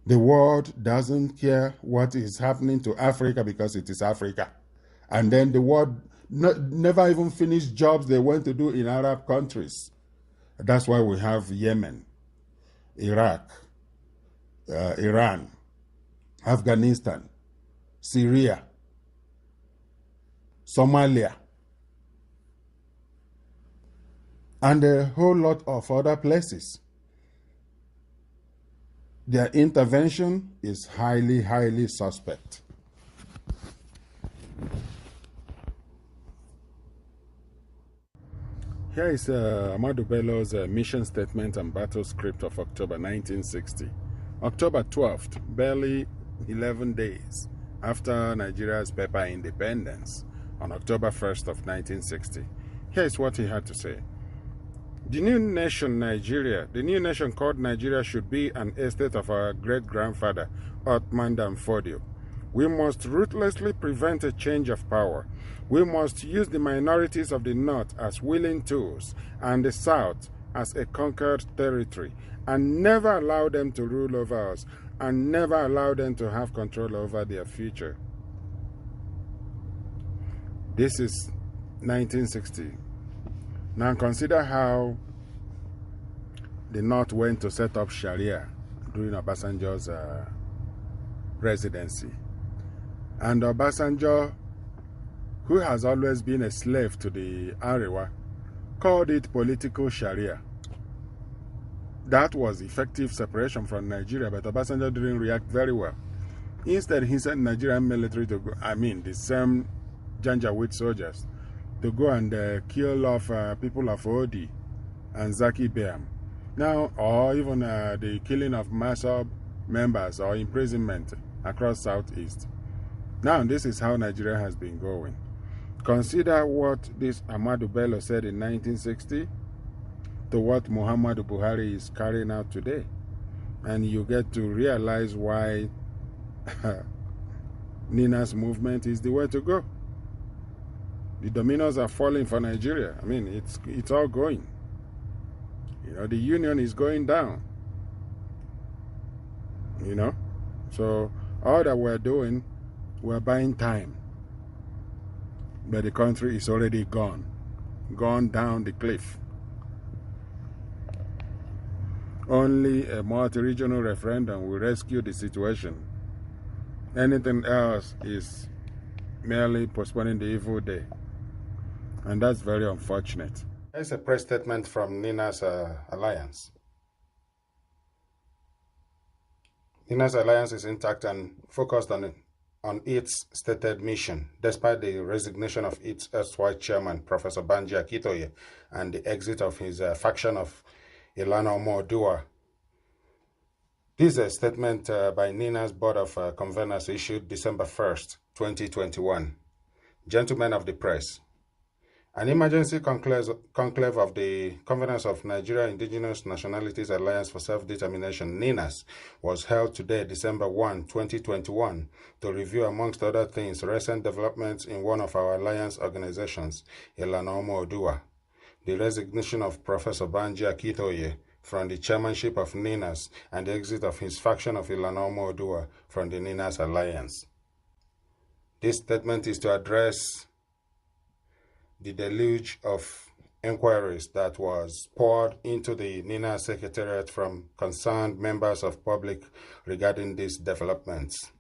The world doesn't care what is happening to Africa because it is Africa. And then the world never even finished jobs they went to do in Arab countries. That's why we have Yemen, Iraq, Iran, Afghanistan, Syria, Somalia, and a whole lot of other places. Their intervention is highly, highly suspect. Here is Ahmadu Bello's mission statement and battle script of October 1960. October 12th, barely 11 days after Nigeria's paper independence, on October 1st of 1960. Here is what he had to say. The new nation, Nigeria, the new nation called Nigeria should be an estate of our great-grandfather, Othman Dan Fodio. We must ruthlessly prevent a change of power. We must use the minorities of the North as willing tools and the South as a conquered territory, and never allow them to rule over us, and never allow them to have control over their future. This is 1960. Now consider how the North went to set up Sharia during Obasanjo's presidency. And Obasanjo, who has always been a slave to the Arewa, called it political Sharia. That was effective separation from Nigeria, but Obasanjo didn't react very well. Instead, he sent Nigerian military to go, the same Janjaweed soldiers, to go and kill off people of Odi and Zaki Biam. Now, or even the killing of Masab members or imprisonment across Southeast. Now, this is how Nigeria has been going. Consider what this Ahmadu Bello said in 1960 to what Muhammadu Buhari is carrying out today. And you get to realize why Nina's movement is the way to go. The dominoes are falling for Nigeria. It's all going. The union is going down. So all that we're doing, we're buying time. But the country is already gone down the cliff. Only a multi-regional referendum will rescue the situation. Anything else is merely postponing the evil day. And that's very unfortunate. There's a press statement from Nina's Alliance. Nina's Alliance is intact and focused on its stated mission, despite the resignation of its erstwhile chairman, Professor Banji Akintoye, and the exit of his faction of Ilana Omo-Oduwa. This is a statement by Nina's Board of Conveners issued December 1st, 2021. Gentlemen of the press, an emergency conclave of the Conveners of Nigeria Indigenous Nationalities Alliance for Self-Determination, NINAS, was held today, December 1, 2021, to review, amongst other things, recent developments in one of our alliance organizations, Ilana Omo-Oduwa, the resignation of Professor Banji Akintoye from the chairmanship of NINAS, and the exit of his faction of Ilana Omo-Oduwa from the NINAS Alliance. This statement is to address the deluge of inquiries that was poured into the NINAS Secretariat from concerned members of public regarding these developments.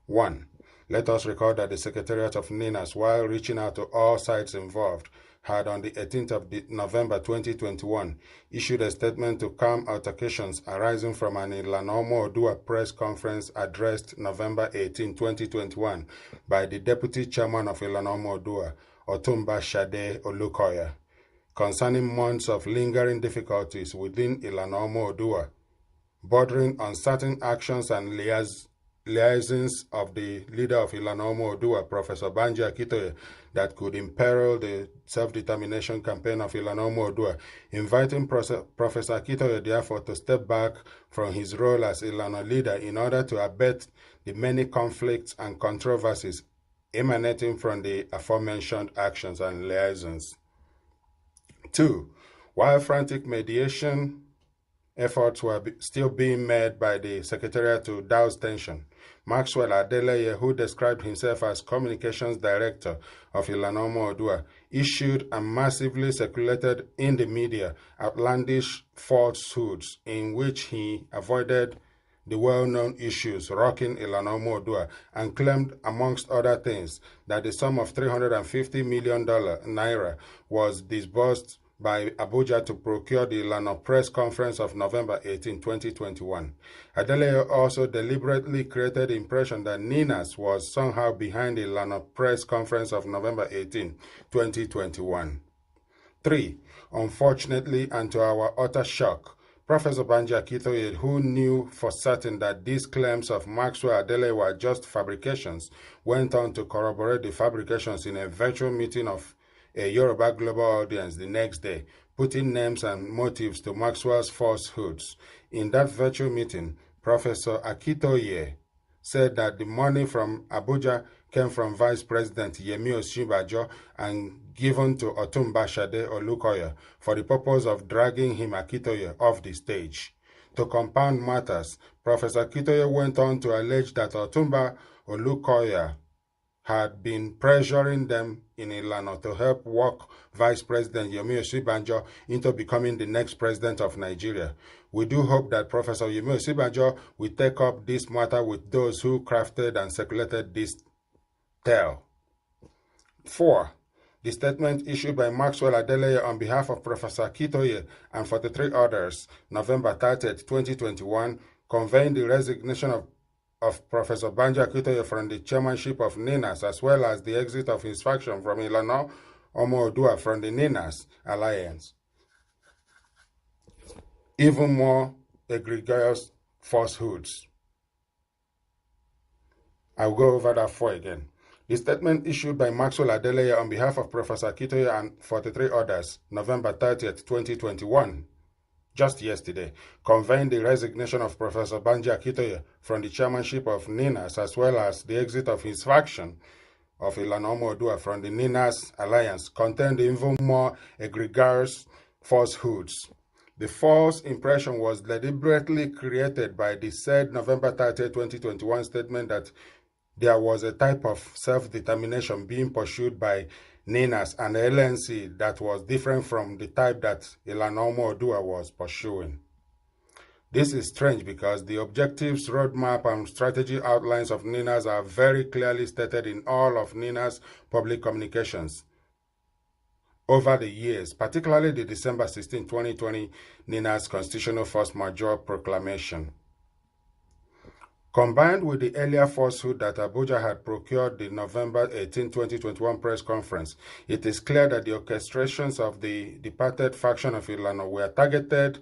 1. Let us record that the Secretariat of NINAS, while reaching out to all sides involved, had on the 18th of November 2021 issued a statement to calm altercations arising from an Ilana Omo-Oduwa press conference addressed November 18, 2021 by the Deputy Chairman of Ilana Omo-Oduwa, Otumba Shade Olukoya, concerning months of lingering difficulties within Ilana Omo-Oduwa, bordering on certain actions and liaisons of the leader of Ilana Omo-Oduwa, Professor Banji Akintoye, that could imperil the self-determination campaign of Ilana Omo-Oduwa, inviting Professor Akintoye, therefore, to step back from his role as Ilana leader in order to abet the many conflicts and controversies emanating from the aforementioned actions and liaisons. 2. While frantic mediation efforts were still being made by the Secretariat to douse tension, Maxwell Adeleye, who described himself as Communications Director of Ilana Omo-Oduwa, issued and massively circulated in the media outlandish falsehoods in which he avoided the well-known issues rocking Ilana Omo-Oduwa and claimed, amongst other things, that the sum of $350 million naira was disbursed by Abuja to procure the Ilana press conference of November 18, 2021. Adeleye also deliberately created the impression that NINAS was somehow behind the Ilana press conference of November 18, 2021. 3. Unfortunately, and to our utter shock, Professor Banji Akintoye, who knew for certain that these claims of Maxwell Adeleye were just fabrications, went on to corroborate the fabrications in a virtual meeting of a Yoruba global audience the next day, putting names and motives to Maxwell's falsehoods. In that virtual meeting, Professor Akintoye said that the money from Abuja came from Vice President Yemi Osinbajo and given to Otumba Shade Olukoya for the purpose of dragging him, Akintoye, off the stage. To compound matters, Professor Akintoye went on to allege that Otumba Olukoya had been pressuring them in Ilano to help walk Vice President Yemi Osinbajo into becoming the next president of Nigeria. We do hope that Professor Yemi Osinbajo will take up this matter with those who crafted and circulated this tale. 4. The statement issued by Maxwell Adeleye on behalf of Professor Akintoye and 43 others, November 30, 2021, conveying the resignation of Professor Banji Akintoye from the chairmanship of NINAS, as well as the exit of his faction from Ilana Omo-Oduah from the NINAS alliance. Even more egregious falsehoods. I'll go over that 4 again. The statement issued by Maxwell Adeleye on behalf of Professor Akintoye and 43 others, November 30, 2021, just yesterday, conveying the resignation of Professor Banji Akintoye from the chairmanship of NINAS, as well as the exit of his faction of Ilana Omo-Oduah from the NINAS alliance, contained even more egregious falsehoods. The false impression was deliberately created by the said November 30, 2021 statement that there was a type of self-determination being pursued by NINAS and LNC that was different from the type that Ilana Omo-Oduah was pursuing. This is strange because the objectives, roadmap, and strategy outlines of NINAS are very clearly stated in all of NINAS public communications over the years, particularly the December 16, 2020 NINAS Constitutional Force Majeure Proclamation. Combined with the earlier falsehood that Abuja had procured the November 18, 2021 press conference, it is clear that the orchestrations of the departed faction of Ilana were targeted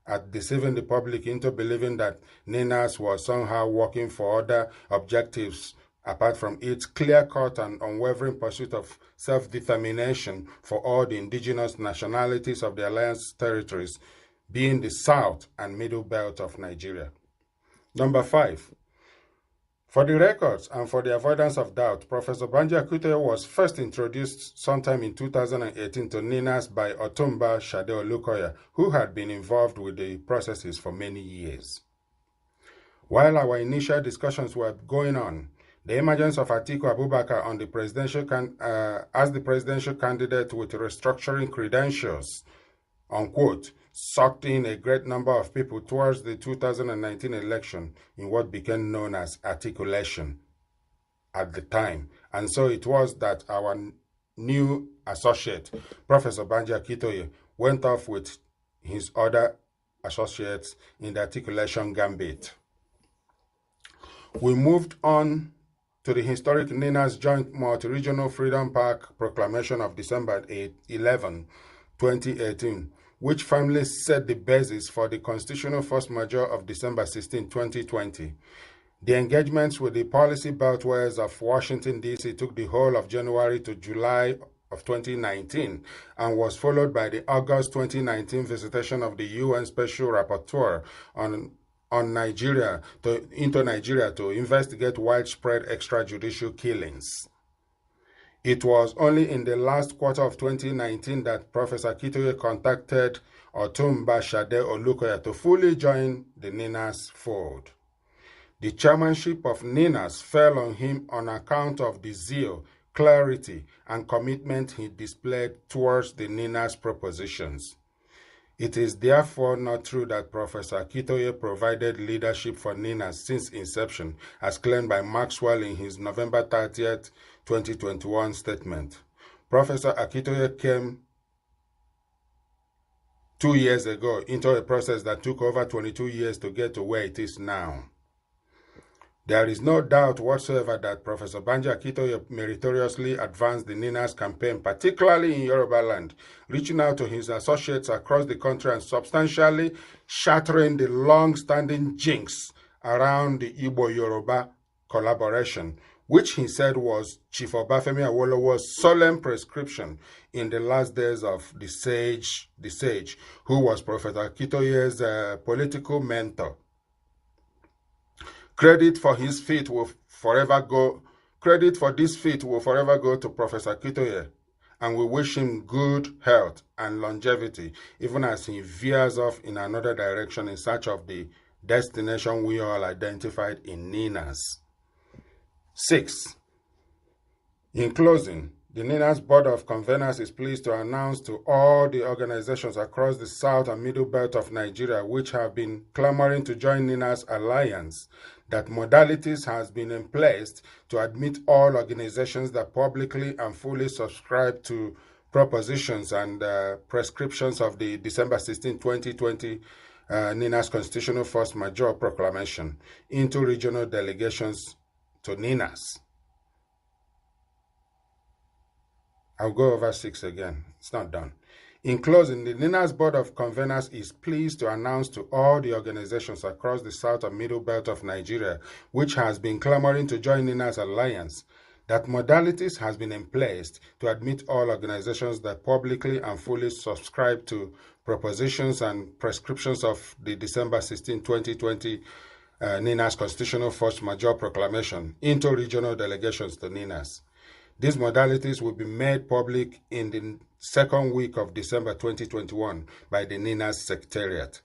at deceiving the public into believing that NINAS was somehow working for other objectives apart from its clear-cut and unwavering pursuit of self-determination for all the indigenous nationalities of the Alliance territories, being the South and Middle Belt of Nigeria. Number 5. For the records and for the avoidance of doubt, Professor Banji Akintoye was first introduced sometime in 2018 to NINAS by Otumba Shade Olukoya, who had been involved with the processes for many years. While our initial discussions were going on, the emergence of Atiku Abubakar on the as the presidential candidate with restructuring credentials, unquote, sucked in a great number of people towards the 2019 election in what became known as articulation at the time. And so it was that our new associate, Professor Banji Akintoye, went off with his other associates in the articulation gambit. We moved on to the historic NINAS Joint Multi-Regional Freedom Park Proclamation of December 11, 2018, which firmly set the basis for the Constitutional Force Majeure of December 16, 2020. The engagements with the policy beltways of Washington, D.C. took the whole of January to July of 2019 and was followed by the August 2019 visitation of the UN Special Rapporteur into Nigeria to investigate widespread extrajudicial killings. It was only in the last quarter of 2019 that Professor Akintoye contacted Otumba Shade Olukoya to fully join the NINAS fold. The chairmanship of NINAS fell on him on account of the zeal, clarity, and commitment he displayed towards the NINAS propositions. It is therefore not true that Professor Akintoye provided leadership for NINAS since inception, as claimed by Maxwell in his November 30th, 2021 statement. Professor Akintoye came 2 years ago into a process that took over 22 years to get to where it is now. There is no doubt whatsoever that Professor Banji Akintoye meritoriously advanced the NINAS campaign, particularly in Yoruba land, reaching out to his associates across the country and substantially shattering the long-standing jinx around the Igbo-Yoruba collaboration, which he said was Chief Obafemi Awolowo's solemn prescription in the last days of the sage, who was Professor Akintoye's political mentor. Credit for this feat will forever go to Professor Akintoye, and we wish him good health and longevity, even as he veers off in another direction in search of the destination we all identified in NINAS. 6. In closing, the NINAS Board of Conveners is pleased to announce to all the organizations across the South and Middle Belt of Nigeria which have been clamoring to join NINAS Alliance that modalities has been in place to admit all organizations that publicly and fully subscribe to propositions and prescriptions of the December 16, 2020 NINAS Constitutional Force Majeure Proclamation into regional delegations to NINAS. I'll go over 6 again. It's not done. In closing, the NINAS Board of Conveners is pleased to announce to all the organizations across the South and Middle Belt of Nigeria, which has been clamoring to join NINAS Alliance, that modalities has been in place to admit all organizations that publicly and fully subscribe to propositions and prescriptions of the December 16, 2020 NINAS Constitutional Force Majeure Proclamation into regional delegations to NINAS. These modalities will be made public in the second week of December 2021 by the NINAS Secretariat.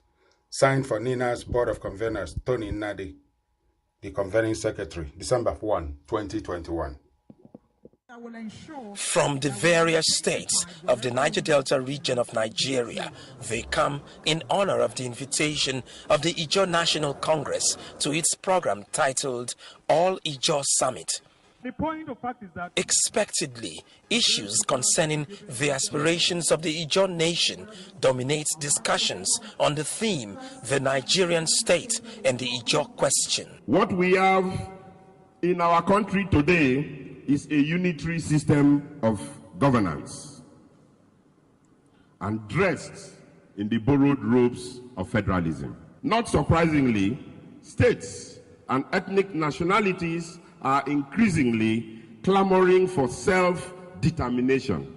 Signed for NINAS Board of Conveners, Tony Nadi, the Convening Secretary, December 1, 2021. From the various states of the Niger Delta region of Nigeria, they come in honor of the invitation of the Ijaw National Congress to its program titled All Ijaw Summit. The point of fact is that expectedly, issues concerning the aspirations of the Ijaw nation dominate discussions on the theme, the Nigerian state and the Ijaw question. What we have in our country today is a unitary system of governance and dressed in the borrowed robes of federalism. Not surprisingly, states and ethnic nationalities are increasingly clamoring for self-determination,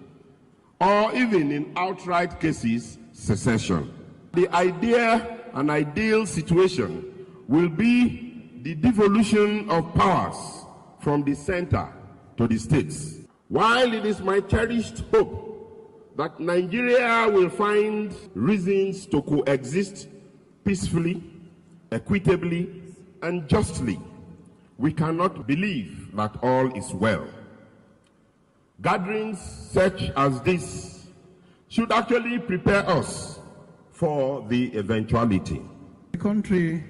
or even in outright cases, secession. The idea and ideal situation will be the devolution of powers from the center to the states. While it is my cherished hope that Nigeria will find reasons to coexist peacefully, equitably, and justly, we cannot believe that all is well. Gatherings such as this should actually prepare us for the eventuality. A country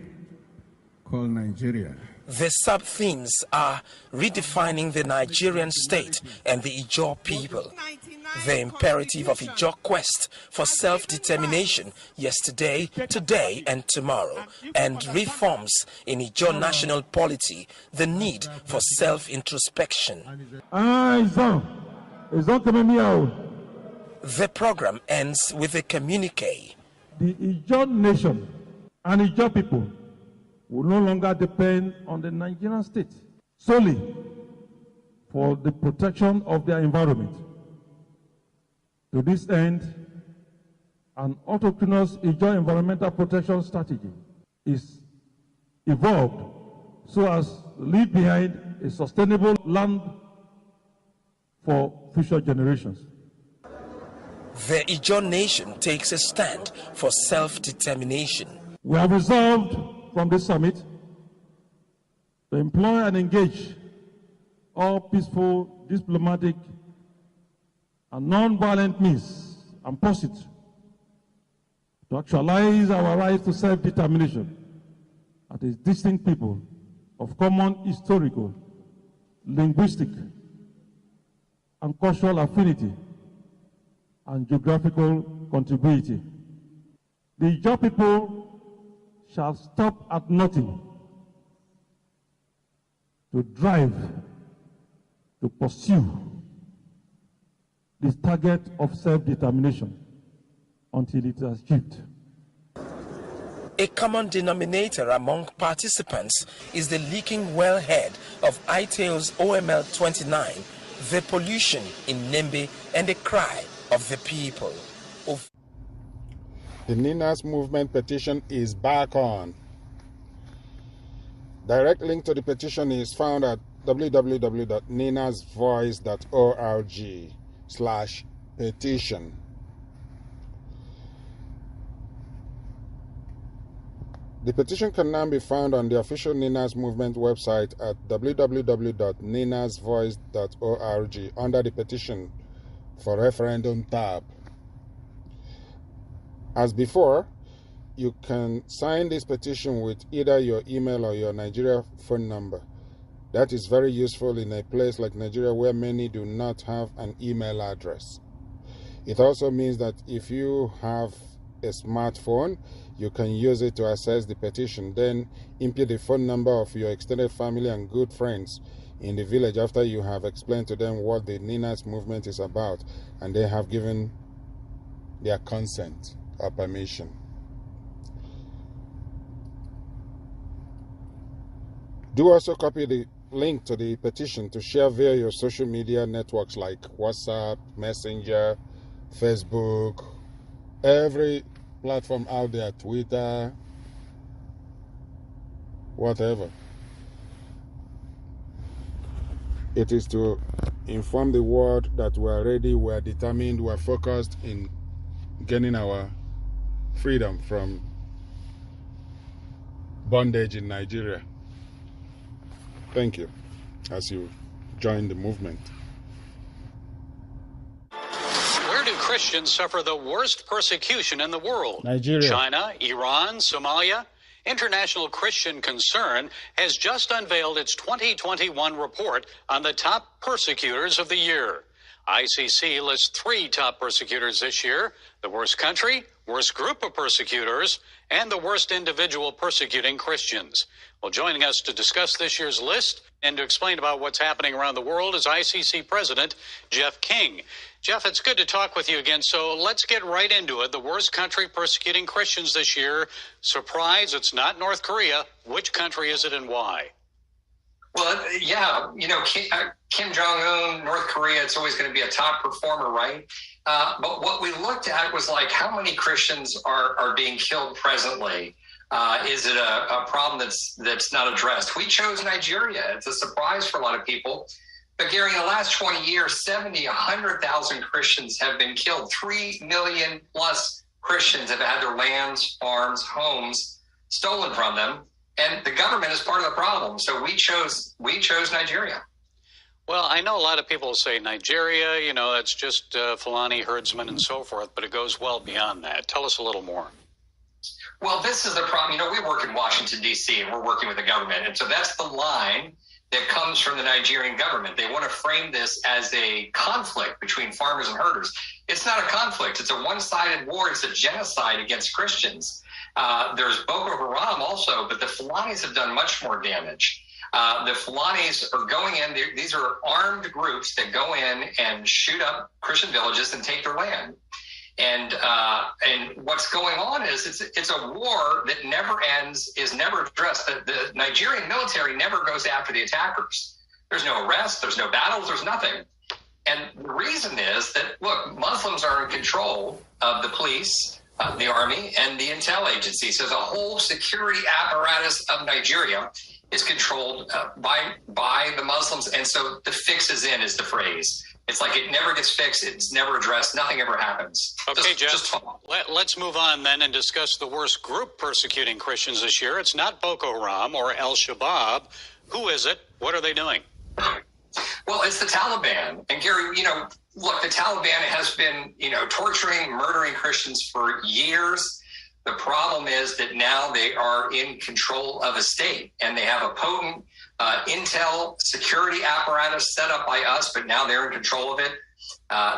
called Nigeria. The sub-themes are redefining the Nigerian state and the Ijaw people, the imperative of Ijaw quest for self-determination yesterday, today and tomorrow, and reforms in Ijaw national polity, the need for self-introspection. The program ends with a communique. The Ijaw nation and Ijaw people will no longer depend on the Nigerian state solely for the protection of their environment. To this end, an autochthonous Ijaw environmental protection strategy is evolved so as to leave behind a sustainable land for future generations. The Ijaw nation takes a stand for self-determination. We have resolved from this summit to employ and engage all peaceful, diplomatic, and non-violent means and pursuits to actualize our right to self-determination as a distinct people of common historical, linguistic, and cultural affinity and geographical contiguity. The Ijaw people shall stop at nothing to drive, to pursue this target of self-determination until it is achieved. A common denominator among participants is the leaking wellhead of ITAO's OML 29, the pollution in Nembe, and the cry of the people. The NINAS movement petition is back on. Direct link to the petition is found at www.ninasvoice.org/petition. The petition can now be found on the official Ninas Movement website at www.ninasvoice.org under the petition for referendum tab. As before, you can sign this petition with either your email or your Nigeria phone number. That is very useful in a place like Nigeria where many do not have an email address. It also means that if you have a smartphone, you can use it to access the petition, then input the phone number of your extended family and good friends in the village after you have explained to them what the Ninas movement is about and they have given their consent or permission. Do also copy the link to the petition to share via your social media networks like WhatsApp, Messenger, Facebook, every platform out there, Twitter, whatever. It is to inform the world that we are ready, we are determined, we are focused in gaining our freedom from bondage in Nigeria. Thank you as you join the movement. Where do Christians suffer the worst persecution in the world? Nigeria. China, Iran, Somalia? International Christian Concern has just unveiled its 2021 report on the top persecutors of the year. ICC lists 3 top persecutors this year: the worst country, worst group of persecutors, and the worst individual persecuting Christians. Well, joining us to discuss this year's list and to explain about what's happening around the world is ICC President Jeff King. Jeff, it's good to talk with you again, so let's get right into it. The worst country persecuting Christians this year. Surprise, it's not North Korea. Which country is it and why? Well, yeah, Kim Jong-un, North Korea, it's always going to be a top performer, right? But what we looked at was like how many Christians are being killed presently. Is it a problem that's not addressed? We chose Nigeria. It's a surprise for a lot of people. But Gary, in the last 20 years, 100,000 Christians have been killed. 3 million plus Christians have had their lands, farms, homes stolen from them. And the government is part of the problem. So we chose Nigeria. Well, I know a lot of people say Nigeria, that's just Fulani herdsmen and so forth, but it goes well beyond that. Tell us a little more. Well, this is the problem. We work in Washington, D.C., and we're working with the government. And so that's the line that comes from the Nigerian government. They want to frame this as a conflict between farmers and herders. It's not a conflict. It's a one-sided war. It's a genocide against Christians. There's Boko Haram also, but the Fulanis have done much more damage. The Fulanis are going in. These are armed groups that go in and shoot up Christian villages and take their land. And what's going on is it's a war that never ends, is never addressed. The Nigerian military never goes after the attackers. There's no arrests, there's no battles, there's nothing. And the reason is that, look, Muslims are in control of the police, the army, and the intel agencies. So the whole security apparatus of Nigeria is controlled by the Muslims. And so the fix is in is the phrase. It's like it never gets fixed. It's never addressed. Nothing ever happens. Okay, Jeff, let's move on then and discuss the worst group persecuting Christians this year. It's not Boko Haram or Al-Shabaab. Who is it? What are they doing? Well, it's the Taliban. And Gary, look, the Taliban has been, torturing, murdering Christians for years. The problem is that now they are in control of a state, and they have a potent intel security apparatus set up by us, but now they're in control of it.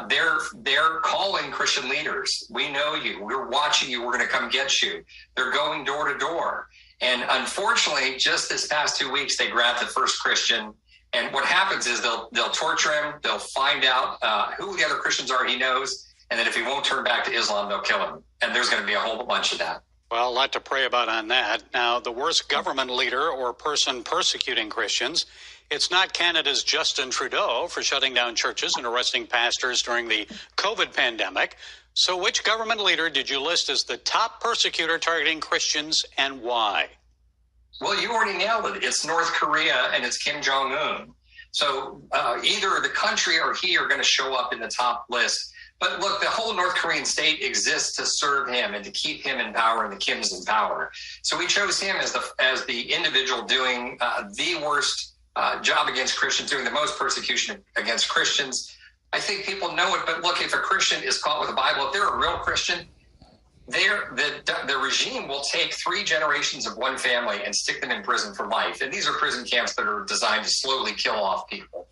They're calling Christian leaders. We know you. We're watching you. We're going to come get you. They're going door to door. And unfortunately, just this past 2 weeks, they grabbed the first Christian. And what happens is they'll torture him. They'll find out who the other Christians are he knows. And then if he won't turn back to Islam, they'll kill him. And there's going to be a whole bunch of that. Well, a lot to pray about on that. Now, the worst government leader or person persecuting Christians, it's not Canada's Justin Trudeau for shutting down churches and arresting pastors during the COVID pandemic. So which government leader did you list as the top persecutor targeting Christians and why? Well, you already nailed it. It's North Korea and it's Kim Jong-un. So either the country or he are going to show up in the top list But look, the whole North Korean state exists to serve him and to keep him in power and the Kims in power. So we chose him as the individual doing the worst job against Christians, doing the most persecution against Christians. I think people know it, but look, if a Christian is caught with the Bible, if they're a real Christian, the regime will take 3 generations of one family and stick them in prison for life. And these are prison camps that are designed to slowly kill off people.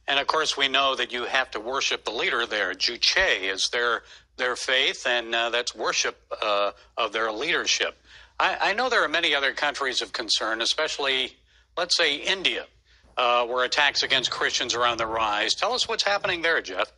And of course, we know that you have to worship the leader there. Juche is their faith, and that's worship of their leadership. I know there are many other countries of concern, especially, let's say, India, where attacks against Christians are on the rise. Tell us what's happening there, Jeff.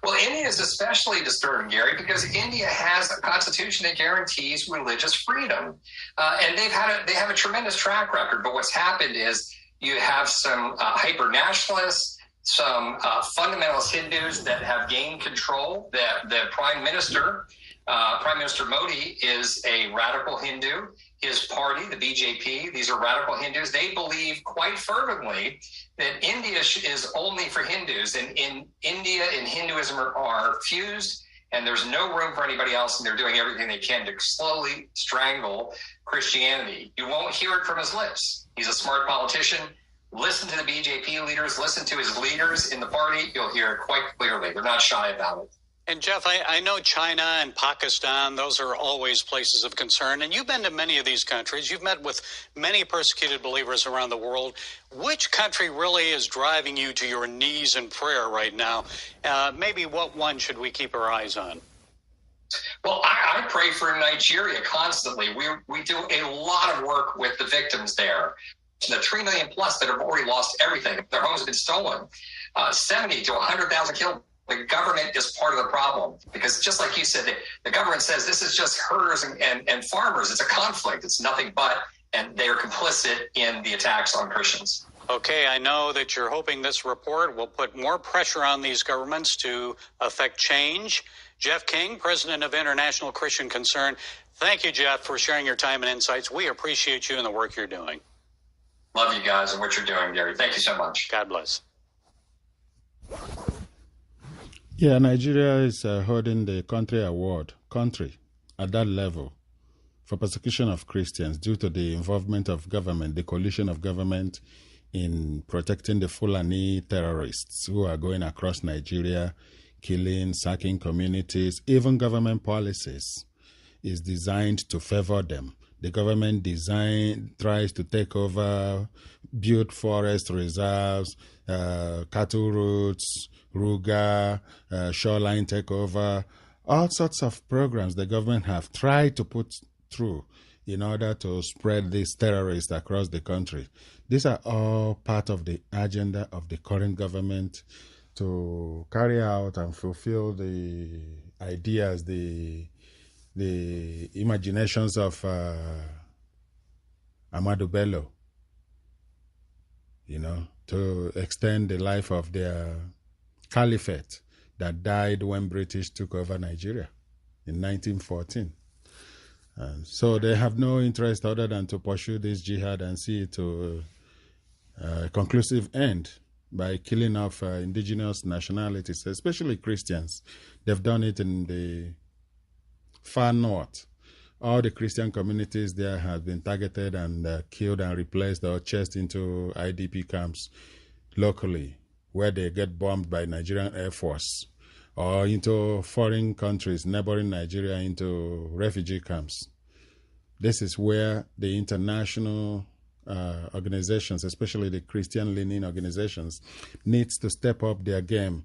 Well, India is especially disturbing, Gary, because India has a constitution that guarantees religious freedom, and they have a tremendous track record. But what's happened is you have some hyper-nationalists, some fundamentalist Hindus that have gained control. The Prime Minister Modi, is a radical Hindu. His party, the BJP, these are radical Hindus. They believe quite fervently that India is only for Hindus, and in India and Hinduism are fused, and there's no room for anybody else, and they're doing everything they can to slowly strangle Christianity. You won't hear it from his lips. He's a smart politician. Listen to the BJP leaders, listen to his leaders in the party. You'll hear it quite clearly. They're not shy about it. And Jeff, I know China and Pakistan, those are always places of concern. And you've been to many of these countries. You've met with many persecuted believers around the world. Which country really is driving you to your knees in prayer right now? Maybe what one should we keep our eyes on? Well, I pray for Nigeria constantly. We do a lot of work with the victims there. The 3 million plus that have already lost everything. Their homes have been stolen. 70 to 100,000 killed. The government is part of the problem, because just like you said, the government says this is just herders and farmers. It's a conflict. It's nothing but, and they are complicit in the attacks on Christians. Okay, I know that you're hoping this report will put more pressure on these governments to affect change. Jeff King, president of International Christian Concern. Thank you, Jeff, for sharing your time and insights. We appreciate you and the work you're doing. Love you guys and what you're doing, Gary. Thank you so much. God bless. Yeah, Nigeria is holding the country award, at that level, for persecution of Christians due to the involvement of government, the coalition of government in protecting the Fulani terrorists who are going across Nigeria, killing, sacking communities. Even government policies is designed to favor them. The government tries to take over, build forest reserves, cattle routes, Ruga, shoreline takeover, all sorts of programs the government have tried to put through in order to spread these terrorists across the country. These are all part of the agenda of the current government to carry out and fulfill the ideas, the imaginations of Ahmadu Bello, to extend the life of their caliphate that died when British took over Nigeria in 1914. So they have no interest other than to pursue this jihad and see it to a conclusive end by killing off indigenous nationalities, especially Christians. They've done it in the far north. All the Christian communities there have been targeted and killed and replaced or chased into IDP camps locally, where they get bombed by Nigerian Air Force, or into foreign countries, neighboring Nigeria, into refugee camps. This is where the international organizations, especially the Christian-leaning organizations, needs to step up their game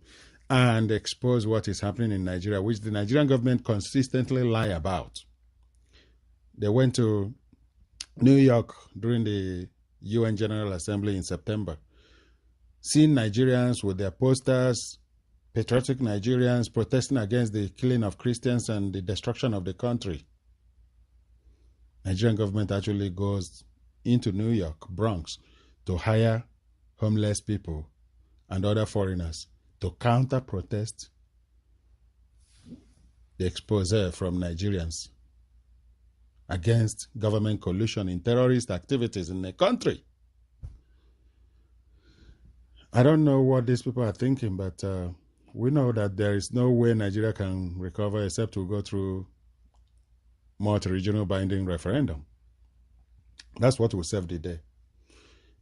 and expose what is happening in Nigeria, which the Nigerian government consistently lie about. They went to New York during the UN General Assembly in September, seeing Nigerians with their posters, patriotic Nigerians protesting against the killing of Christians and the destruction of the country. Nigerian government actually goes into New York, Bronx, to hire homeless people and other foreigners to counter-protest the expose from Nigerians against government collusion in terrorist activities in the country. I don't know what these people are thinking, but we know that there is no way Nigeria can recover except to go through multi-regional binding referendum. That's what will save the day.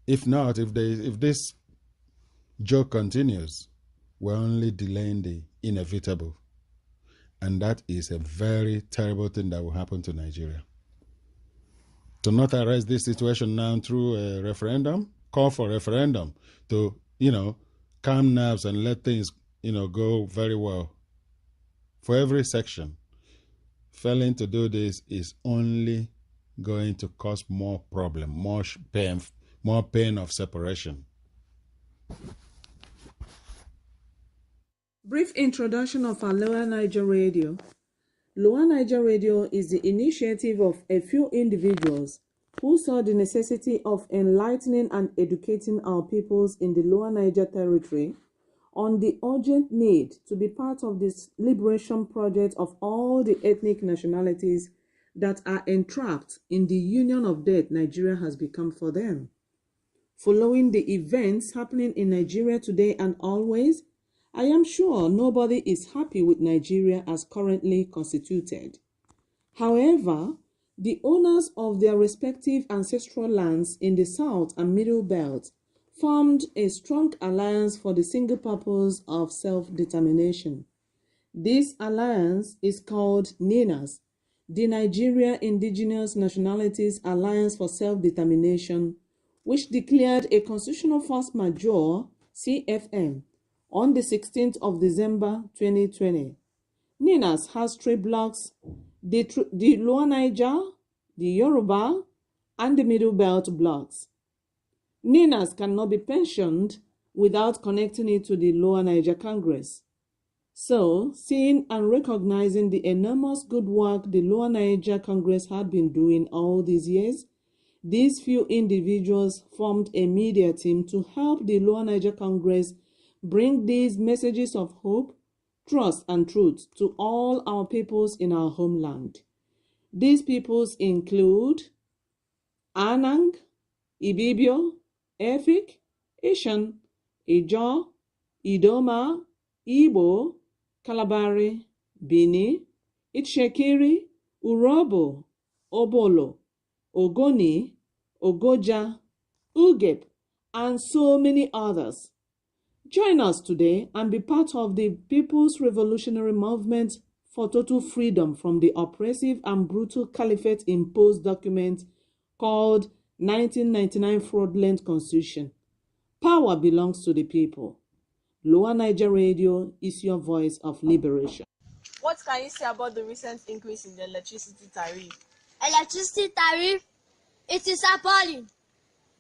If not, if this joke continues, we're only delaying the inevitable. And that is a very terrible thing that will happen to Nigeria. To not arrest this situation now through a referendum, call for referendum to, calm nerves and let things, go very well for every section. Failing to do this is only going to cause more problem, more pain of separation. Brief introduction of Aloha Niger Radio. Aloha Niger Radio is the initiative of a few individuals who saw the necessity of enlightening and educating our peoples in the Lower Niger Territory on the urgent need to be part of this liberation project of all the ethnic nationalities that are entrapped in the union of death Nigeria has become for them. Following the events happening in Nigeria today and always, I am sure nobody is happy with Nigeria as currently constituted. However, the owners of their respective ancestral lands in the South and Middle Belt formed a strong alliance for the single purpose of self-determination. This alliance is called NINAS, the Nigeria Indigenous Nationalities Alliance for Self-Determination, which declared a constitutional force majeure, CFM, on the 16th of December 2020. NINAS has 3 blocks, the Lower Niger, the Yoruba, and the Middle Belt blocks. NINAS cannot be pensioned without connecting it to the Lower Niger Congress. So, seeing and recognizing the enormous good work the Lower Niger Congress had been doing all these years, these few individuals formed a media team to help the Lower Niger Congress bring these messages of hope, trust, and truth to all our peoples in our homeland. These peoples include Anang, Ibibio, Efik, Ishan, Ijaw, Idoma, Igbo, Kalabari, Bini, Itshekiri, Urobo, Obolo, Ogoni, Ogoja, Ugep, and so many others. Join us today and be part of the People's Revolutionary Movement for total freedom from the oppressive and brutal caliphate-imposed document called 1999 Fraudulent Constitution. Power belongs to the people. Lower Niger Radio is your voice of liberation. What can you say about the recent increase in the electricity tariff? Electricity tariff? It is appalling.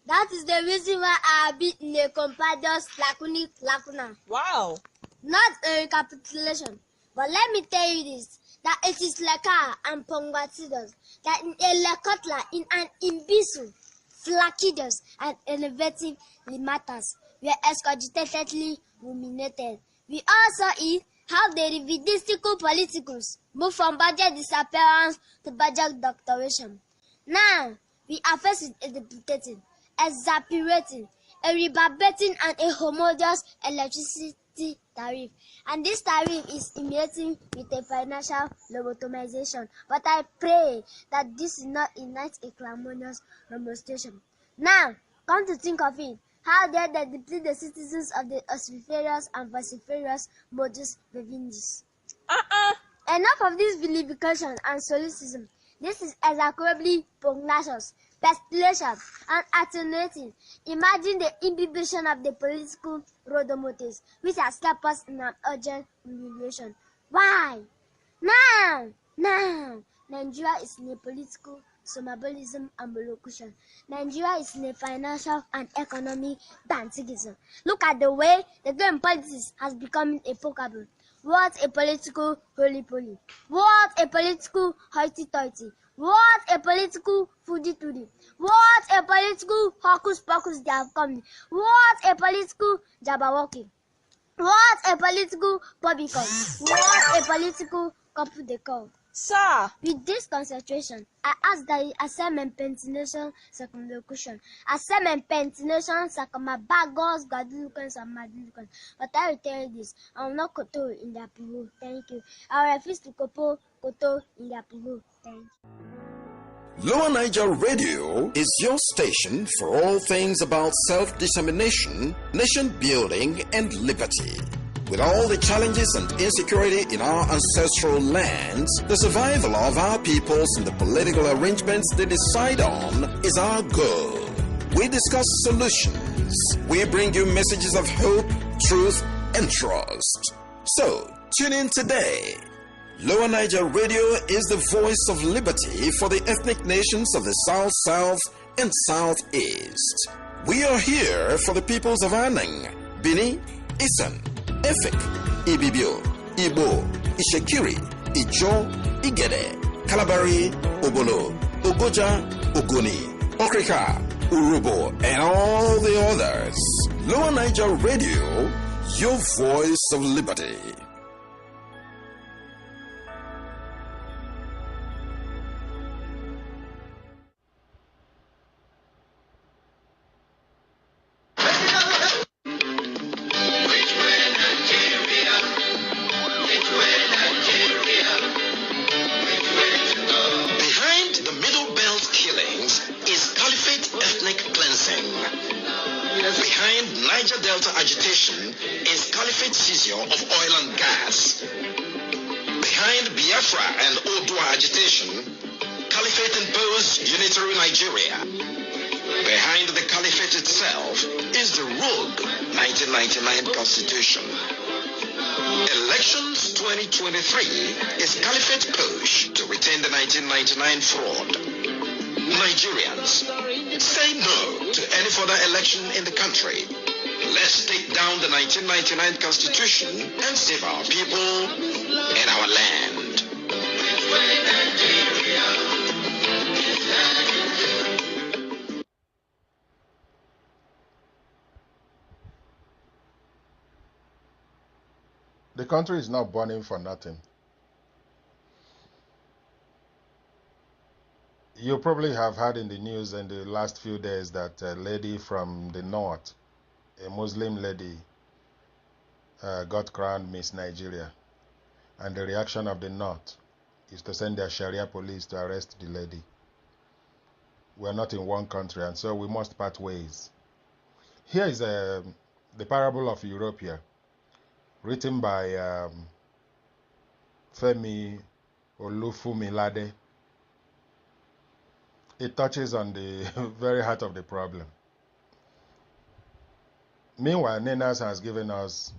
That is the reason why I have been in a companions lacuna. Wow. Not a recapitulation. But let me tell you this, that it is Leka and Pongwatidos, that in a Lekotla, in an Imbisu, Flakidos, and innovative matters were excogitatedly ruminated. We also see how the revidistical politicals move from budget disappearance to budget doctoration. Now, we are faced with a duplicating, exasperating, a rebarbating, and a homogeneous electricity tariff. And this tariff is emulating with a financial lobotomization. But I pray that this is not ignite a clamorous demonstration. Now, come to think of it, how dare they deplete the citizens of the ossiferous and vociferous modus vivendi? Enough of this vilification and solecism. This is execrably pugnacious, pestilential, and attenuating. Imagine the imbibition of the political rodomotives, which has kept us in an urgent humiliation. Why? Now, Nigeria is in a political somnambulism and molocution. Nigeria is in a financial and economic bantigism. Look at the way the game politics has become epocable. What a political holy-poly. What a political hoity-toity. What a political foodie-toodie. What a political hocus-pocus they have come. What a political jabberwocky. What a political pobicon. What a political couple de corps. Sir! With this concentration, I ask that you accept my pentination circumlocution. Accept my pentination circumabagos, gadulucans, and madulucans. But I will tell you this, I will not koto in their puru. Thank you. I will refuse to koto in their puru. Thank you. Lower Niger Radio is your station for all things about self-determination, nation building, and liberty. With all the challenges and insecurity in our ancestral lands, the survival of our peoples and the political arrangements they decide on is our goal. We discuss solutions. We bring you messages of hope, truth, and trust. So, tune in today. Lower Niger Radio is the voice of liberty for the ethnic nations of the South, South, and Southeast. We are here for the peoples of Anang, Bini, Isan, Efik, Ibibio, Igbo, Ishekiri, Ijo, Igede, Kalabari, Obolo, Ogoja, Ogoni, Okrika, Urubo, and all the others. Lower Niger Radio, your voice of liberty. Constitution. Elections 2023 is Caliphate push to retain the 1999 fraud. Nigerians, say no to any further election in the country. Let's take down the 1999 Constitution and save our people and our land. The country is not burning for nothing. You probably have heard in the news in the last few days that a lady from the north, a Muslim lady, got crowned Miss Nigeria. And the reaction of the north is to send their Sharia police to arrest the lady. We're not in one country, and so we must part ways. Here is the parable of Europia, written by Femi Olufumilade. It touches on the very heart of the problem. Meanwhile, NENAS has given us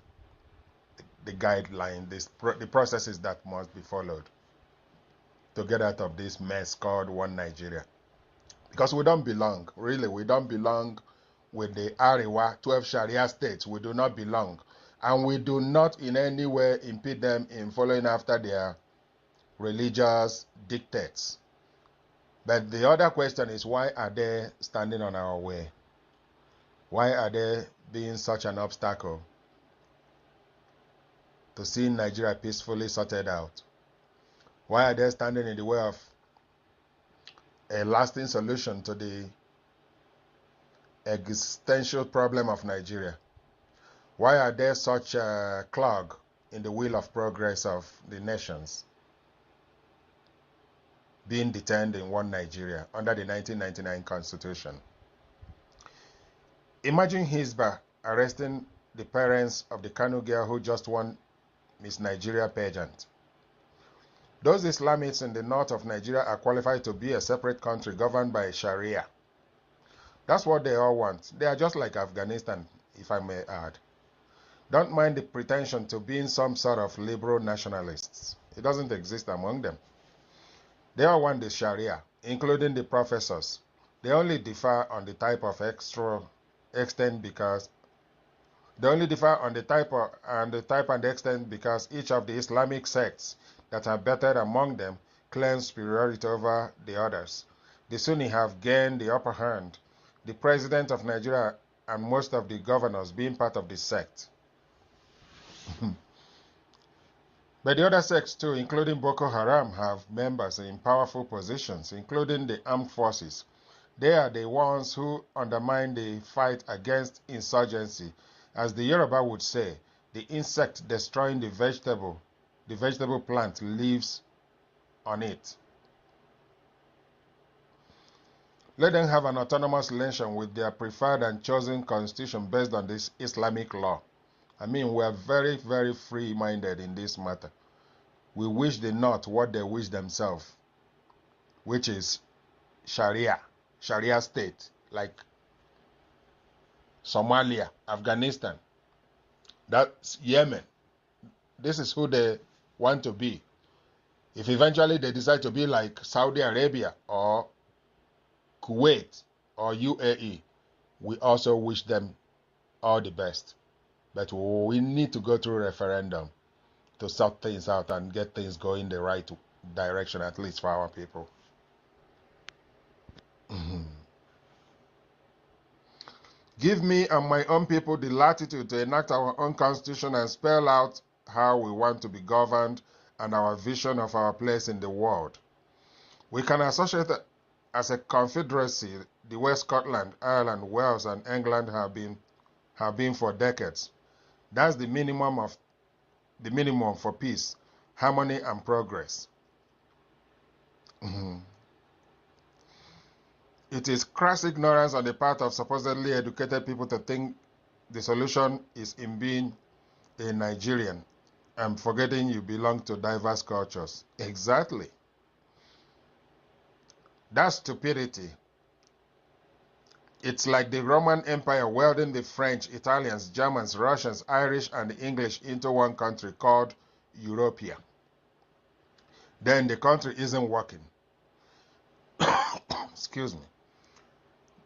the guideline, the processes that must be followed to get out of this mess called One Nigeria. Because we don't belong, really, we don't belong with the Ariwa 12 Sharia states. We do not belong. And we do not in any way impede them in following after their religious dictates. But the other question is, why are they standing on our way? Why are they being such an obstacle to seeing Nigeria peacefully sorted out? Why are they standing in the way of a lasting solution to the existential problem of Nigeria? Why are there such a clog in the wheel of progress of the nations being detained in one Nigeria under the 1999 Constitution? Imagine Hisbah arresting the parents of the Kanu girl who just won Miss Nigeria pageant. Those Islamists in the north of Nigeria are qualified to be a separate country governed by Sharia. That's what they all want. They are just like Afghanistan, if I may add. Don't mind the pretension to being some sort of liberal nationalists. It doesn't exist among them. They all want the Sharia, including the professors. They only differ on the type of extent because and the extent because each of the Islamic sects that are better among them claims superiority over the others. The Sunni have gained the upper hand, the president of Nigeria and most of the governors being part of the sect. But the other sects too, including Boko Haram, have members in powerful positions, including the armed forces. They are the ones who undermine the fight against insurgency. As the Yoruba would say, the insect destroying the vegetable plant lives on it. Let them have an autonomous nation with their preferred and chosen constitution based on this Islamic law. I mean, we are very, very free-minded in this matter. We wish the North what they wish themselves, which is Sharia state, like Somalia, Afghanistan, that's Yemen. This is who they want to be. If eventually they decide to be like Saudi Arabia or Kuwait or UAE, we also wish them all the best. But we need to go through referendum to sort things out and get things going the right direction, at least for our people. Give me and my own people the latitude to enact our own constitution and spell out how we want to be governed and our vision of our place in the world. We can associate as a confederacy the way Scotland, Ireland, Wales, and England have been for decades. That's the minimum for peace, harmony, and progress. It is crass ignorance on the part of supposedly educated people to think the solution is in being a Nigerian and forgetting you belong to diverse cultures. Exactly. That's stupidity. It's like the Roman Empire welding the French, Italians, Germans, Russians, Irish, and the English into one country called Europea. Then the country isn't working. Excuse me.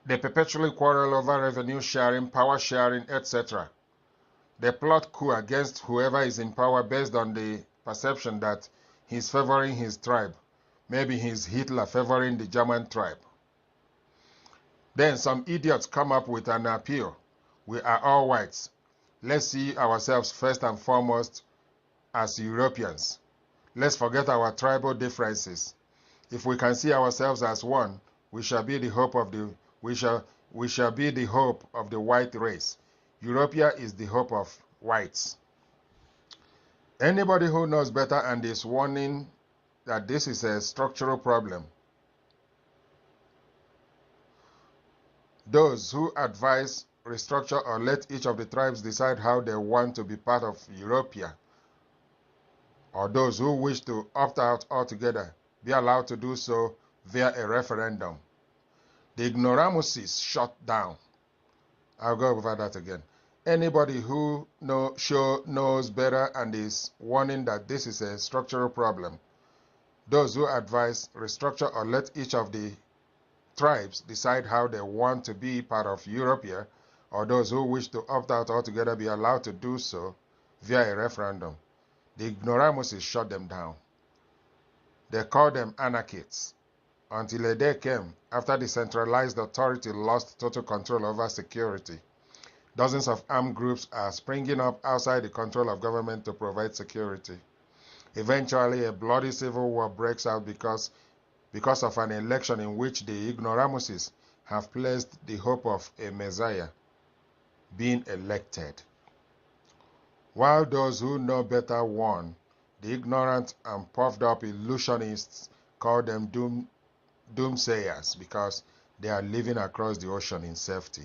They perpetually quarrel over revenue sharing, power sharing, etc. They plot coup against whoever is in power based on the perception that he's favoring his tribe. Maybe he's Hitler favoring the German tribe. Then some idiots come up with an appeal. We are all whites. Let's see ourselves first and foremost as Europeans. Let's forget our tribal differences. If we can see ourselves as one, we shall be the hope of the white race. Europea is the hope of whites. Anybody who knows better and is warning that this is a structural problem, those who advise restructure or let each of the tribes decide how they want to be part of Europea, or those who wish to opt out altogether, be allowed to do so via a referendum. The ignoramuses shut down. I'll go over that again. Anybody who knows better and is warning that this is a structural problem, those who advise restructure or let each of the tribes decide how they want to be part of Europea, or those who wish to opt out altogether be allowed to do so via a referendum. The ignoramuses shut them down. They called them anarchists, until a day came after the centralized authority lost total control over security. Dozens of armed groups are springing up outside the control of government to provide security. Eventually, a bloody civil war breaks out because of an election in which the ignoramuses have placed the hope of a messiah being elected. While those who know better won, the ignorant and puffed up illusionists call them doomsayers because they are living across the ocean in safety.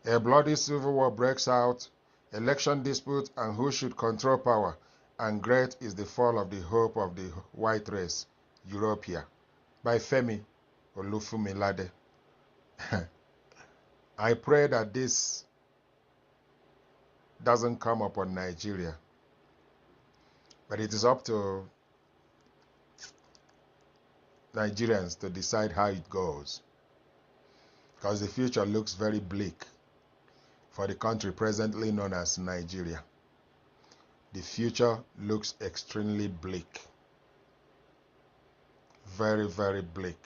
A bloody civil war breaks out, election dispute, and who should control power, and great is the fall of the hope of the white race, Europea, by Femi Olufumilade. I pray that this doesn't come upon Nigeria, but it is up to Nigerians to decide how it goes, because the future looks very bleak for the country presently known as Nigeria. The future looks extremely bleak. Very, very bleak.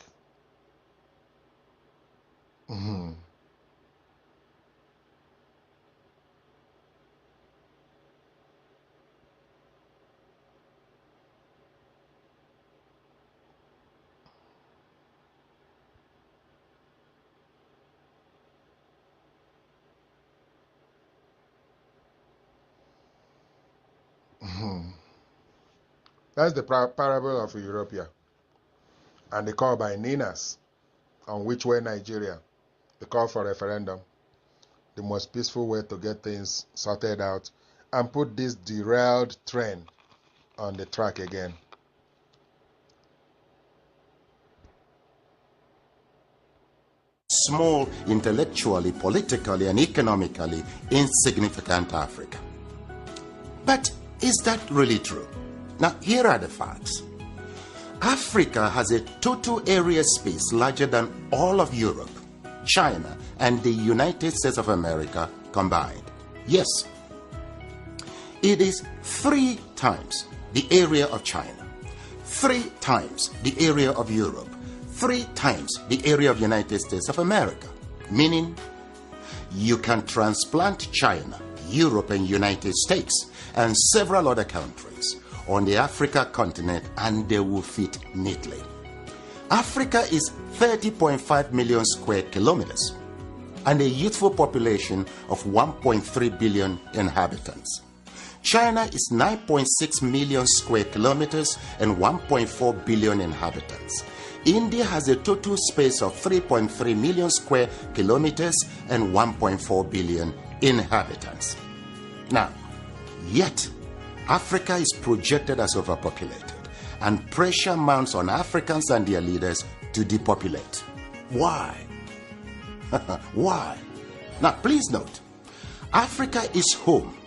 That's the parable of Europia. And the call by Ninas on which way Nigeria, the call for referendum, the most peaceful way to get things sorted out and put this derailed train on the track again. Small, intellectually, politically, and economically insignificant Africa. But is that really true? Now, here are the facts. Africa has a total area space larger than all of Europe, China, and the United States of America combined. Yes, it is 3 times the area of China, 3 times the area of Europe, 3 times the area of United States of America, meaning you can transplant China, Europe, and United States, and several other countries on the Africa continent, and they will fit neatly. Africa is 30.5 million square kilometers and a youthful population of 1.3 billion inhabitants. China is 9.6 million square kilometers and 1.4 billion inhabitants. India has a total space of 3.3 million square kilometers and 1.4 billion inhabitants. Now, yet, Africa is projected as overpopulated, and pressure mounts on Africans and their leaders to depopulate. Why? Why? Now, please note, Africa is home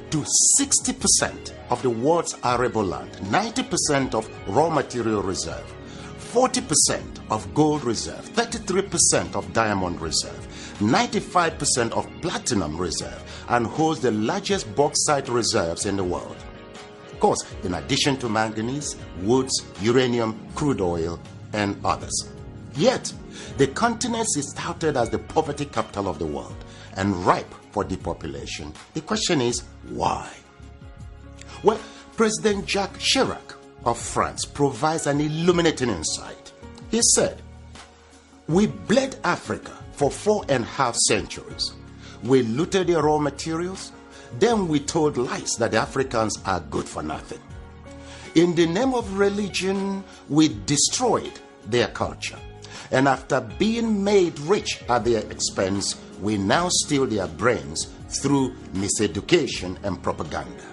to 60% of the world's arable land, 90% of raw material reserve, 40% of gold reserve, 33% of diamond reserve, 95% of platinum reserve, and holds the largest bauxite reserves in the world. Of course, in addition to manganese, woods, uranium, crude oil, and others. Yet, the continent is touted as the poverty capital of the world and ripe for depopulation. The question is, why? Well, President Jacques Chirac of France provides an illuminating insight. He said, "We bled Africa for 4.5 centuries. We looted their raw materials, then we told lies that the Africans are good for nothing. In the name of religion, we destroyed their culture. And after being made rich at their expense, we now steal their brains through miseducation and propaganda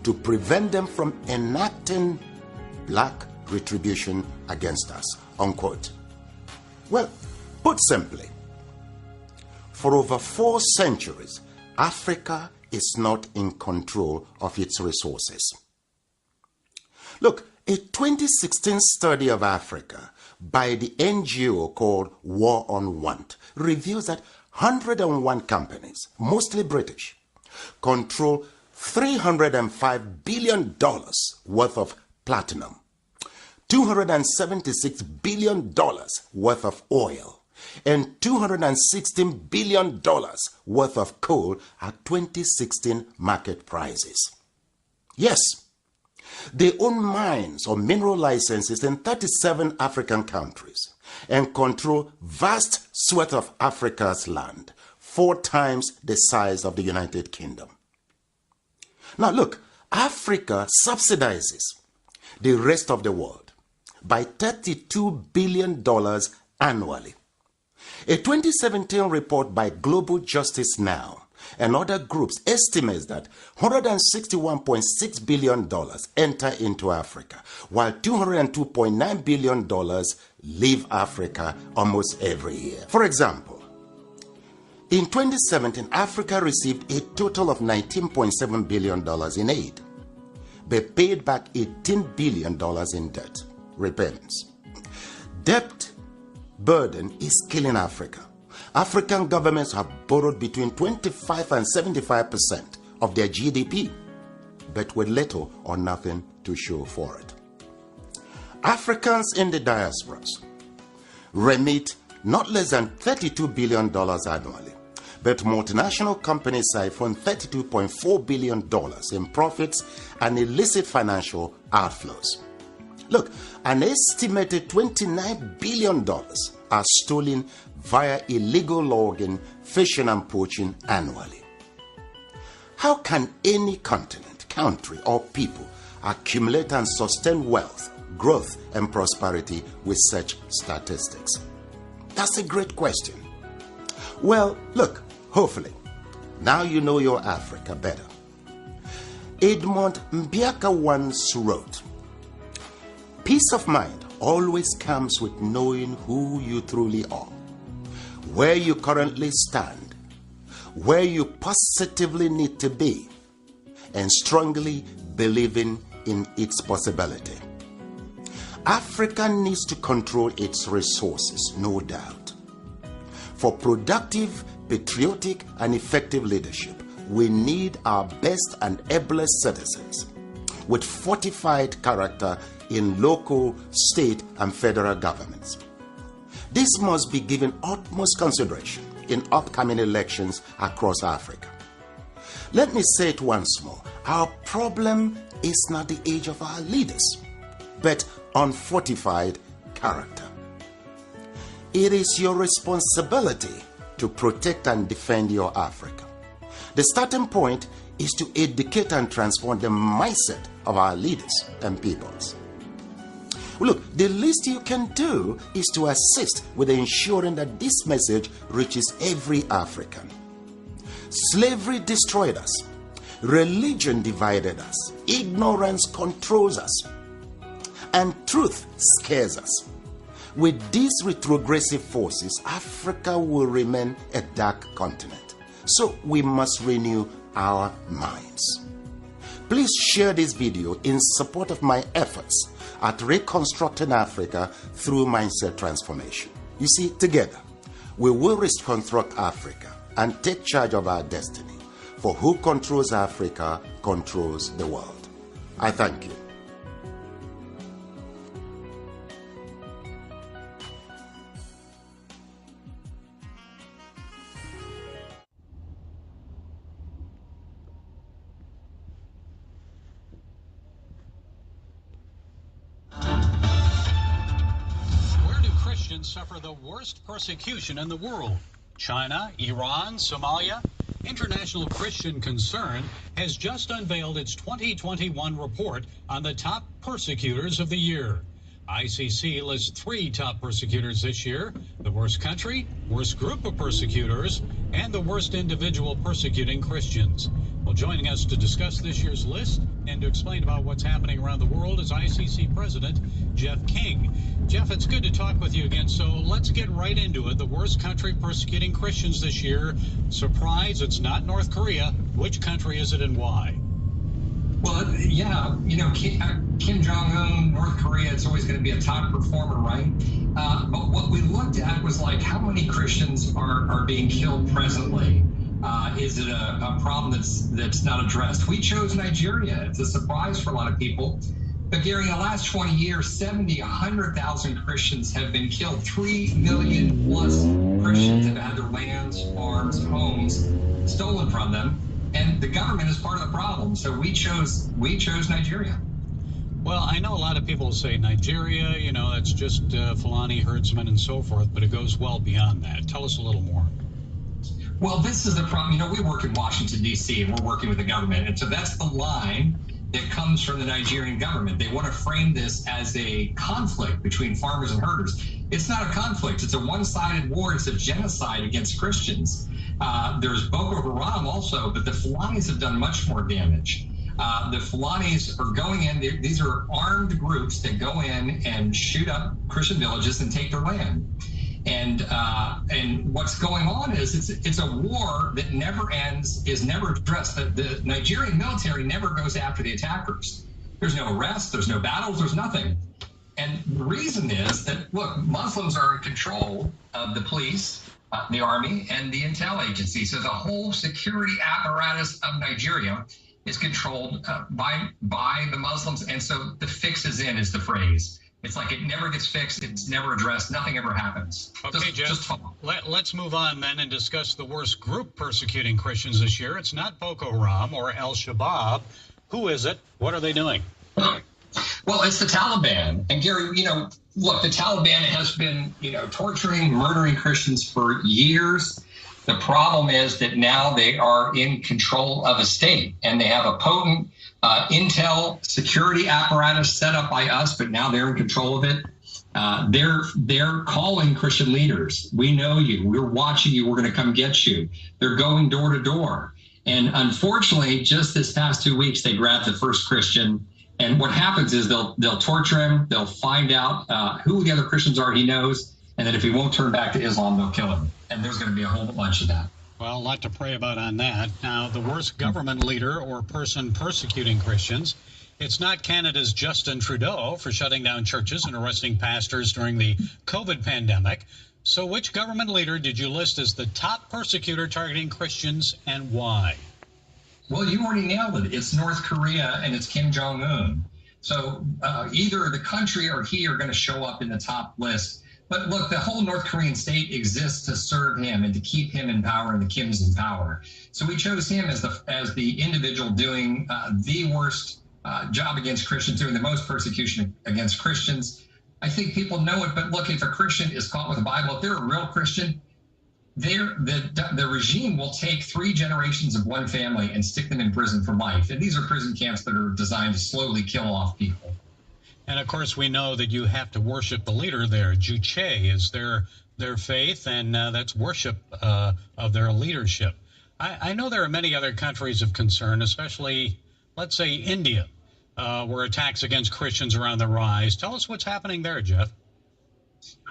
to prevent them from enacting black retribution against us," unquote. Well, put simply, for over 4 centuries, Africa is not in control of its resources. Look, a 2016 study of Africa by the NGO called War on Want reveals that 101 companies, mostly British, control $305 billion worth of platinum, $276 billion worth of oil, and $216 billion worth of coal at 2016 market prices. Yes, they own mines or mineral licenses in 37 African countries and control vast swaths of Africa's land, 4 times the size of the United Kingdom. Now look, Africa subsidizes the rest of the world by $32 billion annually. A 2017 report by Global Justice Now and other groups estimates that $161.6 billion enter into Africa, while $202.9 billion leave Africa almost every year. For example, in 2017, Africa received a total of $19.7 billion in aid, but paid back $18 billion in debt repayments. Debt burden is killing Africa. African governments have borrowed between 25 and 75% of their GDP, but with little or nothing to show for it. Africans in the diasporas remit not less than $32 billion annually, but multinational companies siphon $32.4 billion in profits and illicit financial outflows. Look, an estimated $29 billion are stolen via illegal logging, fishing, and poaching annually. How can any continent, country, or people accumulate and sustain wealth, growth, and prosperity with such statistics? That's a great question. Well, look, hopefully, now you know your Africa better. Edmund Mbiaka once wrote, "Peace of mind always comes with knowing who you truly are, where you currently stand, where you positively need to be, and strongly believing in its possibility." Africa needs to control its resources, no doubt. For productive, patriotic, and effective leadership, we need our best and ablest citizens with fortified character in local, state, and federal governments. This must be given utmost consideration in upcoming elections across Africa. Let me say it once more. Our problem is not the age of our leaders, but unfortified character. It is your responsibility to protect and defend your Africa. The starting point is to educate and transform the mindset of our leaders and peoples. Look, the least you can do is to assist with ensuring that this message reaches every African. Slavery destroyed us. Religion divided us. Ignorance controls us. And truth scares us. With these retrogressive forces, Africa will remain a dark continent. So we must renew our minds. Please share this video in support of my efforts at reconstructing Africa through mindset transformation. You see, together, we will reconstruct Africa and take charge of our destiny. For who controls Africa controls the world. I thank you. Suffer the worst persecution in the world. China, Iran, Somalia. International Christian Concern has just unveiled its 2021 report on the top persecutors of the year. ICC lists 3 top persecutors this year: the worst country, worst group of persecutors, and the worst individual persecuting Christians. Well, joining us to discuss this year's list and to explain about what's happening around the world is ICC President Jeff King. Jeff, it's good to talk with you again. So let's get right into it. The worst country persecuting Christians this year. Surprise, it's not North Korea. Which country is it and why? Well, yeah, you know, Kim Jong-un, North Korea, it's always going to be a top performer, right? But what we looked at was like how many Christians are being killed presently. Is it a problem that's not addressed? We chose Nigeria. It's a surprise for a lot of people. But Gary, in the last 20 years, 100,000 Christians have been killed. 3 million plus Christians have had their lands, farms, homes stolen from them. And the government is part of the problem. So we chose Nigeria. Well, I know a lot of people say Nigeria, you know, that's just Fulani herdsmen and so forth, but it goes well beyond that. Tell us a little more. Well, this is the problem. You know, we work in Washington, D.C., and we're working with the government. And so that's the line that comes from the Nigerian government. They want to frame this as a conflict between farmers and herders. It's not a conflict. It's a one-sided war. It's a genocide against Christians. There's Boko Haram also, but the Fulanis have done much more damage. The Fulanis are going in. These are armed groups that go in and shoot up Christian villages and take their land. And what's going on is it's a war that never ends, is never addressed. The Nigerian military never goes after the attackers. There's no arrests, there's no battles, there's nothing. And the reason is that, look, Muslims are in control of the police, the army, and the intel agency. So the whole security apparatus of Nigeria is controlled by the Muslims. And so the fix is in is the phrase. It's like it never gets fixed. It's never addressed. Nothing ever happens. Okay, Jeff, let's move on then and discuss the worst group persecuting Christians this year. It's not Boko Haram or Al-Shabaab. Who is it? What are they doing? Well, it's the Taliban. And Gary, you know, look, the Taliban has been, you know, torturing, murdering Christians for years. The problem is that now they are in control of a state, and they have a potent intel security apparatus set up by us, but now they're in control of it. They're calling Christian leaders. We know you. We're watching you. We're going to come get you. They're going door to door. And unfortunately, just this past 2 weeks, they grabbed the first Christian. And what happens is they'll torture him. They'll find out who the other Christians are he knows. And then if he won't turn back to Islam, they'll kill him. And there's going to be a whole bunch of that. Well, a lot to pray about on that. Now, the worst government leader or person persecuting Christians, it's not Canada's Justin Trudeau for shutting down churches and arresting pastors during the COVID pandemic. So which government leader did you list as the top persecutor targeting Christians, and why? Well, you already nailed it. It's North Korea and it's Kim Jong-un. So either the country or he are going to show up in the top list. But look, the whole North Korean state exists to serve him and to keep him in power and the Kims in power. So we chose him as the individual doing the worst job against Christians, doing the most persecution against Christians. I think people know it, but look, if a Christian is caught with the Bible, if they're a real Christian, the regime will take 3 generations of one family and stick them in prison for life. And these are prison camps that are designed to slowly kill off people. And of course, we know that you have to worship the leader there. Juche is their faith, and that's worship of their leadership. I know there are many other countries of concern, especially, let's say, India, where attacks against Christians are on the rise. Tell us what's happening there, Jeff.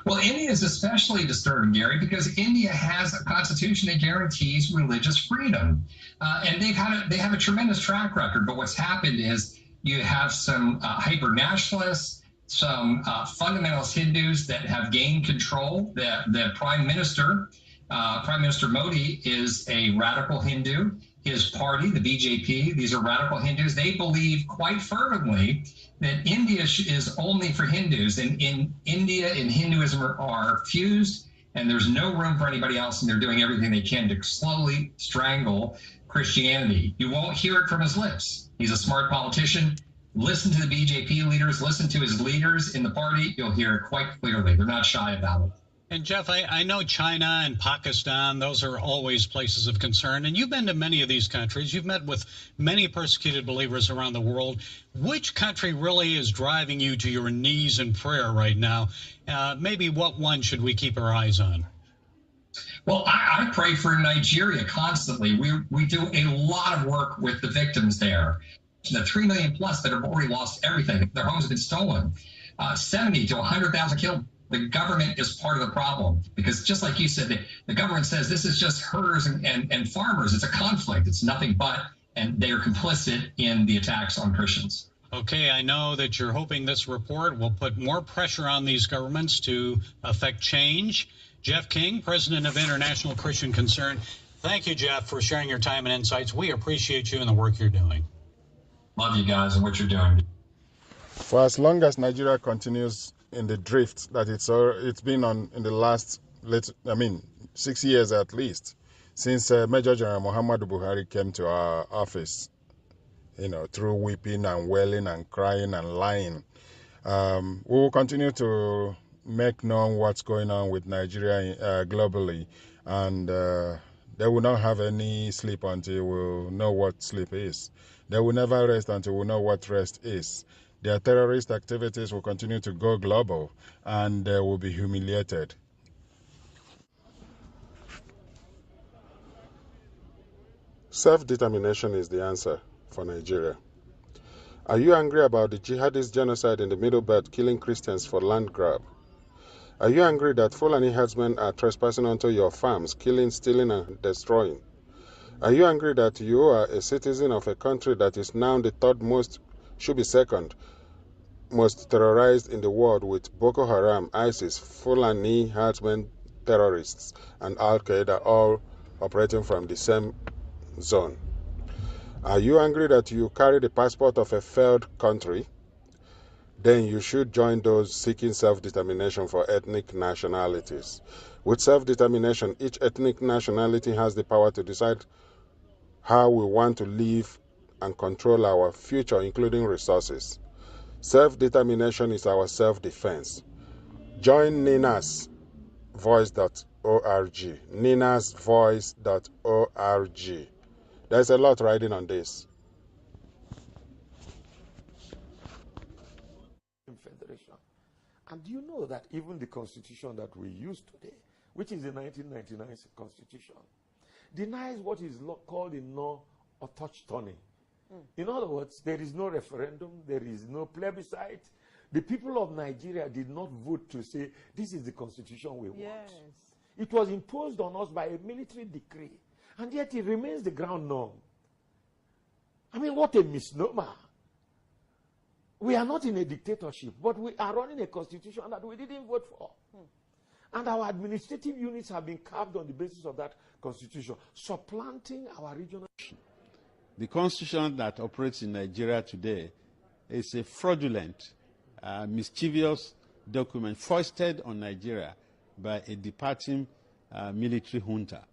Well, India is especially disturbing, Gary, because India has a constitution that guarantees religious freedom, and they have a tremendous track record. But what's happened is you have some hyper-nationalists, some fundamentalist Hindus that have gained control. The Prime Minister Modi, is a radical Hindu. His party, the BJP, these are radical Hindus. They believe quite fervently that India is only for Hindus. And in India and Hinduism are fused, and there's no room for anybody else, and they're doing everything they can to slowly strangle Christianity. You won't hear it from his lips. He's a smart politician. Listen to the BJP leaders, listen to his leaders in the party. You'll hear it quite clearly. They're not shy about it. And Jeff, I know China and Pakistan, those are always places of concern. And you've been to many of these countries. You've met with many persecuted believers around the world. Which country really is driving you to your knees in prayer right now? Maybe what one should we keep our eyes on? Well, I pray for Nigeria constantly. We do a lot of work with the victims there. The 3 million plus that have already lost everything. Their homes have been stolen. 70 to 100,000 killed. The government is part of the problem because, just like you said, the government says this is just herders and farmers. It's a conflict. It's nothing but, and they are complicit in the attacks on Christians. Okay, I know that you're hoping this report will put more pressure on these governments to affect change. Jeff King, president of International Christian Concern. Thank you, Jeff, for sharing your time and insights. We appreciate you and the work you're doing. Love you guys and what you're doing. For as long as Nigeria continues in the drift that it's been on in the last 6 years at least, since Major General Muhammadu Buhari came to our office, through weeping and wailing and crying and lying, we will continue to make known what's going on with Nigeria globally, and they will not have any sleep until we'll know what sleep is. They will never rest until we know what rest is. Their terrorist activities will continue to go global, and they will be humiliated. Self-determination is the answer for Nigeria. Are you angry about the jihadist genocide in the Middle Belt killing Christians for land grab? Are you angry that Fulani herdsmen are trespassing onto your farms, killing, stealing, and destroying? Are you angry that you are a citizen of a country that is now the third most, should be second, most terrorized in the world, with Boko Haram, ISIS, Fulani herdsmen, terrorists, and Al-Qaeda all operating from the same zone? Are you angry that you carry the passport of a failed country? Then you should join those seeking self-determination for ethnic nationalities. With self-determination, each ethnic nationality has the power to decide how we want to live and control our future, including resources. Self-determination is our self-defense. Join Nina's Voice.org ninasvoice.org. ninasvoice.org. There's a lot riding on this. Federation. And do you know that even the constitution that we use today, which is the 1999 constitution, denies what is called in law autochthony. In other words, there is no referendum, there is no plebiscite. The people of Nigeria did not vote to say, this is the constitution we want. It was imposed on us by a military decree, and yet it remains the ground norm. I mean, what a misnomer. We are not in a dictatorship, but we are running a constitution that we didn't vote for. And our administrative units have been carved on the basis of that constitution, supplanting our regional. The constitution that operates in Nigeria today is a fraudulent, mischievous document foisted on Nigeria by a departing military junta.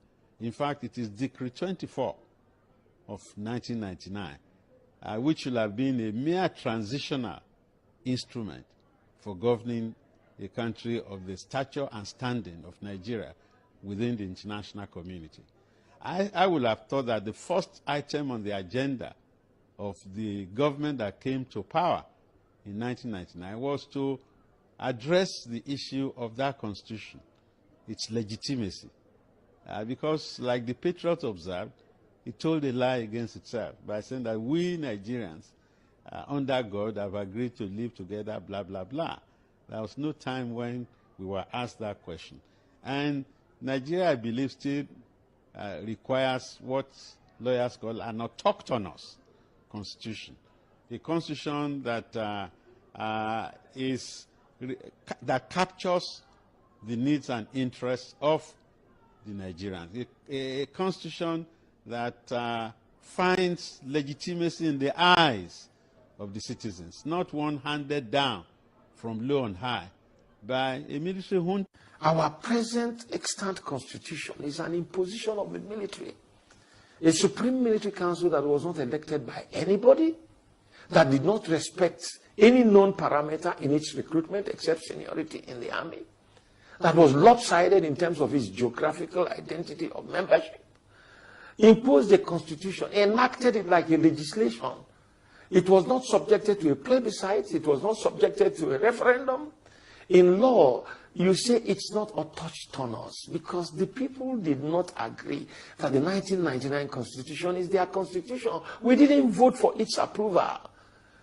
In fact, it is Decree 24 of 1999, which should have been a mere transitional instrument for governing a country of the stature and standing of Nigeria within the international community. I would have thought that the first item on the agenda of the government that came to power in 1999 was to address the issue of that constitution, its legitimacy. Because, like the Patriots observed, it told a lie against itself by saying that we Nigerians, under God, have agreed to live together, blah, blah, blah. There was no time when we were asked that question. And Nigeria, I believe, still requires what lawyers call an autochthonous constitution, a constitution that that captures the needs and interests of the Nigerians, a constitution that finds legitimacy in the eyes of the citizens, not one handed down from low and high by a military junta. Our present extant constitution is an imposition of the military. A supreme military council that was not elected by anybody, that did not respect any known parameter in its recruitment except seniority in the army, that was lopsided in terms of its geographical identity of membership, imposed a constitution, enacted it like a legislation. It was not subjected to a plebiscite, it was not subjected to a referendum. In law, you say it's not autochthonous because the people did not agree that the 1999 constitution is their constitution. We didn't vote for its approval.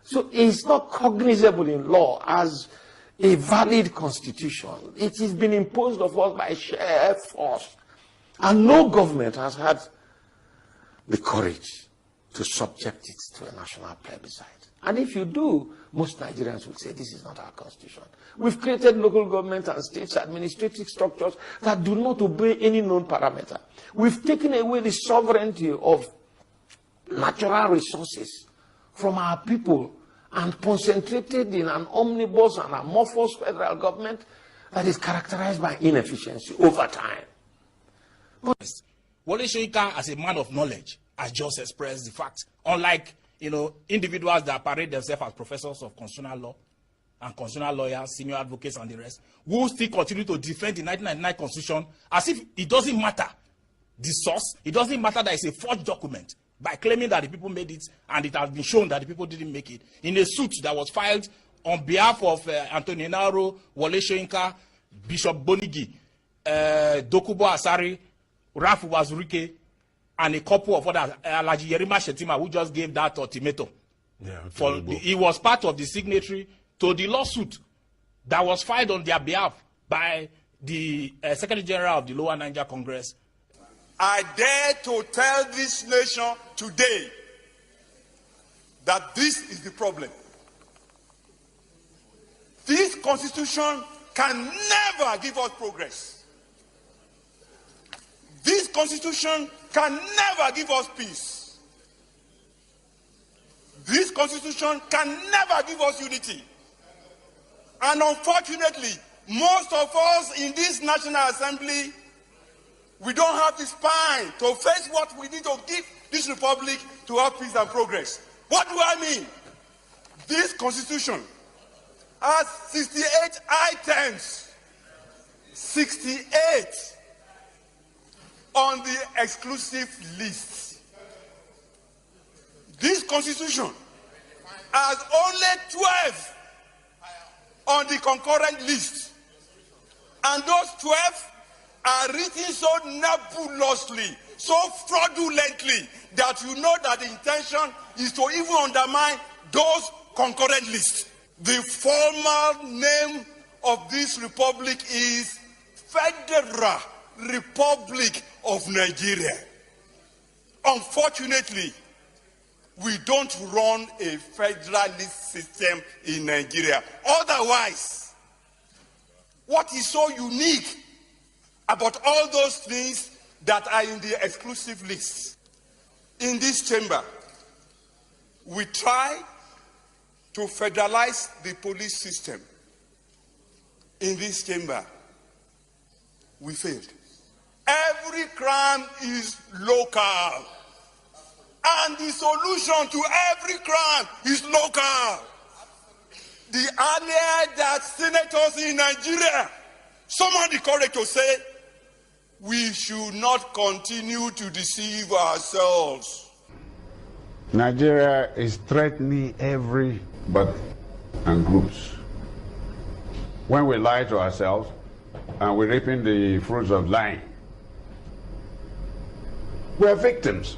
So it's not cognizable in law as a valid constitution. It has been imposed of us by sheer force. And no government has had the courage to subject it to a national plebiscite. And if you do, most Nigerians will say this is not our constitution. We've created local government and states administrative structures that do not obey any known parameter. We've taken away the sovereignty of natural resources from our people and concentrated in an omnibus and amorphous federal government that is characterized by inefficiency over time. Wole Soyinka, as a man of knowledge, has just expressed the fact, unlike individuals that parade themselves as professors of constitutional law and constitutional lawyers, senior advocates, and the rest, who still continue to defend the 1999 constitution as if it doesn't matter the source, it doesn't matter that it's a forged document, by claiming that the people made it and it has been shown that the people didn't make it, in a suit that was filed on behalf of Anthony Enaro, Wole Soyinka, Bishop Bonigi, Dokubo Asari, Rafu Wazurike, and a couple of others, Alhaji Yerima Shetima, who just gave that ultimatum. Yeah, he was part of the signatory to the lawsuit that was filed on their behalf by the Secretary General of the Lower Niger Congress. I dare to tell this nation today that this is the problem. This constitution can never give us progress. This constitution can never give us peace. This constitution can never give us unity. And unfortunately, most of us in this National Assembly, we don't have the spine to face what we need to give this republic to have peace and progress. What do I mean? This constitution has 68 items. 68. on the exclusive list. This constitution has only 12 on the concurrent list. And those 12 are written so nebulously, so fraudulently, that you know that the intention is to even undermine those concurrent lists. The formal name of this republic is Federal Republic of Nigeria. Unfortunately, we don't run a federalist system in Nigeria. Otherwise, what is so unique about all those things that are in the exclusive list? In this chamber, we try to federalize the police system. In this chamber, we failed. Every crime is local. And the solution to every crime is local. The earlier that senators in Nigeria summoned the courage to say, we should not continue to deceive ourselves. Nigeria is threatening everybody and groups. When we lie to ourselves and we're reaping the fruits of lying, we're victims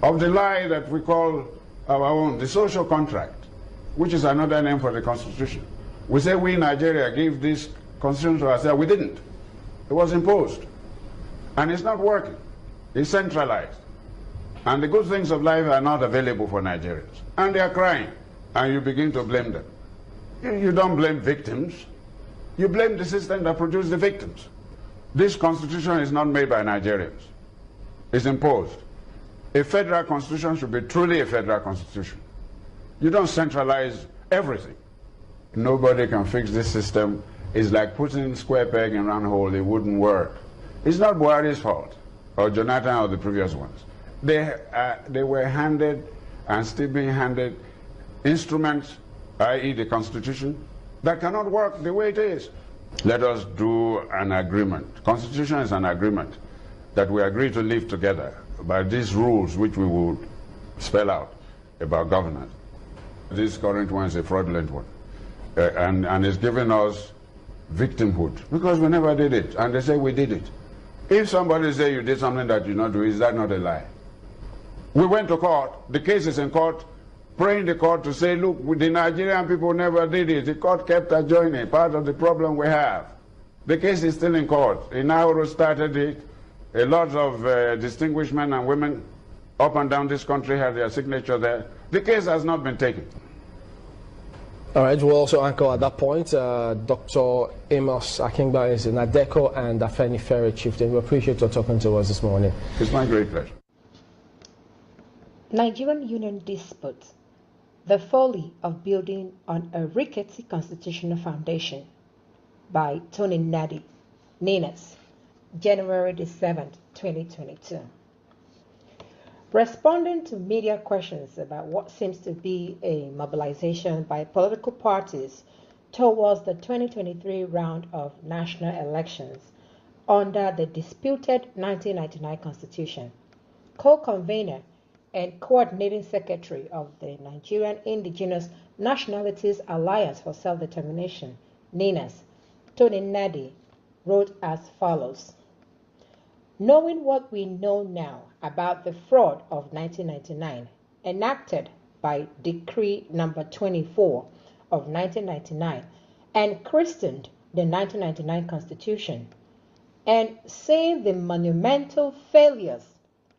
of the lie that we call our own, the social contract, which is another name for the Constitution. We say we, Nigeria, give this Constitution to ourselves. We didn't. It was imposed. And it's not working. It's centralized. And the good things of life are not available for Nigerians. And they are crying. And you begin to blame them. You don't blame victims. You blame the system that produced the victims. This Constitution is not made by Nigerians. It's imposed. A federal constitution should be truly a federal constitution. You don't centralize everything. Nobody can fix this system. It's like putting square peg in round hole. It wouldn't work. It's not Buhari's fault, or Jonathan, or the previous ones. They were handed, and still being handed, instruments, i.e. the Constitution, that cannot work the way it is. Let us do an agreement. Constitution is an agreement that we agree to live together by these rules which we would spell out about governance. This current one is a fraudulent one. And it's giving us victimhood because we never did it. And they say we did it. If somebody say you did something that you not do, is that not a lie? We went to court. The case is in court. Praying the court to say, look, the Nigerian people never did it. The court kept adjoining. Part of the problem we have. The case is still in court. Inauro started it. A lot of distinguished men and women up and down this country had their signature there. The case has not been taken. All right, we'll also anchor at that point. Dr. Amos Akingba is in Adeco and Afenifere Chieftain. We appreciate your talking to us this morning. It's my great pleasure. Nigerian Union Dispute: The Folly of Building on a Rickety Constitutional Foundation by Tony Nnadi, Ninas, January the 7th, 2022. Responding to media questions about what seems to be a mobilization by political parties towards the 2023 round of national elections under the disputed 1999 Constitution, co-convener and coordinating secretary of the Nigerian Indigenous Nationalities Alliance for Self-Determination, NINAS, Tony Nnadi, wrote as follows. Knowing what we know now about the fraud of 1999, enacted by Decree Number 24 of 1999 and christened the 1999 Constitution, and seeing the monumental failures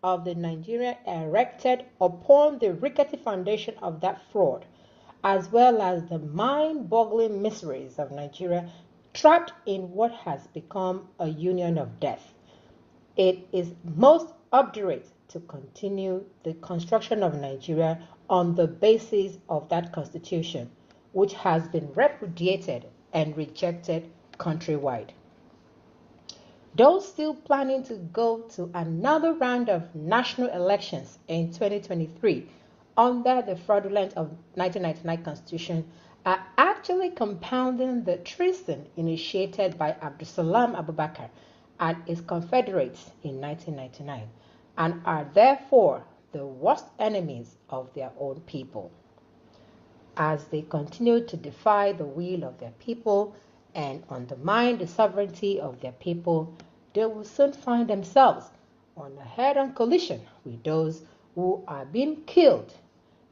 of the Nigeria erected upon the rickety foundation of that fraud, as well as the mind-boggling miseries of Nigeria trapped in what has become a union of death, it is most obdurate to continue the construction of Nigeria on the basis of that constitution, which has been repudiated and rejected countrywide. Those still planning to go to another round of national elections in 2023 under the fraudulent of 1999 Constitution are actually compounding the treason initiated by Abdulsalam Abubakar and its confederates in 1999 and are therefore the worst enemies of their own people. As they continue to defy the will of their people and undermine the sovereignty of their people, they will soon find themselves on a head-on collision with those who are being killed,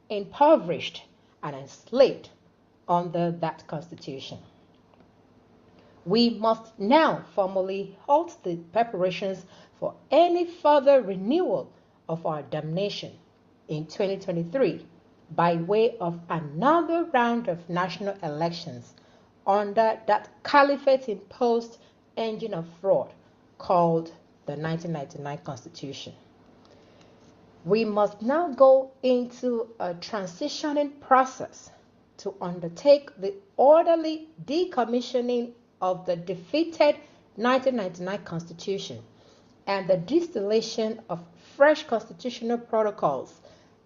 impoverished, and enslaved under that constitution. We must now formally halt the preparations for any further renewal of our damnation in 2023 by way of another round of national elections under that caliphate-imposed engine of fraud called the 1999 Constitution. We must now go into a transitioning process to undertake the orderly decommissioning of the defeated 1999 Constitution and the distillation of fresh constitutional protocols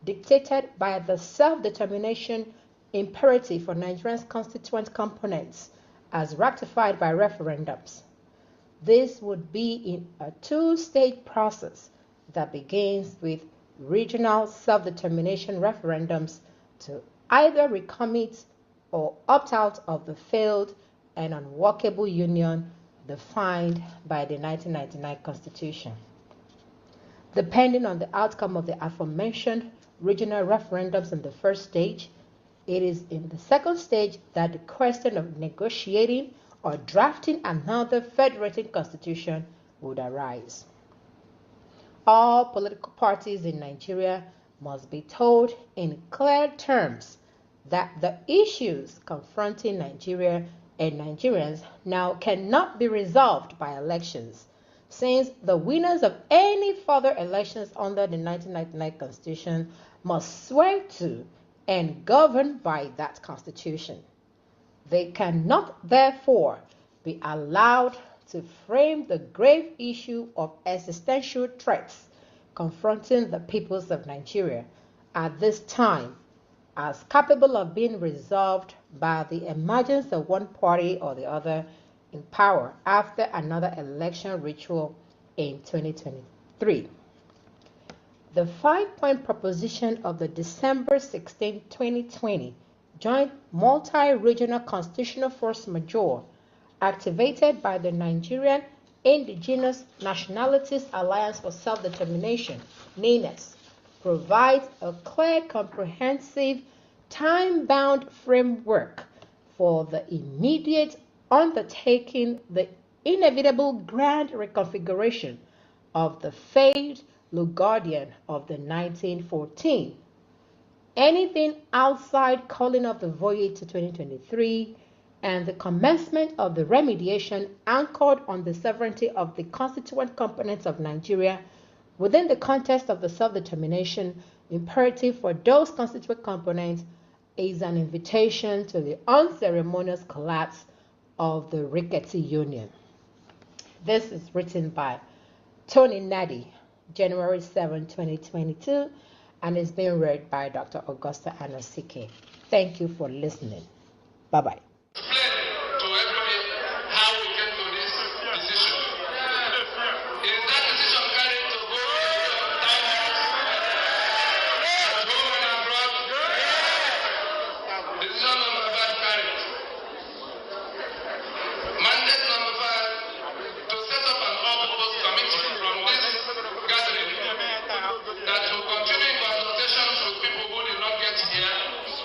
dictated by the self-determination imperative for Nigeria's constituent components as ratified by referendums. This would be in a two-stage process that begins with regional self-determination referendums to either recommit or opt out of the failed and unworkable union defined by the 1999 Constitution. Depending on the outcome of the aforementioned regional referendums in the first stage, it is in the second stage that the question of negotiating or drafting another federating constitution would arise. All political parties in Nigeria must be told in clear terms that the issues confronting Nigeria and Nigerians now cannot be resolved by elections, since the winners of any further elections under the 1999 Constitution must swear to and govern by that Constitution. They cannot, therefore, be allowed to frame the grave issue of existential threats confronting the peoples of Nigeria at this time as capable of being resolved by the emergence of one party or the other in power after another election ritual in 2023. The 5-point proposition of the December 16, 2020 Joint Multi-Regional Constitutional Force Majeure, activated by the Nigerian Indigenous Nationalities Alliance for Self-Determination, NINAS, provides a clear, comprehensive, time-bound framework for the immediate undertaking the inevitable grand reconfiguration of the failed Lugaudian of the 1914. Anything outside calling of the voyage to 2023 and the commencement of the remediation anchored on the sovereignty of the constituent components of Nigeria within the context of the self-determination imperative for those constituent components is an invitation to the unceremonious collapse of the rickety union. This is written by Tony Nadi, January 7, 2022, and is being read by Dr. Augusta Anosike. Thank you for listening. Bye-bye.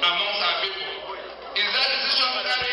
Amongst our people. Is that decision carried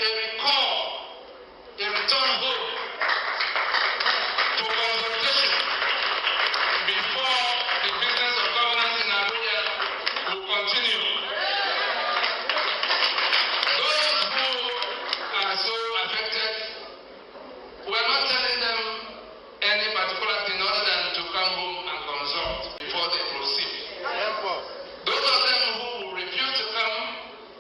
a return home to consultation before the business of governance in Abuja will continue. Those who are so affected, we are not telling them any particular thing other than to come home and consult before they proceed. Those of them who will refuse to come,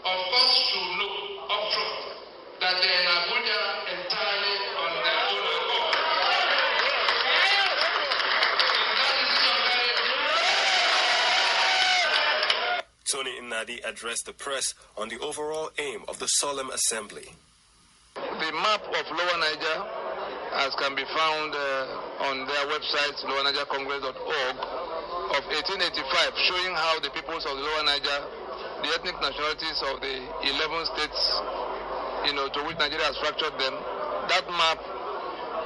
of course, should know upfront that they are in Abuja entirely on their own accord. Tony Nnadi addressed the press on the overall aim of the solemn assembly. The map of Lower Niger, as can be found on their website, lowernigercongress.org, of 1885, showing how the peoples of the Lower Niger, the ethnic nationalities of the 11 states, to which Nigeria has fractured them, that map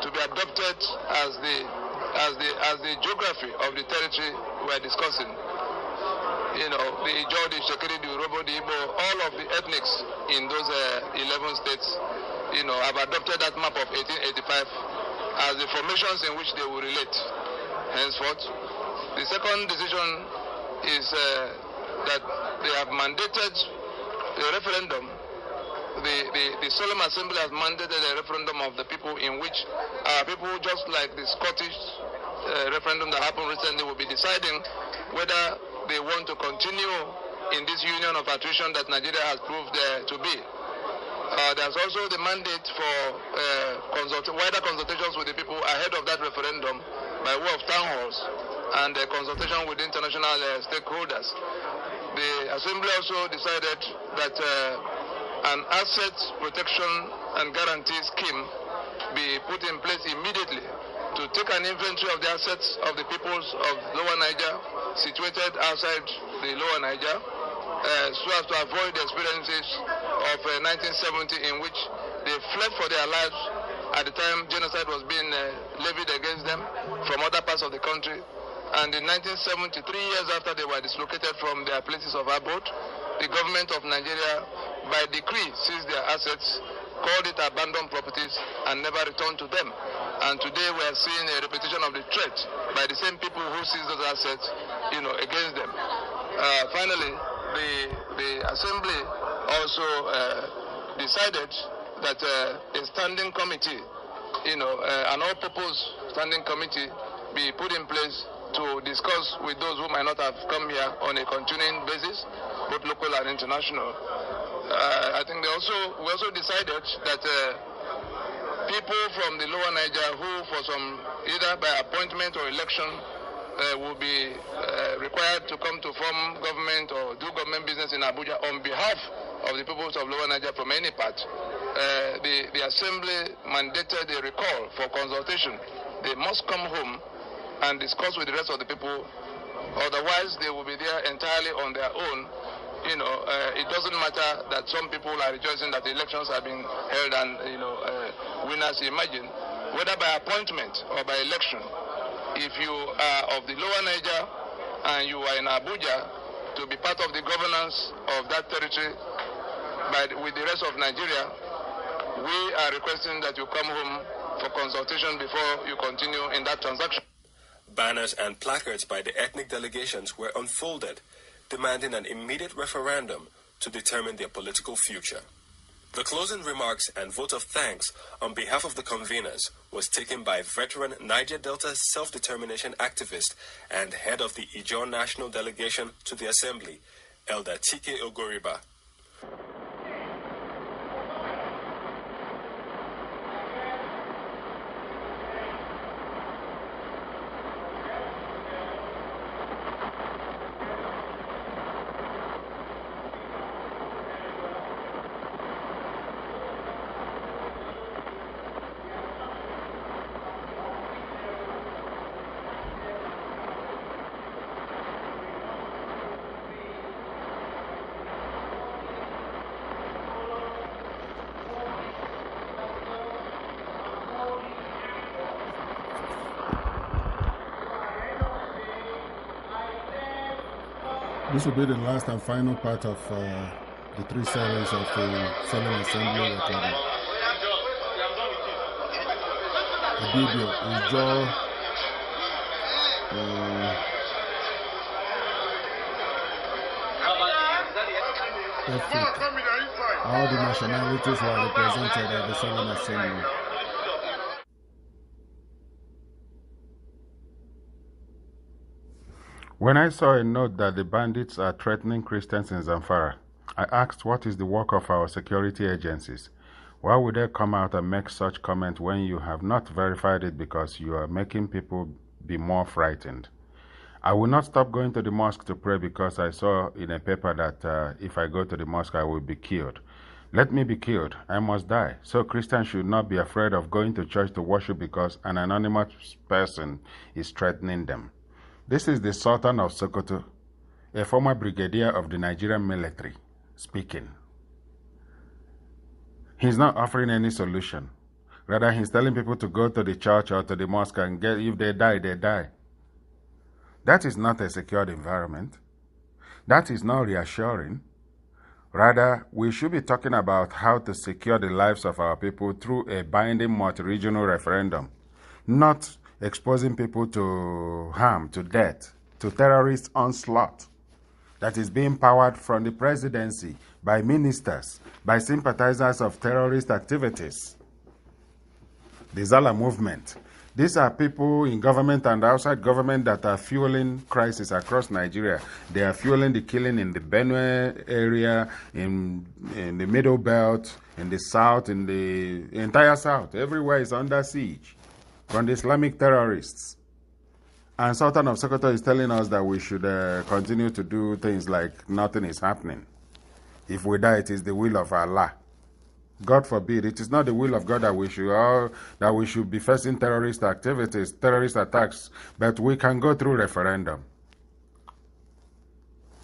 to be adopted as the geography of the territory we are discussing. The Ijaw, the Shekiri, the Urobo, the Igbo, all of the ethnics in those 11 states, have adopted that map of 1885 as the formations in which they will relate henceforth. The second decision is that they have mandated a referendum. The Solemn Assembly has mandated a referendum of the people in which people, just like the Scottish referendum that happened recently, will be deciding whether they want to continue in this union of attrition that Nigeria has proved to be. There's also the mandate for wider consultations with the people ahead of that referendum by way of town halls and consultation with international stakeholders. The Assembly also decided that an asset protection and guarantee scheme be put in place immediately to take an inventory of the assets of the peoples of Lower Niger situated outside the Lower Niger, so as to avoid the experiences of 1970 in which they fled for their lives at the time genocide was being levied against them from other parts of the country. And in 1973, 3 years after they were dislocated from their places of abode, the government of Nigeria, by decree, seized their assets, called it abandoned properties, and never returned to them. And today we are seeing a repetition of the threat by the same people who seized those assets, against them. Finally, the Assembly also decided that a standing committee, an all-purpose standing committee, be put in place to discuss with those who might not have come here on a continuing basis, both local and international. I think we also decided that people from the Lower Niger who, for some, either by appointment or election, will be required to come to form government or do government business in Abuja on behalf of the peoples of Lower Niger from any part. The Assembly mandated a recall for consultation. They must come home and discuss with the rest of the people. Otherwise, they will be there entirely on their own. It doesn't matter that some people are rejoicing that the elections are being held and, winners emerging. Whether by appointment or by election, if you are of the Lower Niger and you are in Abuja to be part of the governance of that territory with the rest of Nigeria, we are requesting that you come home for consultation before you continue in that transaction. Banners and placards by the ethnic delegations were unfolded, demanding an immediate referendum to determine their political future. The closing remarks and vote of thanks on behalf of the conveners was taken by veteran Niger Delta self-determination activist and head of the Ijaw National Delegation to the Assembly, Elder Tike Ogoriba. This will be the last and final part of the three sirens of the Solemn Assembly recorded. Ibibio, Ijo, all the nationalities were represented at the Solemn Assembly. When I saw a note that the bandits are threatening Christians in Zamfara, I asked what is the work of our security agencies. Why would they come out and make such comment when you have not verified it because you are making people be more frightened? I will not stop going to the mosque to pray because I saw in a paper that if I go to the mosque I will be killed. Let me be killed. I must die. So Christians should not be afraid of going to church to worship because an anonymous person is threatening them. This is the Sultan of Sokoto, a former brigadier of the Nigerian military, speaking. He's not offering any solution. Rather, he's telling people to go to the church or to the mosque and if they die, they die. That is not a secured environment. That is not reassuring. Rather, we should be talking about how to secure the lives of our people through a binding multi-regional referendum, not exposing people to harm, to death, to terrorist onslaught that is being powered from the presidency, by ministers, by sympathizers of terrorist activities. The Zala movement. These are people in government and outside government that are fueling crisis across Nigeria. They are fueling the killing in the Benue area, in the Middle Belt, in the South, in the entire South. Everywhere is under siege from the Islamic terrorists. And Sultan of Sokoto is telling us that we should continue to do things like nothing is happening. If we die, it is the will of Allah. God forbid, it is not the will of God that we should be facing terrorist activities, terrorist attacks, but we can go through referendum.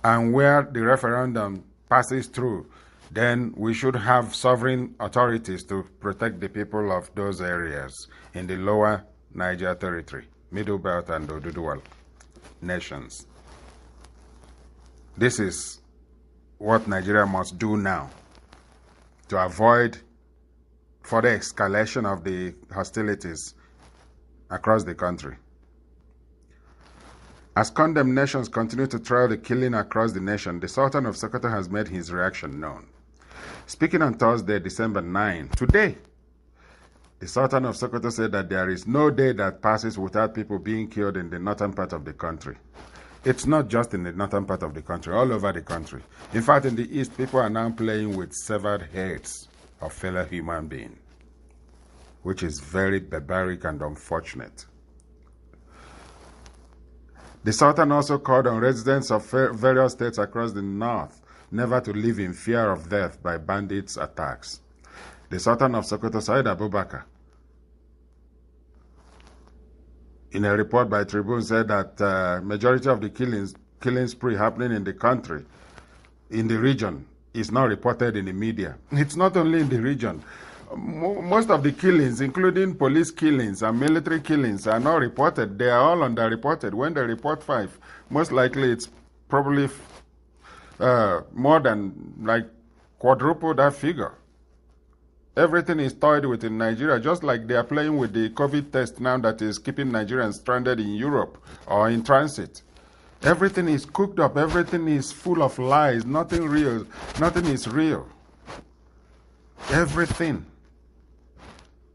And where the referendum passes through, then we should have sovereign authorities to protect the people of those areas in the lower Niger territory, Middle Belt and Oduduwa nations. This is what Nigeria must do now to avoid further escalation of the hostilities across the country. As condemned nations continue to trial the killing across the nation, the Sultan of Sokoto has made his reaction known. Speaking on Thursday, December 9, today, the Sultan of Sokoto said that there is no day that passes without people being killed in the northern part of the country. It's not just in the northern part of the country, all over the country. In fact, in the east, people are now playing with severed heads of fellow human beings, which is very barbaric and unfortunate. The Sultan also called on residents of various states across the north never to live in fear of death by bandits' attacks. The Sultan of Sokoto, Said Abubakar, in a report by Tribune, said that majority of the killing spree happening in the country, in the region, is not reported in the media. It's not only in the region. Most of the killings, including police killings and military killings, are not reported. They are all underreported. When they report 5, most likely it's probably more than like quadruple that figure. Everything is toyed with in Nigeria, just like they are playing with the COVID test now that is keeping Nigerians stranded in Europe or in transit. Everything is cooked up. Everything is full of lies. Nothing real. Nothing is real. Everything.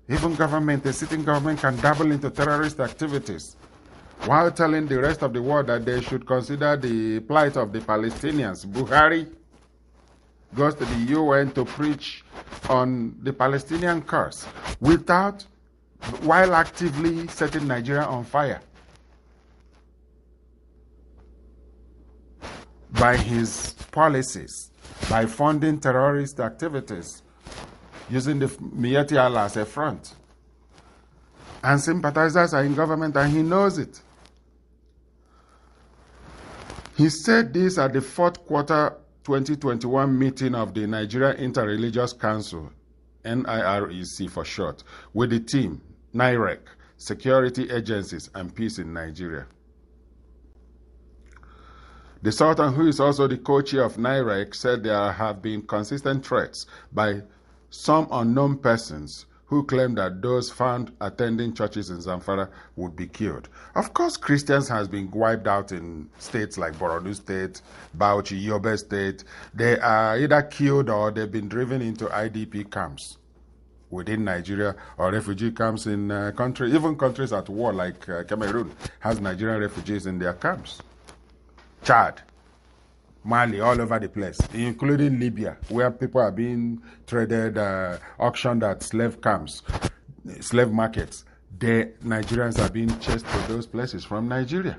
Even government, the sitting government, can dabble into terrorist activities while telling the rest of the world that they should consider the plight of the Palestinians. Buhari goes to the UN to preach on the Palestinian cause while actively setting Nigeria on fire by his policies, by funding terrorist activities, using the Miyetti Allah as a front. And sympathizers are in government, and he knows it. He said this at the fourth quarter 2021 meeting of the Nigeria Interreligious Council, NIREC for short, with the team, NIREC, security agencies, and peace in Nigeria. The Sultan, who is also the co-chair of NIREC, said there have been consistent threats by some unknown persons who claim that those found attending churches in Zamfara would be killed. Of course, Christians has been wiped out in states like Borno State, Bauchi, Yobe State. They are either killed or they've been driven into IDP camps within Nigeria or refugee camps in countries, even countries at war like Cameroon has Nigerian refugees in their camps. Chad, Mali, all over the place, including Libya, where people are being traded, auctioned at slave camps, slave markets. The Nigerians are being chased to those places from Nigeria.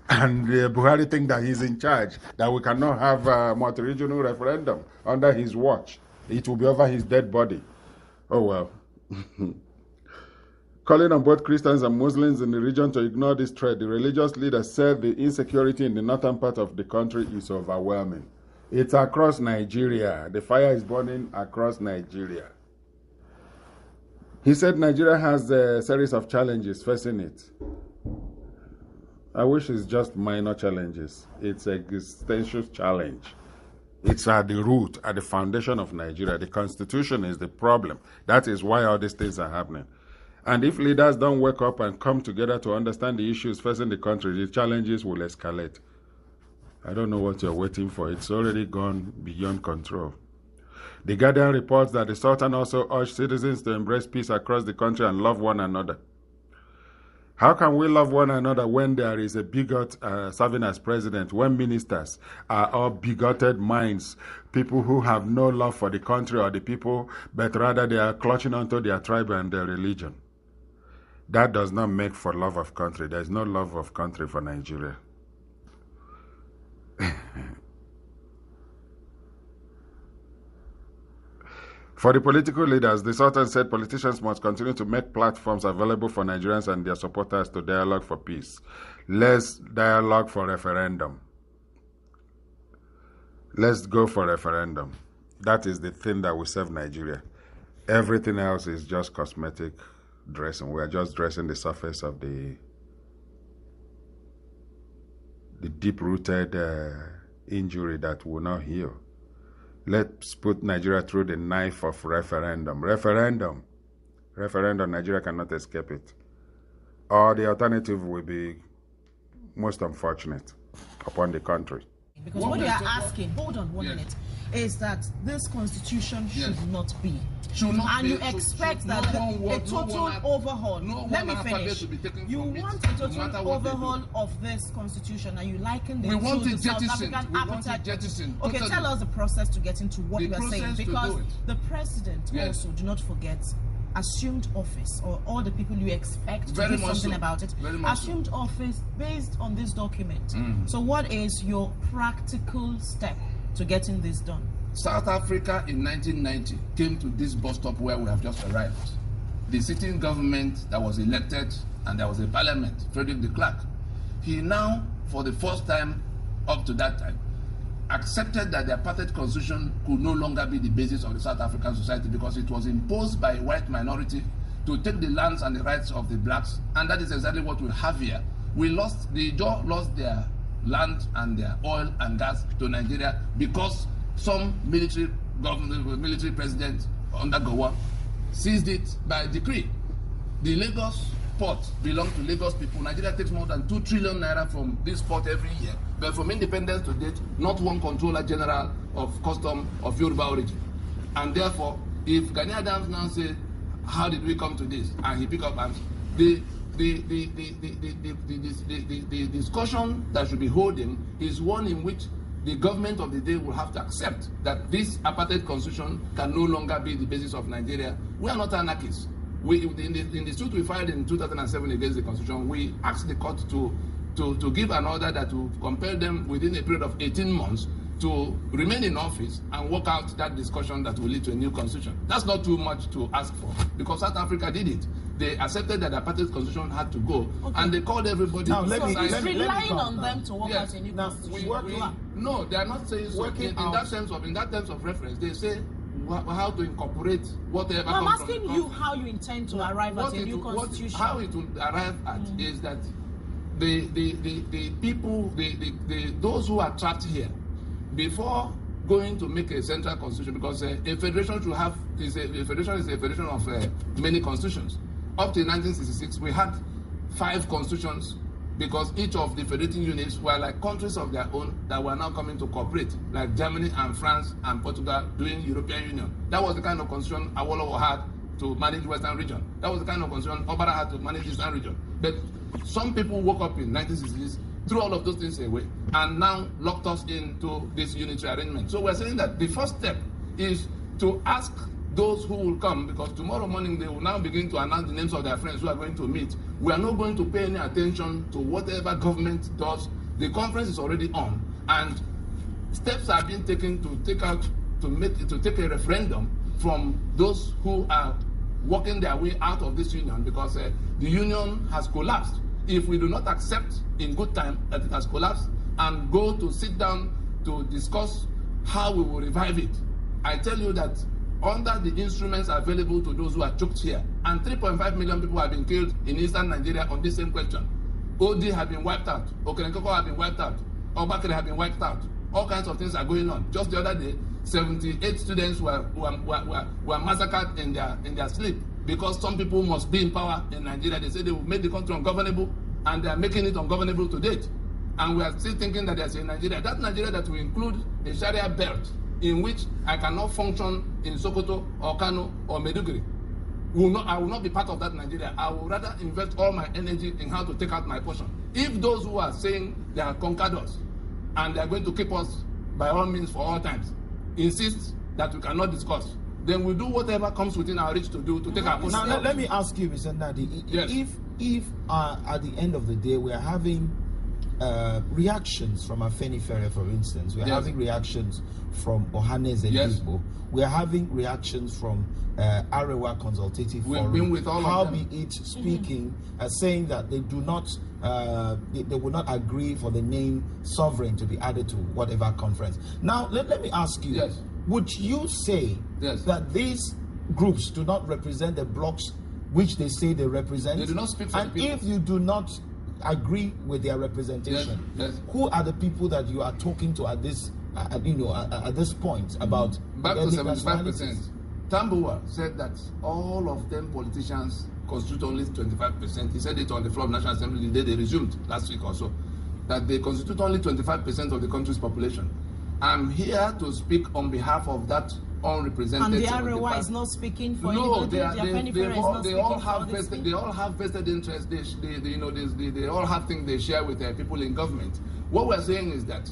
And Buhari thinks that he's in charge, that we cannot have a multi-regional referendum under his watch. It will be over his dead body. Oh, well. Calling on both Christians and Muslims in the region to ignore this threat, the religious leader said the insecurity in the northern part of the country is overwhelming. It's across Nigeria. The fire is burning across Nigeria. He said Nigeria has a series of challenges facing it. I wish it's just minor challenges. It's an existential challenge. It's at the root, at the foundation of Nigeria. The Constitution is the problem. That is why all these things are happening. And if leaders don't wake up and come together to understand the issues facing the country, the challenges will escalate. I don't know what you're waiting for. It's already gone beyond control. The Guardian reports that the Sultan also urged citizens to embrace peace across the country and love one another. How can we love one another when there is a bigot serving as president, when ministers are all bigoted minds, people who have no love for the country or the people, but rather they are clutching onto their tribe and their religion? That does not make for love of country. There is no love of country for Nigeria. For the political leaders, the Sultan said politicians must continue to make platforms available for Nigerians and their supporters to dialogue for peace. Let's dialogue for referendum. Let's go for referendum. That is the thing that will save Nigeria. Everything else is just cosmetic dressing. We are just dressing the surface of the deep-rooted injury that will not heal. Let's put Nigeria through the knife of referendum. Referendum. Nigeria cannot escape it. Or the alternative will be most unfortunate upon the country. Because what you are asking, hold on one minute, is that this constitution should not be. And you expect that a total overhaul. Let me finish. You want a total overhaul of this constitution, and you liken it to the South African appetite. Okay, tell us the process to get into what we are saying, because the president also, do not forget, assumed office, or all the people you expect to do something about it, assumed office based on this document. So what is your practical step to getting this done? South Africa in 1990 came to this bus stop where we have just arrived. The sitting government that was elected, and there was a parliament, Frederick de Klerk. He now, for the first time up to that time, accepted that the apartheid constitution could no longer be the basis of the South African society, because it was imposed by a white minority to take the lands and the rights of the blacks, and that is exactly what we have here. The Ijaw lost their land and their oil and gas to Nigeria because some military president under Gowon seized it by decree. The Lagos port belongs to Lagos people. Nigeria takes more than 2 trillion naira from this port every year. But from independence to date, not one controller general of custom of Yoruba origin. And therefore, if Gani Adams now say, how did we come to this? And he pick up and the discussion that should be holding is one in which the government of the day will have to accept that this apartheid constitution can no longer be the basis of Nigeria. We are not anarchists. In the suit we filed in 2007 against the constitution, we asked the court to give an order that will compel them within a period of 18 months to remain in office and work out that discussion that will lead to a new constitution. That's not too much to ask for, because South Africa did it. They accepted that the apartheid constitution had to go, and they called everybody. Now, relying on them to work out a new constitution. No, they are not saying so. In that sense of reference, they say how to incorporate whatever. I'm asking you how you intend to arrive at a new constitution. How it will arrive at is that the people, those who are trapped here, before going to make a central constitution, because a federation should have, a federation is a federation of many constitutions. Up to 1966, we had 5 constitutions, because each of the federating units were like countries of their own that were now coming to cooperate, like Germany and France and Portugal doing European Union. That was the kind of constitution Awolowo had to manage Western region. That was the kind of constitution Obara had to manage Eastern region. But some people woke up in 1960s, threw all of those things away, and now locked us into this unitary arrangement. So we're saying that the first step is to ask those who will come, because tomorrow morning they will now begin to announce the names of their friends who are going to meet. We are not going to pay any attention to whatever government does. The conference is already on, and steps are being taken to take a referendum from those who are working their way out of this union, because the union has collapsed. If we do not accept in good time that it has collapsed and go to sit down to discuss how we will revive it, I tell you that under the instruments available to those who are choked here, and 3.5 million people have been killed in eastern Nigeria on this same question. OD have been wiped out, Okerenkoko have been wiped out, Obakere have been wiped out. All kinds of things are going on. Just the other day, 78 students were massacred in their sleep, because some people must be in power in Nigeria. They say they will make the country ungovernable, and they are making it ungovernable to date. And we are still thinking that there's a Nigeria. That Nigeria that will include a Sharia belt, in which I cannot function in Sokoto or Kano or Meduguri. I will not be part of that Nigeria. I will rather invest all my energy in how to take out my portion. If those who are saying they are conquered us and they are going to keep us by all means for all times insist that we cannot discuss, then we'll do whatever comes within our reach to do to take our portion. Now, let me ask you, Mr. Nadi, yes. if at the end of the day we are having reactions from Afenifere, for instance, we are having reactions from Ohanes and Igbo, we are having reactions from Arewa Consultative Forum, been with all how of them. be it speaking, saying that they do not, they would not agree for the name sovereign to be added to whatever conference. Now, let me ask you, would you say that these groups do not represent the blocks which they say they represent? They do not speak for and the people. If you do not agree with their representation, who are the people that you are talking to at this at this point about back to 75%? nationalities? Tambuwa said that all of them politicians constitute only 25%. He said it on the floor of National Assembly the day they resumed last week or so, that they constitute only 25% of the country's population. I'm here to speak on behalf of that unrepresented. And the Arewa is not speaking for anybody. They all have vested interests. They all have things they share with their people in government. What we're saying is that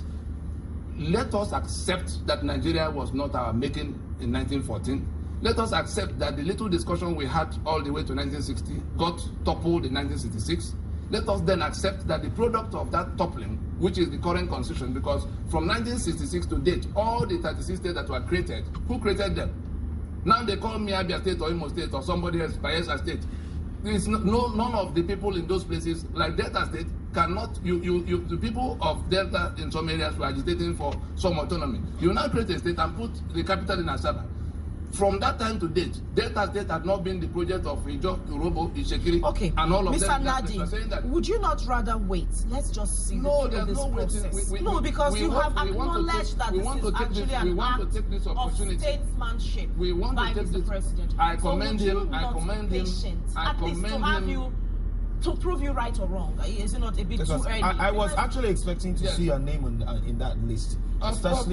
let us accept that Nigeria was not our making in 1914. Let us accept that the little discussion we had all the way to 1960 got toppled in 1966. Let us then accept that the product of that toppling, which is the current constitution, because from 1966 to date, all the 36 states that were created, who created them? Now they call me Abia State or Imo State or somebody else, Bayelsa State. None of the people in those places, like Delta State, cannot, the people of Delta in some areas were agitating for some autonomy. You now create a state and put the capital in Asaba. From that time to date, Delta State had not been the project of Ijo, Urobo, Ishekiri, and all of them. Mr. Nadi, would you not rather wait? Let's just see this process. Because you have acknowledged that this is actually an act of statesmanship by Mr. President. I commend him. I commend him. At least to have you, to prove you right or wrong. Is it not a bit too early? I was actually expecting to see your name in that list. Of course,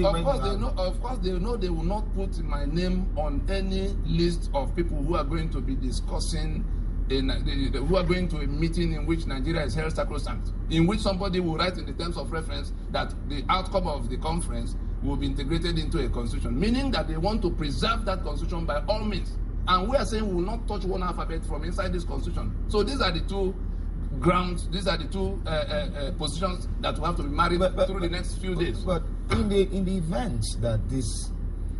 they know they will not put my name on any list of people who are going to be discussing, who are going to a meeting in which Nigeria is held sacrosanct, in which somebody will write in the terms of reference that the outcome of the conference will be integrated into a constitution, meaning that they want to preserve that constitution by all means. And we are saying we will not touch one alphabet from inside this constitution. So these are the two grounds, these are the two positions that will have to be married through the next few days. But in the event that this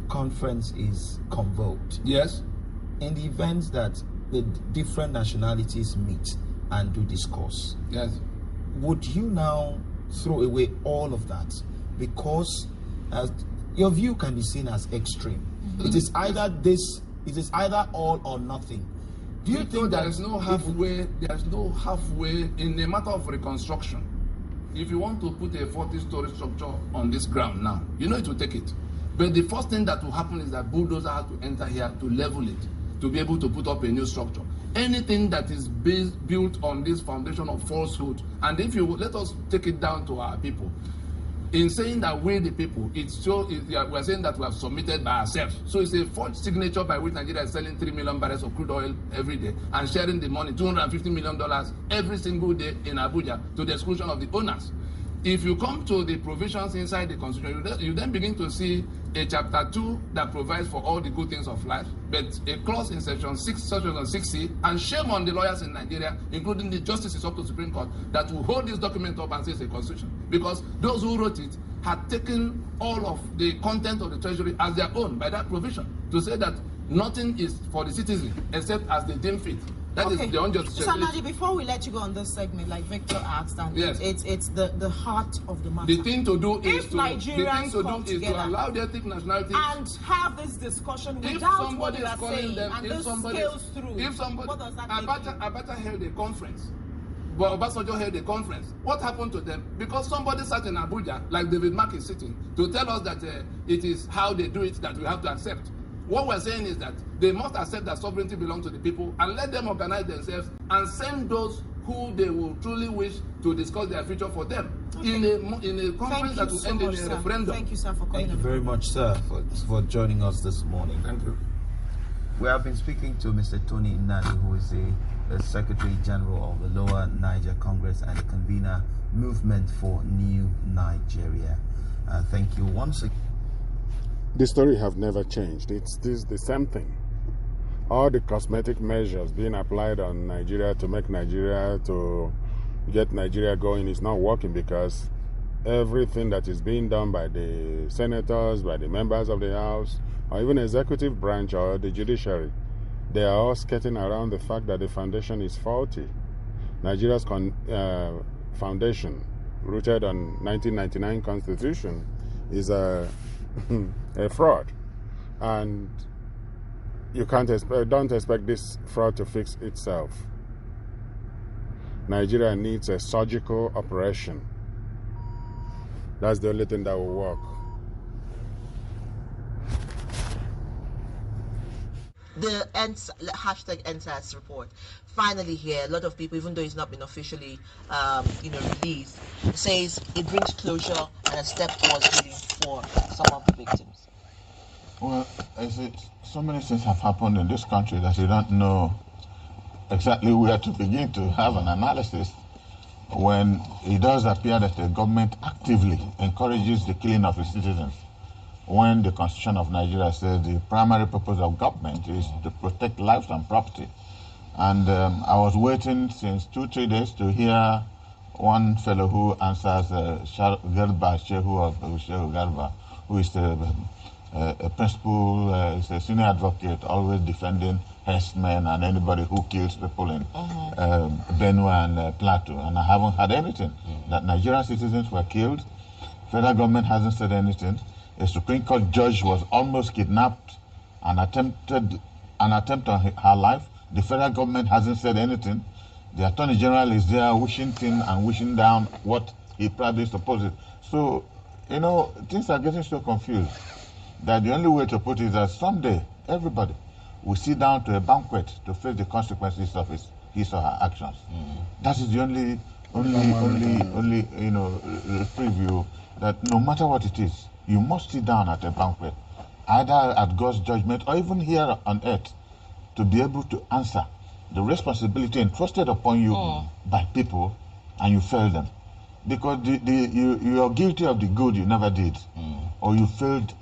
conference is convoked, in the event that the different nationalities meet and do discourse, would you now throw away all of that? Because your view can be seen as extreme. It is either this, it is either all or nothing. Do you think there is no halfway? There's no halfway in a matter of reconstruction. If you want to put a 40-story structure on this ground now, you know it will take it. But the first thing that will happen is that bulldozers have to enter here to level it, to be able to put up a new structure. Anything that is built on this foundation of falsehood, and if you let us take it down to our people, in saying that we the people, we are saying that we have submitted by ourselves. So it's a forged signature by which Nigeria is selling 3 million barrels of crude oil every day and sharing the money, $250 million every single day in Abuja, to the exclusion of the owners. If you come to the provisions inside the Constitution, you then begin to see a chapter 2 that provides for all the good things of life, but a clause in section 6C, and shame on the lawyers in Nigeria, including the justices up to the Supreme Court, that will hold this document up and say it's a constitution. Because those who wrote it had taken all of the content of the Treasury as their own by that provision, to say that nothing is for the citizen except as they deem fit. That is the unjust. Samadi, before we let you go on this segment, like Victor asked, and yes, it's the heart of the matter. The thing to do is to allow the ethnic nationalities and have this discussion without what you are saying, and this scales through. If somebody, what does that Abacha held a conference, but Obasanjo held a conference. What happened to them? Because somebody sat in Abuja, like David Mark is sitting, to tell us that it is how they do it that we have to accept. What we're saying is that they must accept that sovereignty belongs to the people and let them organize themselves and send those who they will truly wish to discuss their future for them in a conference that will end in a referendum. Thank you, sir, for coming. Thank you very much, sir, for joining us this morning. Thank you. We have been speaking to Mr. Tony Nnadi, who is the Secretary General of the Lower Niger Congress and the convener Movement for New Nigeria. Thank you once again. The story have never changed. It's the same thing. All the cosmetic measures being applied on Nigeria to make Nigeria, to get Nigeria going, is not working, because everything that is being done by the senators, by the members of the House, or even executive branch or the judiciary, they are all skirting around the fact that the foundation is faulty. Nigeria's foundation, rooted on 1999 Constitution, is a fraud, and you don't expect this fraud to fix itself. Nigeria needs a surgical operation. That's the only thing that will work. The hashtag NSAS report finally here. A lot of people, even though it's not been officially released, says it brings closure and a step towards healing for some of the victims. Well, so many things have happened in this country that you don't know exactly where to begin to have an analysis, when it does appear that the government actively encourages the killing of its citizens, when the Constitution of Nigeria says the primary purpose of government is to protect lives and property. And I was waiting since 2-3 days to hear one fellow who answers Garba Shehu Garba, who is a principal, is a senior advocate, always defending herdsmen and anybody who kills people in Benue and Plateau. And I haven't heard anything that Nigerian citizens were killed. Federal government hasn't said anything. A Supreme Court judge was almost kidnapped and attempted an attempt on her life. The federal government hasn't said anything. The Attorney General is there wishing things and wishing down what he probably supposes. So, things are getting so confused that the only way to put it is that someday everybody will sit down to a banquet to face the consequences of his or her actions. That is the only preview, that no matter what it is, you must sit down at a banquet, either at God's judgment or even here on earth, to be able to answer the responsibility entrusted upon you by people, and you fail them. Because you are guilty of the good you never did, or you failed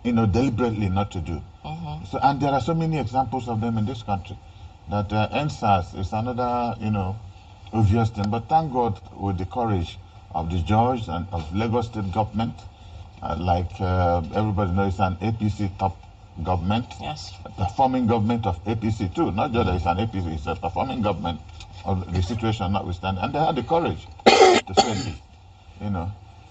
deliberately not to do. So, and there are so many examples of them in this country, that NSAS is another obvious thing. But thank God, with the courage of the judge and of Lagos State government, everybody knows, it's an APC top government. Yes. A performing government of APC too, not just that it's an APC, it's a performing government of the situation notwithstanding. And they had the courage to say this.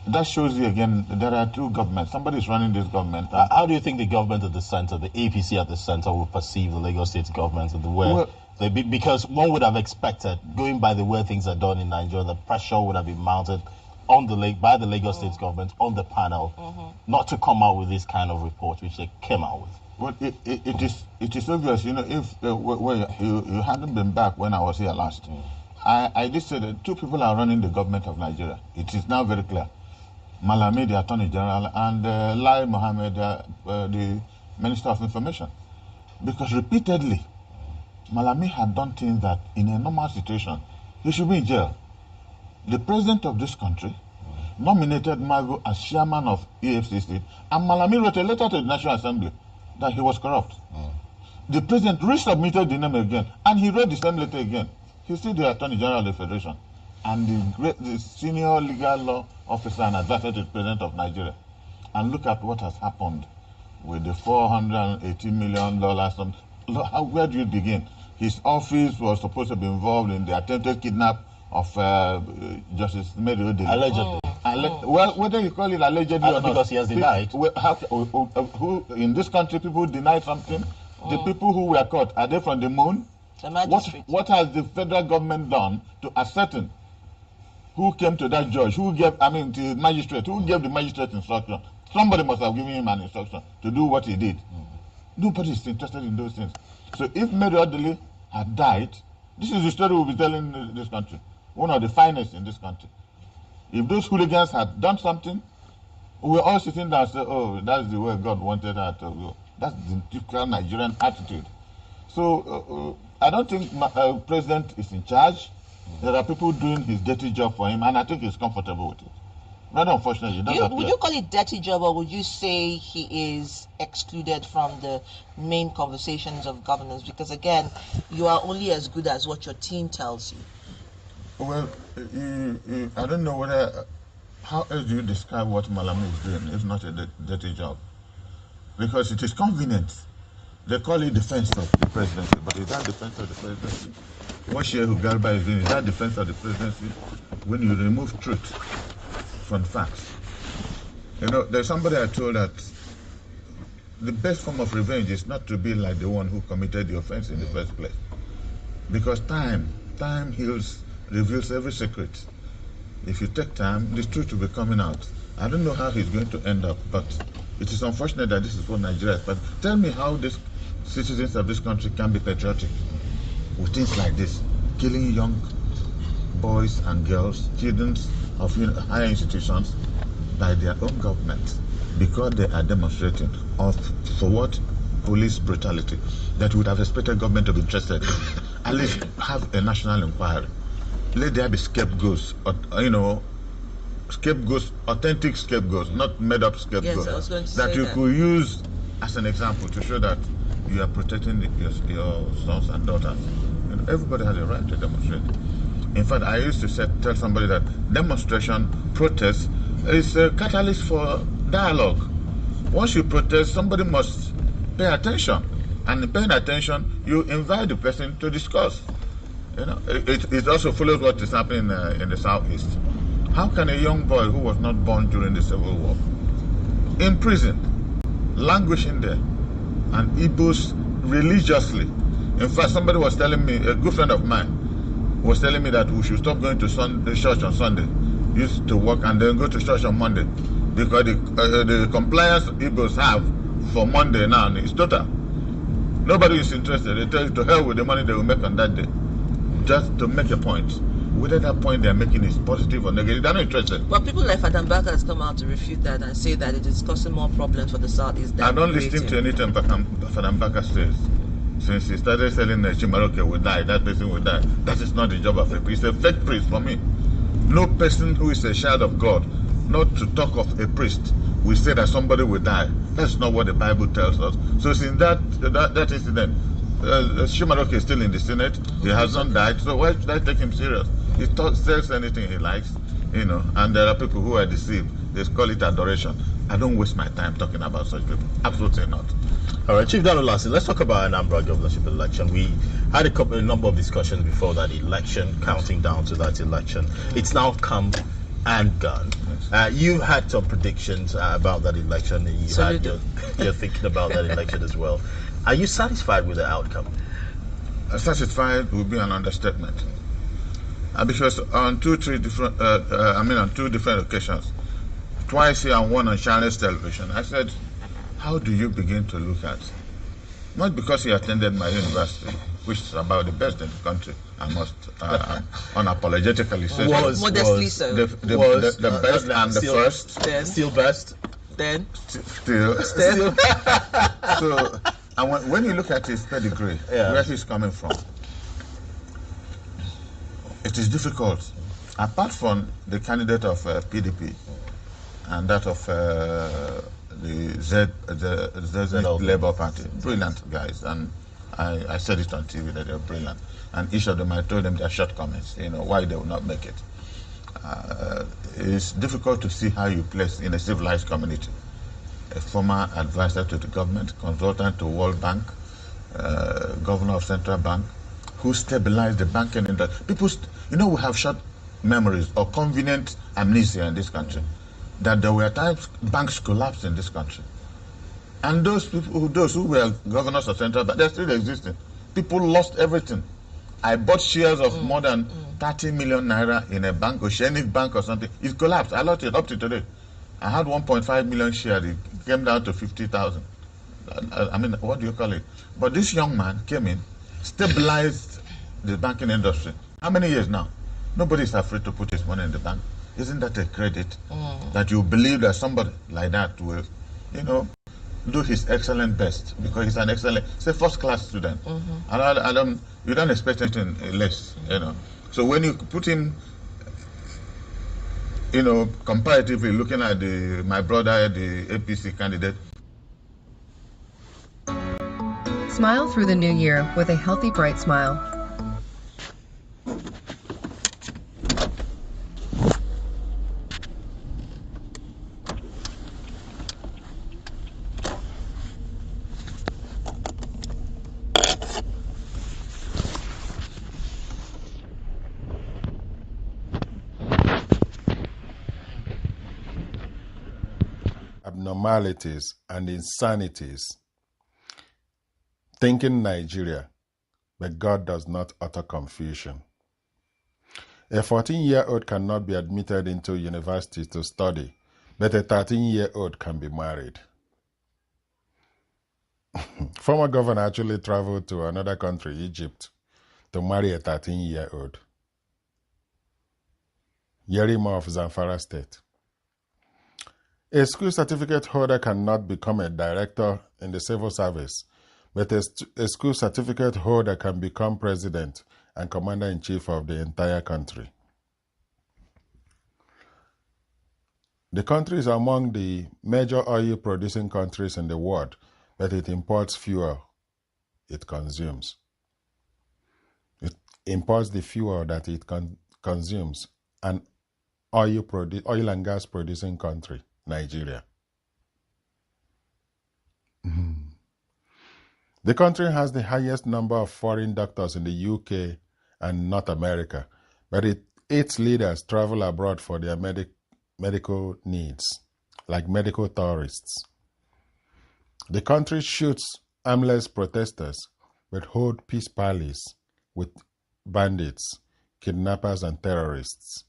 That shows you again, there are two governments. Somebody is running this government. How do you think the government at the center, the APC at the center, will perceive the Lagos State government and the way Because one would have expected, going by the way things are done in Nigeria, the pressure would have been mounted on by the Lagos State government on the panel, not to come out with this kind of report, which they came out with. Well, it is obvious, if you hadn't been back when I was here last, I did say that two people are running the government of Nigeria. It is now very clear. Malami, the Attorney General, and Lai Mohammed, the Minister of Information. Because repeatedly, Malami had done things that, in a normal situation, he should be in jail. The president of this country nominated Magu as chairman of EFCC, and Malami wrote a letter to the National Assembly that he was corrupt. The president resubmitted the name again, and he wrote the same letter again. He's still the Attorney General of the Federation, and the senior legal law officer and advisor to the president of Nigeria. And look at what has happened with the $480 million. Where do you begin? His office was supposed to be involved in the attempted kidnap of Justice Mary Odili. Allegedly. Well, whether you call it allegedly or not. Because he has denied. Who in this country people deny something? The people who were caught, are they from the moon? What has the federal government done to ascertain who came to that judge, to the magistrate, who gave the magistrate instruction? Somebody must have given him an instruction to do what he did. Nobody is interested in those things. So if Mary Odili had died, this is the story we'll be telling in this country. One of the finest in this country. If those hooligans had done something, we're all sitting there and say, oh, that's the way God wanted her to go. That's the typical Nigerian attitude. So I don't think President is in charge. There are people doing his dirty job for him, and I think he's comfortable with it. But unfortunately, would you call it dirty job, or would you say he is excluded from the main conversations of governance? Because again, you are only as good as what your team tells you. Well, I don't know whether, how else do you describe what Malami is doing if not a dirty job? Because it is convenient. They call it defense of the presidency, but is that defense of the presidency? What Shehu Garba is doing, is that defense of the presidency? When you remove truth from facts. There's somebody I told that the best form of revenge is not to be like the one who committed the offense in the first place. Because time heals, reveals every secret. If you take time, the truth will be coming out. I don't know how he's going to end up, but it is unfortunate that this is what Nigeria is. But tell me how these citizens of this country can be patriotic with things like this, killing young boys and girls, children of higher institutions by their own government because they are demonstrating for what? Police brutality. That would have expected government to be interested in. At least have a national inquiry. Let there be scapegoats, scapegoats, authentic scapegoats, not made up scapegoats. Yes, I was going to that say you that. could use as an example to show that you are protecting your sons and daughters. Everybody has a right to demonstrate. In fact, I used to tell somebody that demonstration, protest, is a catalyst for dialogue. Once you protest, somebody must pay attention. And in paying attention, you invite the person to discuss. It also follows what is happening in the Southeast. How can a young boy who was not born during the Civil War, in prison, languishing there, and Igbos religiously? In fact, somebody was telling me, a good friend of mine, was telling me that we should stop going to church on Sunday, used to work, and then go to church on Monday, because the compliance Igbos have for Monday now is total. Nobody is interested. They tell you to hell with the money they will make on that day, just to make a point. Whether that point they are making is positive or negative, they're not interested. Well, people like Fadam Baka has come out to refute that and say that it is causing more problems for the Southeast. I don't listen to anything Fadam Baka says. Since he started selling Chimaroke will die, that person will die. That is not the job of a priest. It's a fake priest for me. No person who is a child of God, not to talk of a priest, will say that somebody will die. That's not what the Bible tells us. So since that incident, Chimaroke is still in the Senate. He hasn't died. So why should I take him serious? He says anything he likes, and there are people who are deceived. They call it adoration. I don't waste my time talking about such people. Absolutely not. All right, Chief Dano Lassie, let's talk about Anambra governorship election. We had a number of discussions before that election, counting down to that election. It's now come and gone. You had some predictions about that election, and you're thinking about that election as well. Are you satisfied with the outcome? satisfied would be an understatement. Because on two different occasions, twice here and one on Channels Television, I said, how do you begin to look at? Not because he attended my university, which is about the best in the country, I must unapologetically say. Modestly so. The best and the first. Then. Still best. Then. Still. So, and when you look at his pedigree, where he's coming from, it is difficult. Apart from the candidate of PDP and that of the ZZ Labour Party, brilliant guys, and I said it on TV that they're brilliant, and each of them, I told them their shortcomings, why they will not make it. It's difficult to see how you place in a civilized community a former advisor to the government, consultant to World Bank, governor of Central Bank, who stabilized the banking industry. People, we have short memories or convenient amnesia in this country, that there were times banks collapsed in this country. And those who were governors of Central Bank, they're still existing. People lost everything. I bought shares of more than 30 million naira in a bank, Oceanic Bank or something. It collapsed. I lost it up to today. I had 1.5 million shares. It came down to 50,000. What do you call it? But this young man came in, stabilized the banking industry. How many years now? Nobody's afraid to put his money in the bank. Isn't that a credit? That you believe that somebody like that will, do his excellent best, because he's an excellent, he's a first-class student. And you don't expect anything less, So when you put him, comparatively looking at my brother, the APC candidate. Smile through the new year with a healthy, bright smile. Abnormalities and insanities. Thinking Nigeria, but God does not utter confusion. A 14-year-old cannot be admitted into university to study, but a 13-year-old can be married. Former governor actually traveled to another country, Egypt, to marry a 13-year-old. Yerima of Zamfara State. A school certificate holder cannot become a director in the civil service, but a school certificate holder can become president and commander-in-chief of the entire country. The country is among the major oil-producing countries in the world, but it imports fuel it consumes. It imports the fuel that it consumes, an oil and gas producing country, Nigeria. The country has the highest number of foreign doctors in the UK and North America, but its leaders travel abroad for their medical needs, like medical tourists. The country shoots armless protesters, but holds peace parleys with bandits, kidnappers, and terrorists.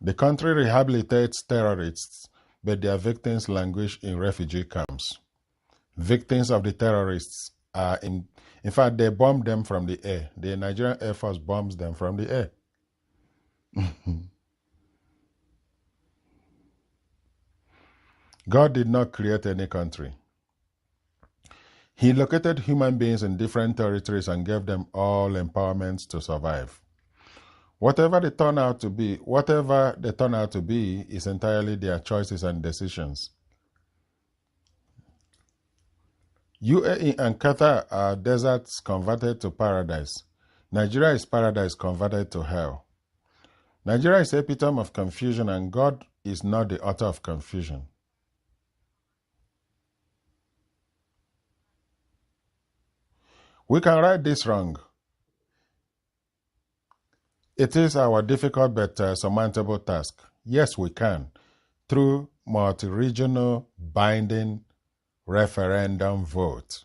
The country rehabilitates terrorists, but their victims languish in refugee camps. Victims of the terrorists are in fact, they bomb them from the air. The Nigerian Air Force bombs them from the air. God did not create any country. He located human beings in different territories and gave them all empowerments to survive. Whatever they turn out to be is entirely their choices and decisions. UAE and Qatar are deserts converted to paradise. Nigeria is paradise converted to hell. Nigeria is the epitome of confusion, and God is not the author of confusion. We can right this wrong. It is our difficult but surmountable task. Yes, we can, through multi-regional binding referendum vote.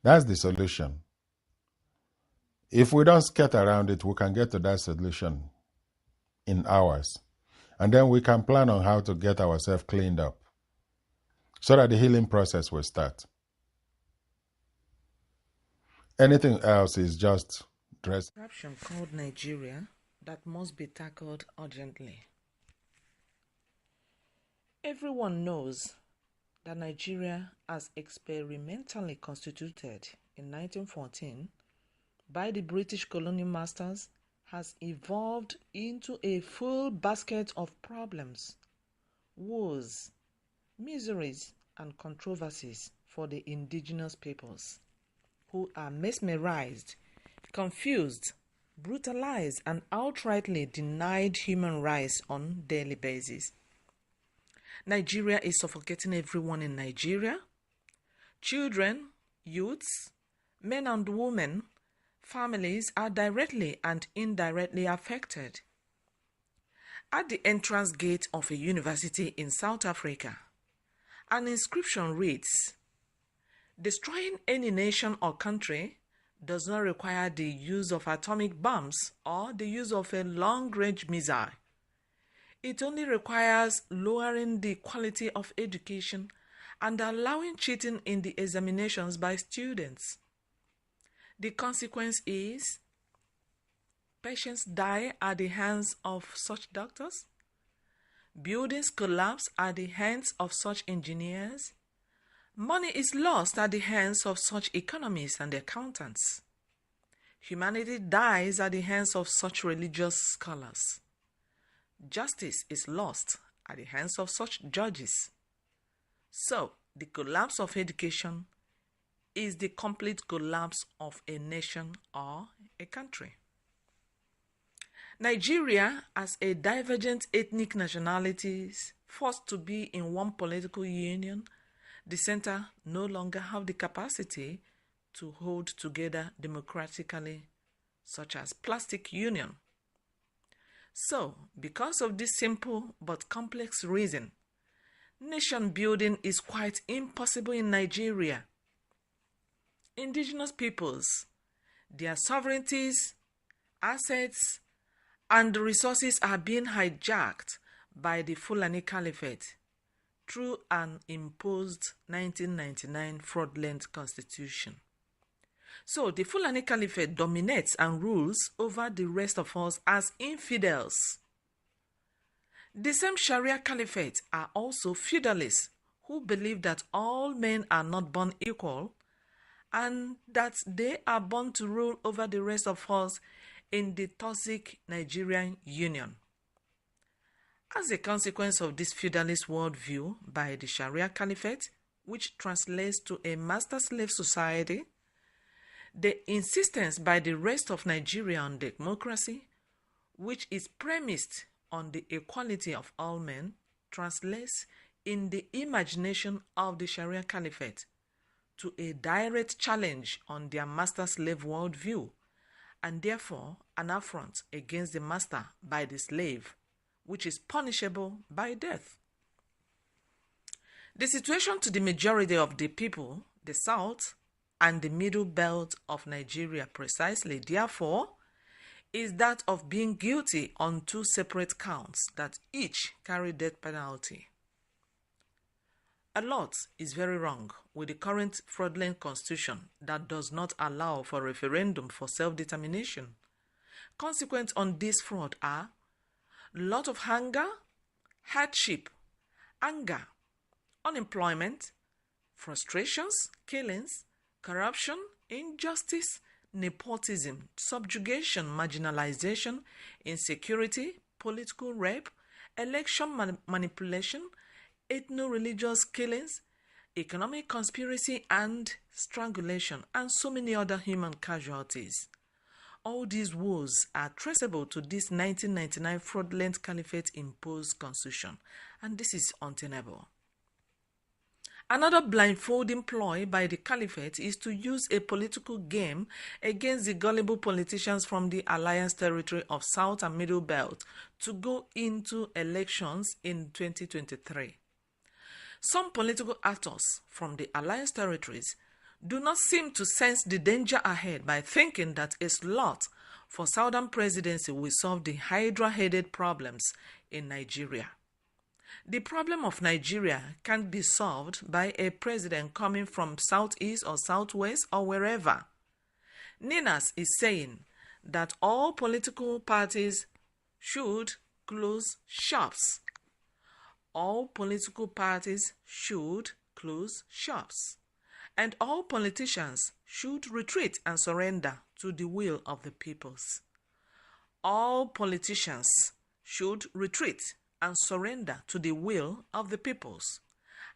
That's the solution. If we don't skirt around it, we can get to that solution in hours. And then we can plan on how to get ourselves cleaned up so that the healing process will start. Anything else is just dress. Corruption called Nigeria that must be tackled urgently. Everyone knows that Nigeria, as experimentally constituted in 1914 by the British colonial masters, has evolved into a full basket of problems, wars, miseries, and controversies for the indigenous peoples, who are mesmerized, confused, brutalized, and outrightly denied human rights on a daily basis. Nigeria is suffocating everyone in Nigeria. Children, youths, men and women, families are directly and indirectly affected. At the entrance gate of a university in South Africa, an inscription reads, "Destroying any nation or country does not require the use of atomic bombs or the use of a long-range missile. It only requires lowering the quality of education and allowing cheating in the examinations by students. The consequence is patients die at the hands of such doctors, buildings collapse at the hands of such engineers, money is lost at the hands of such economists and accountants, humanity dies at the hands of such religious scholars, justice is lost at the hands of such judges. So, the collapse of education is the complete collapse of a nation or a country. Nigeria, as a divergent ethnic nationalities forced to be in one political union, the center no longer have the capacity to hold together democratically, such as plastic union. So, because of this simple but complex reason, nation building is quite impossible in Nigeria. Indigenous peoples, their sovereignties, assets, and resources are being hijacked by the Fulani Caliphate through an imposed 1999 fraudulent constitution. So the Fulani Caliphate dominates and rules over the rest of us as infidels. The same Sharia Caliphate are also feudalists who believe that all men are not born equal and that they are born to rule over the rest of us in the toxic Nigerian Union. As a consequence of this feudalist worldview by the Sharia Caliphate, which translates to a master-slave society, the insistence by the rest of Nigeria on democracy, which is premised on the equality of all men, translates in the imagination of the Sharia Caliphate to a direct challenge on their master-slave worldview, and therefore an affront against the master by the slave, which is punishable by death. The situation to the majority of the people, the South and the middle belt of Nigeria precisely, therefore, is that of being guilty on two separate counts that each carry death penalty. A lot is very wrong with the current fraudulent constitution that does not allow for referendum for self-determination. Consequent on this fraud are a lot of hunger, hardship, anger, unemployment, frustrations, killings, corruption, injustice, nepotism, subjugation, marginalization, insecurity, political rape, election manipulation, ethno-religious killings, economic conspiracy and strangulation, and so many other human casualties. All these woes are traceable to this 1999 fraudulent caliphate-imposed constitution, and this is untenable. Another blindfolding ploy by the caliphate is to use a political game against the gullible politicians from the Alliance territory of South and Middle Belt to go into elections in 2023. Some political actors from the Alliance territories do not seem to sense the danger ahead by thinking that a slot for Southern presidency will solve the hydra-headed problems in Nigeria. The problem of Nigeria can be solved by a president coming from southeast or southwest or wherever. Ninas is saying that all political parties should close shops. All political parties should close shops. And all politicians should retreat and surrender to the will of the peoples. All politicians should retreat and surrender to the will of the peoples.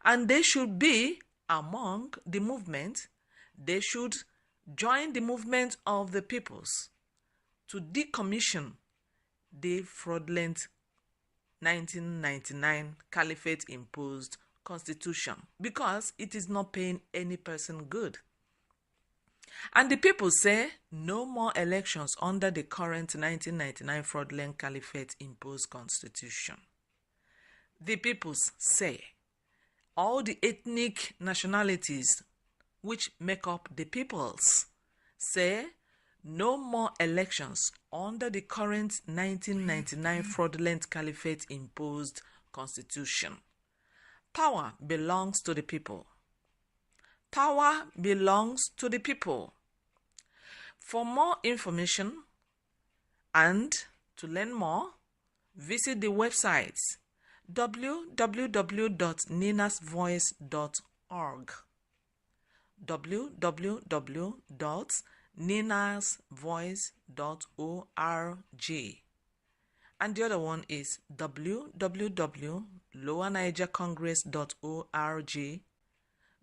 And they should be among the movement. They should join the movement of the peoples to decommission the fraudulent 1999 caliphate-imposed constitution, because it is not paying any person good. And the people say no more elections under the current 1999 fraudulent caliphate-imposed constitution. The peoples say all the ethnic nationalities which make up the peoples say no more elections under the current 1999 fraudulent caliphate-imposed constitution. Power belongs to the people. Power belongs to the people. For more information and to learn more, visit the websites www.ninasvoice.org, www.ninasvoice.org, and the other one is www.lowernigercongress.org,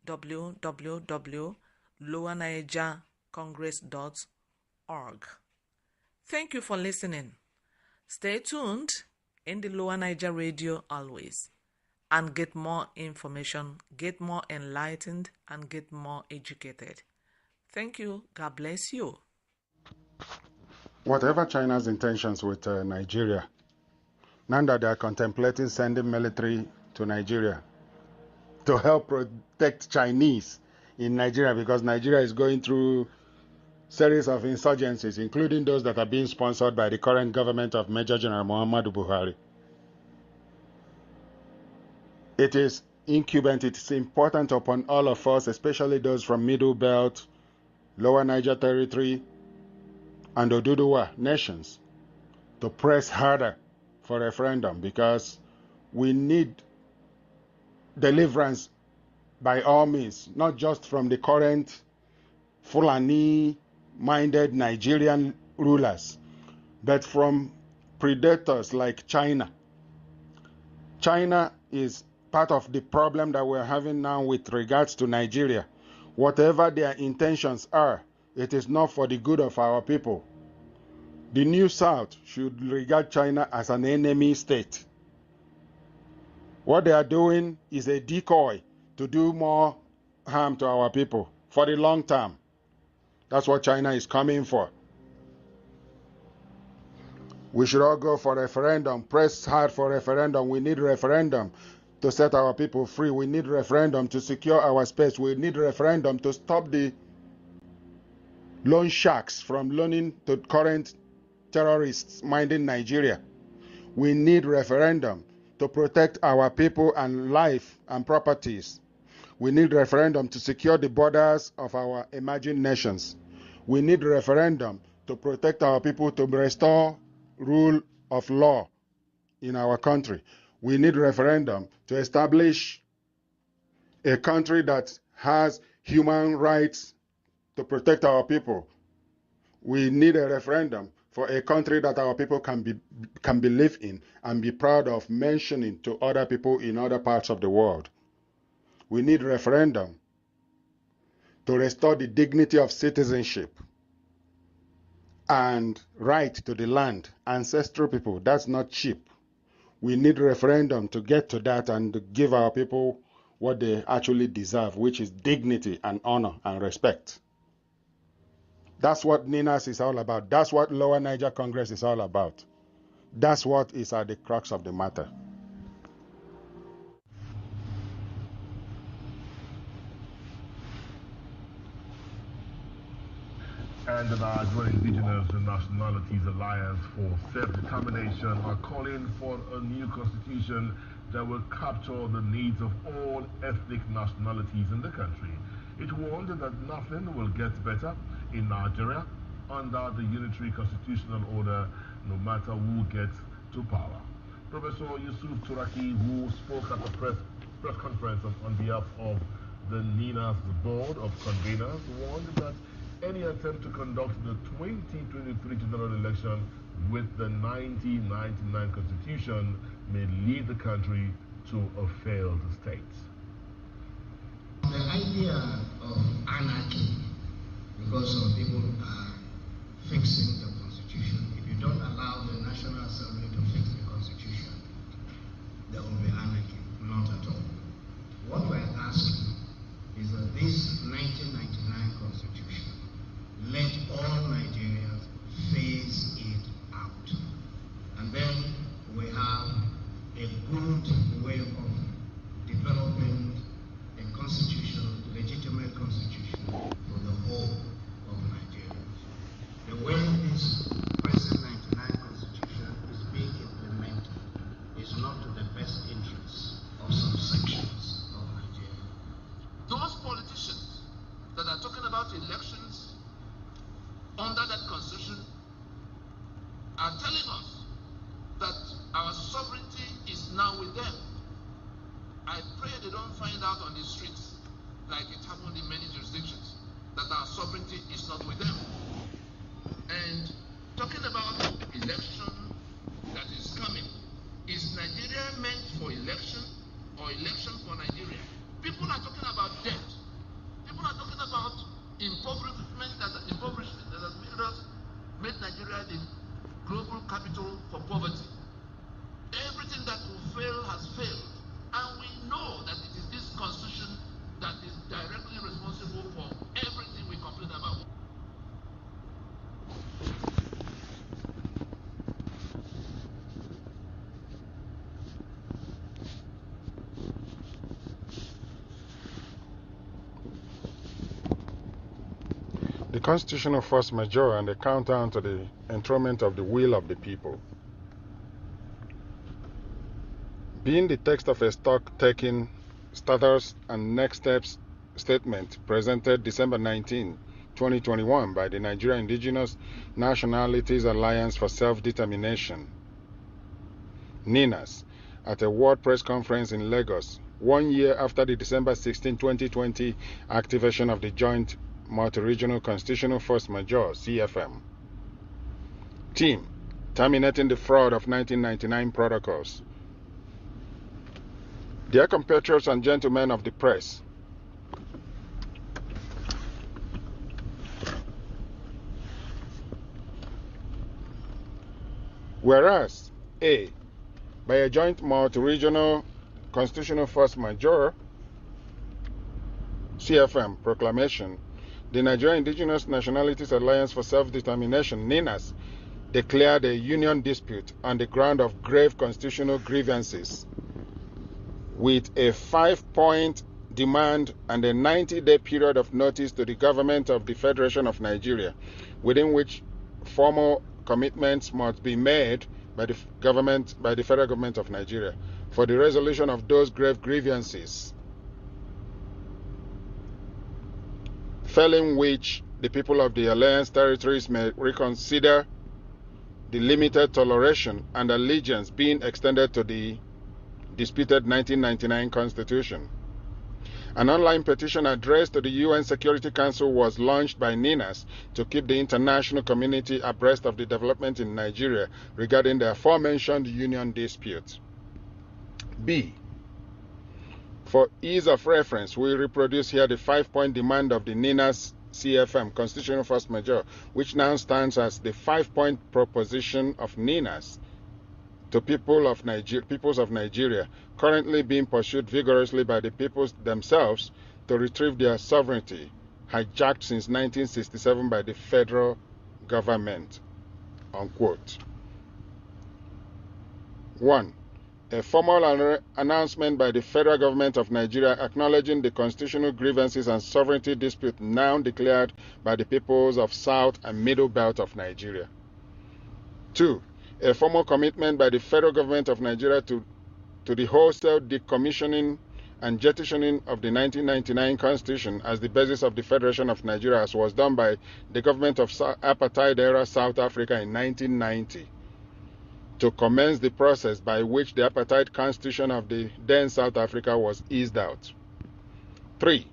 www.lowernigercongress.org. Thank you for listening. Stay tuned in the Lower Niger Radio always, and get more information, get more enlightened, and get more educated. Thank you. God bless you. Whatever China's intentions with Nigeria, now that they are contemplating sending military to Nigeria to help protect Chinese in Nigeria, because Nigeria is going through series of insurgencies, including those that are being sponsored by the current government of Major General Muhammadu Buhari. It is incumbent, it is important upon all of us, especially those from Middle Belt, Lower Niger Territory, and Oduduwa nations, to press harder for referendum, because we need deliverance by all means, not just from the current Fulani-minded Nigerian rulers, but from predators like China. China is part of the problem that we're having now with regards to Nigeria. Whatever their intentions are, it is not for the good of our people. The New South should regard China as an enemy state. What they are doing is a decoy to do more harm to our people for the long term. That's what China is coming for. We should all go for referendum, press hard for referendum. We need referendum to set our people free. We need referendum to secure our space. We need referendum to stop the loan sharks from loaning to current terrorists minding Nigeria. We need referendum to protect our people and life and properties. We need referendum to secure the borders of our emerging nations. We need referendum to protect our people, to restore rule of law in our country. We need referendum to establish a country that has human rights to protect our people. We need a referendum for a country that our people can live in and be proud of mentioning to other people in other parts of the world. We need referendum to restore the dignity of citizenship and right to the land. Ancestral people, that's not cheap. We need referendum to get to that and to give our people what they actually deserve, which is dignity and honor and respect. That's what NINAS is all about. That's what Lower Niger Congress is all about. That's what is at the crux of the matter. and the Nigerian Indigenous Nationalities Alliance for Self-Determination are calling for a new constitution that will capture the needs of all ethnic nationalities in the country. It warned that nothing will get better in Nigeria under the unitary constitutional order, no matter who gets to power. Professor Yusuf Turaki, who spoke at the press conference on behalf of the NINAS Board of Conveners, warned that any attempt to conduct the 2023 general election with the 1999 constitution may lead the country to a failed state. The idea of anarchy, because some people are fixing the constitution, if you don't allow the National Assembly to fix the constitution, there will be anarchy, not at all. What we're asking is that this 1999 constitution, let all Nigerians phase it out. And then we have a good way of developing a constitution, legitimate constitution for the whole of Nigeria. The way this present 99 constitution is being implemented is not to the best interests of some sections of Nigeria. Those politicians that are talking about elections under that constitution are telling us that our sovereignty is now with them. I pray they don't find out on the streets, like it happened in many jurisdictions, that our sovereignty is not with them. And talking about election that is coming, is Nigeria meant for election or election for Nigeria? People are talking about debt. People are talking about impoverishment that has made Nigeria the global capital for poverty. Everything that will fail has failed. And we know that it is this constitution that is directly responsible for everything we complain about. The constitutional force majeure and the countdown to the enthronement of the will of the people. Being the text of a stock-taking status and next steps statement presented December 19, 2021 by the Nigeria Indigenous Nationalities Alliance for Self-Determination, NINAS, at a World Press Conference in Lagos, 1 year after the December 16, 2020 activation of the Joint Multi-Regional Constitutional Force Majeure, CFM. Team, terminating the fraud of 1999 protocols. Dear compatriots and gentlemen of the press, whereas A, by a joint multi-regional constitutional force majeure, CFM proclamation, the Nigeria Indigenous Nationalities Alliance for Self-Determination, NINAS, declared a union dispute on the ground of grave constitutional grievances, with a 5-point demand and a 90-day period of notice to the government of the Federation of Nigeria, within which formal commitments must be made by the federal government of Nigeria for the resolution of those grave grievances, failing which the people of the Alliance territories may reconsider the limited toleration and allegiance being extended to the disputed 1999 Constitution. An online petition addressed to the UN Security Council was launched by NINAS to keep the international community abreast of the development in Nigeria regarding the aforementioned union dispute. B. For ease of reference, we reproduce here the 5-point demand of the NINAS CFM, Constitutional Force Majeure, which now stands as the 5-point proposition of NINAS to peoples of Nigeria, currently being pursued vigorously by the peoples themselves to retrieve their sovereignty, hijacked since 1967 by the federal government. Unquote. 1. A formal announcement by the federal government of Nigeria acknowledging the constitutional grievances and sovereignty dispute now declared by the peoples of South and Middle Belt of Nigeria. 2. A formal commitment by the federal government of Nigeria to the wholesale decommissioning and jettisoning of the 1999 Constitution as the basis of the Federation of Nigeria, as was done by the government of apartheid-era South Africa in 1990, to commence the process by which the apartheid constitution of the then South Africa was eased out. 3.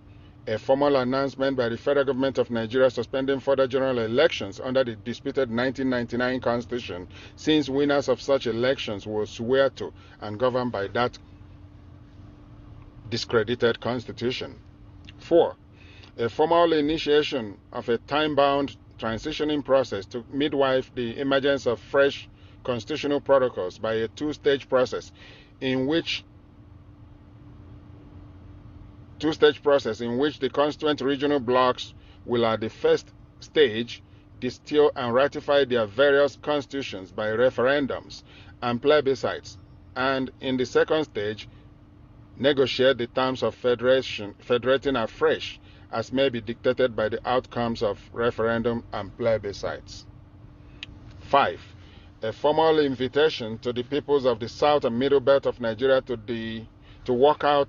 A formal announcement by the federal government of Nigeria suspending further general elections under the disputed 1999 Constitution, since winners of such elections will swear to and govern by that discredited Constitution. 4. A formal initiation of a time-bound transitioning process to midwife the emergence of fresh constitutional protocols by a two-stage process in which the constituent regional blocks will at the first stage distill and ratify their various constitutions by referendums and plebiscites, and in the second stage negotiate the terms of federating afresh as may be dictated by the outcomes of referendum and plebiscites. 5. A formal invitation to the peoples of the South and Middle Belt of Nigeria to work out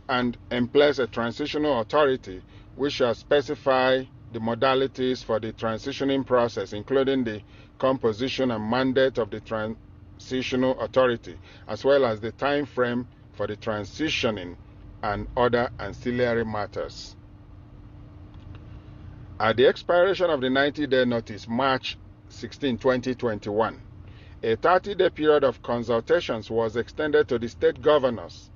and emplace a transitional authority which shall specify the modalities for the transitioning process, including the composition and mandate of the transitional authority, as well as the time frame for the transitioning and other ancillary matters. At the expiration of the 90-day notice, March 16, 2021, a 30-day period of consultations was extended to the state governors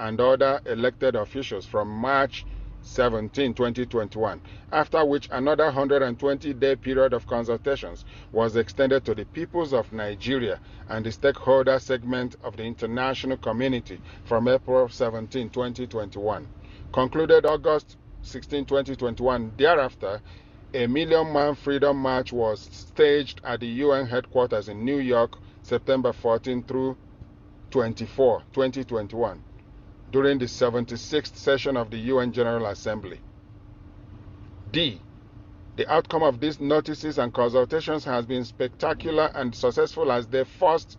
and other elected officials from March 17, 2021, after which another 120-day period of consultations was extended to the peoples of Nigeria and the stakeholder segment of the international community from April 17, 2021. Concluded August 16, 2021. Thereafter, a million-man freedom march was staged at the UN headquarters in New York, September 14 through 24, 2021. During the 76th session of the UN General Assembly. D. The outcome of these notices and consultations has been spectacular and successful as they forced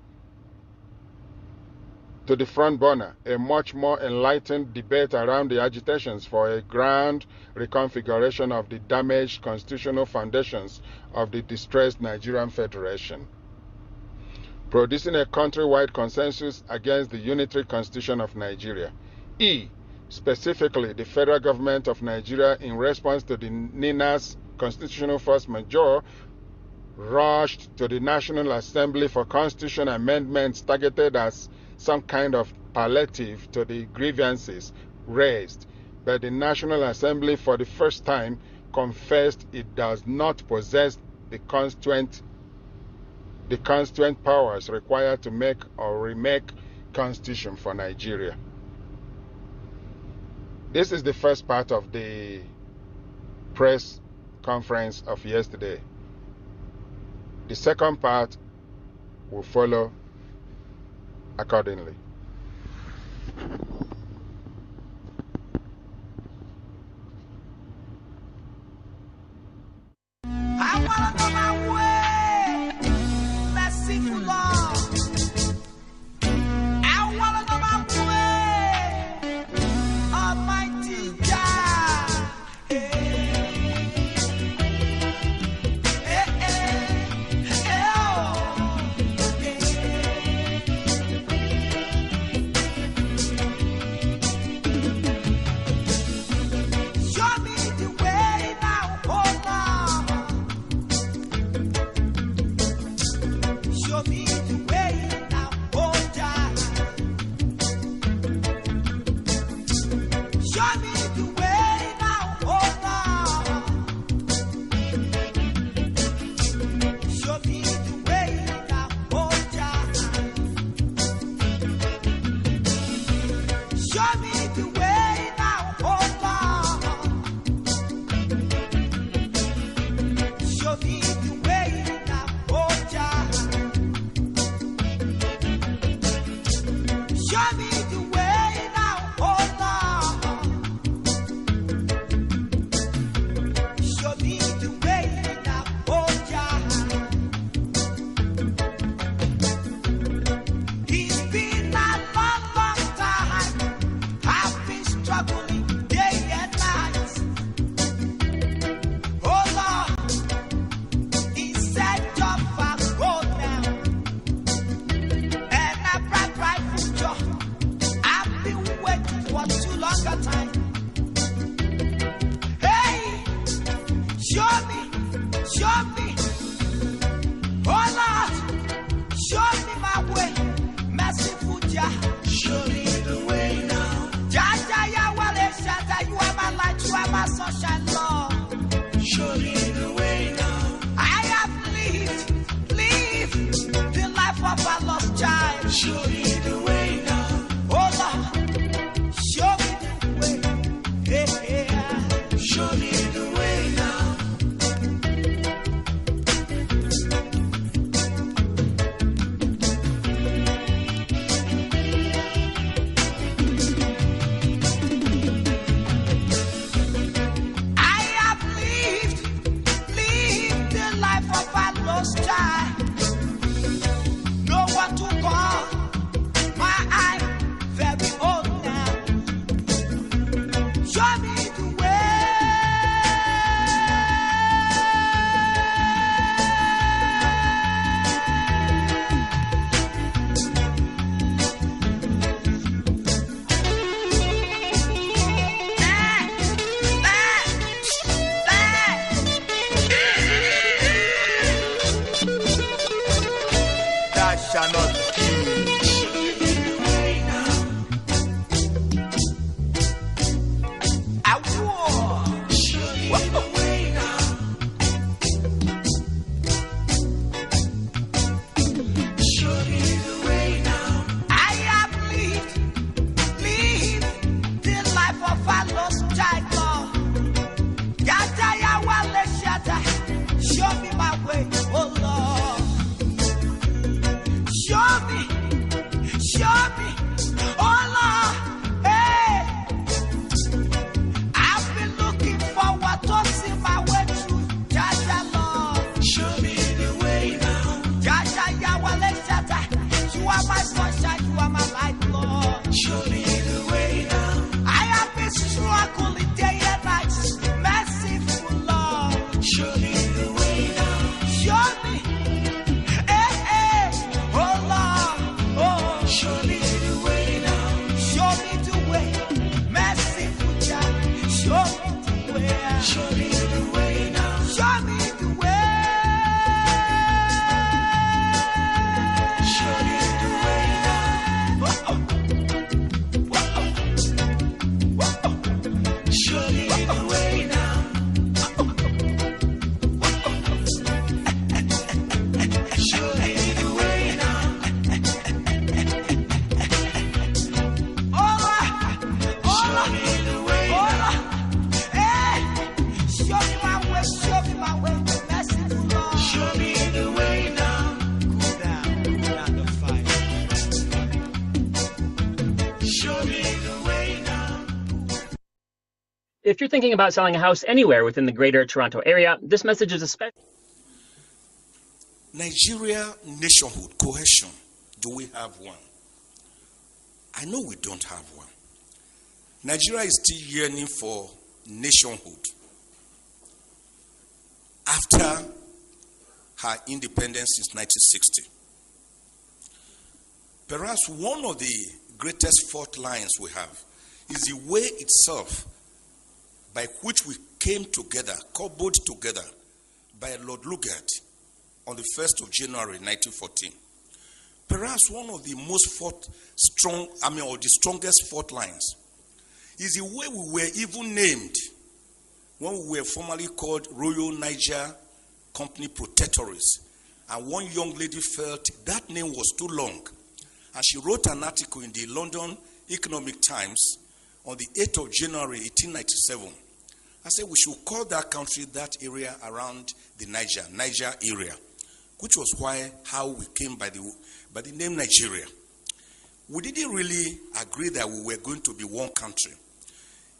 to the front burner a much more enlightened debate around the agitations for a grand reconfiguration of the damaged constitutional foundations of the distressed Nigerian Federation, producing a countrywide consensus against the unitary constitution of Nigeria. E. Specifically, the federal government of Nigeria, in response to the NINA's constitutional force majeure, rushed to the National Assembly for constitution amendments targeted as some kind of palliative to the grievances raised. But the National Assembly, for the first time, confessed it does not possess the constituent powers required to make or remake constitution for Nigeria. This is the first part of the press conference of yesterday. The second part will follow accordingly. I wanna go my way, merciful Lord. I wanna go my way, Almighty God. Show me the way now, oh Lord. Show me the way now. I have lived the life of a lost child. Show me the way now. Oh Lord, show me the way. Yeah. Show me the way now. If you're thinking about selling a house anywhere within the Greater Toronto Area, this message is especially... Nigeria nationhood, cohesion, do we have one? I know we don't have one. Nigeria is still yearning for nationhood after her independence since 1960. Perhaps one of the greatest fault lines we have is the way itself by which we came together, cobbled together by Lord Lugard on the 1st of January 1914. Perhaps one of the most or the strongest fault lines is the way we were even named when we were formerly called Royal Niger Company Protectorates. And one young lady felt that name was too long. And she wrote an article in the London Economic Times on the 8th of January 1897. I said we should call that country, that area around the Niger area, which was how we came by the name Nigeria. We didn't really agree that we were going to be one country.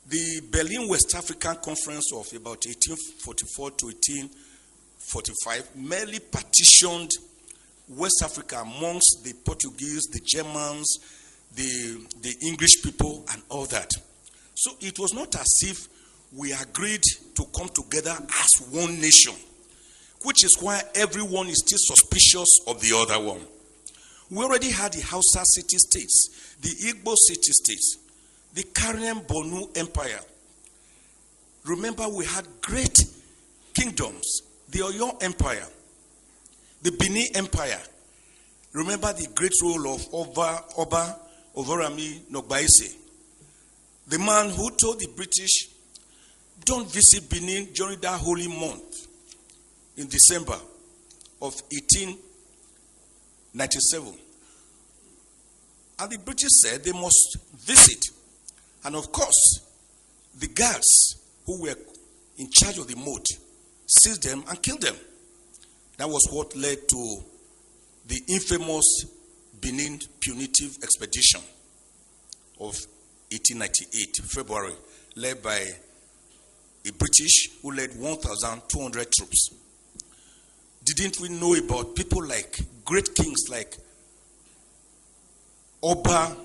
The Berlin West African Conference of about 1844 to 1845 merely partitioned West Africa amongst the Portuguese, the Germans, the English people, and all that. So it was not as if we agreed to come together as one nation, which is why everyone is still suspicious of the other one. We already had the Hausa city-states, the Igbo city-states, the Karen Bonu Empire. Remember, we had great kingdoms, the Oyo Empire, the Benin Empire. Remember the great role of Oba Ovorami Nogbaise, the man who told the British don't visit Benin during that holy month in December of 1897. And the British said they must visit. And of course, the guards who were in charge of the moat seized them and killed them. That was what led to the infamous Benin Punitive Expedition of 1898, February, led by a British who led 1,200 troops. Didn't we know about people like great kings like Oba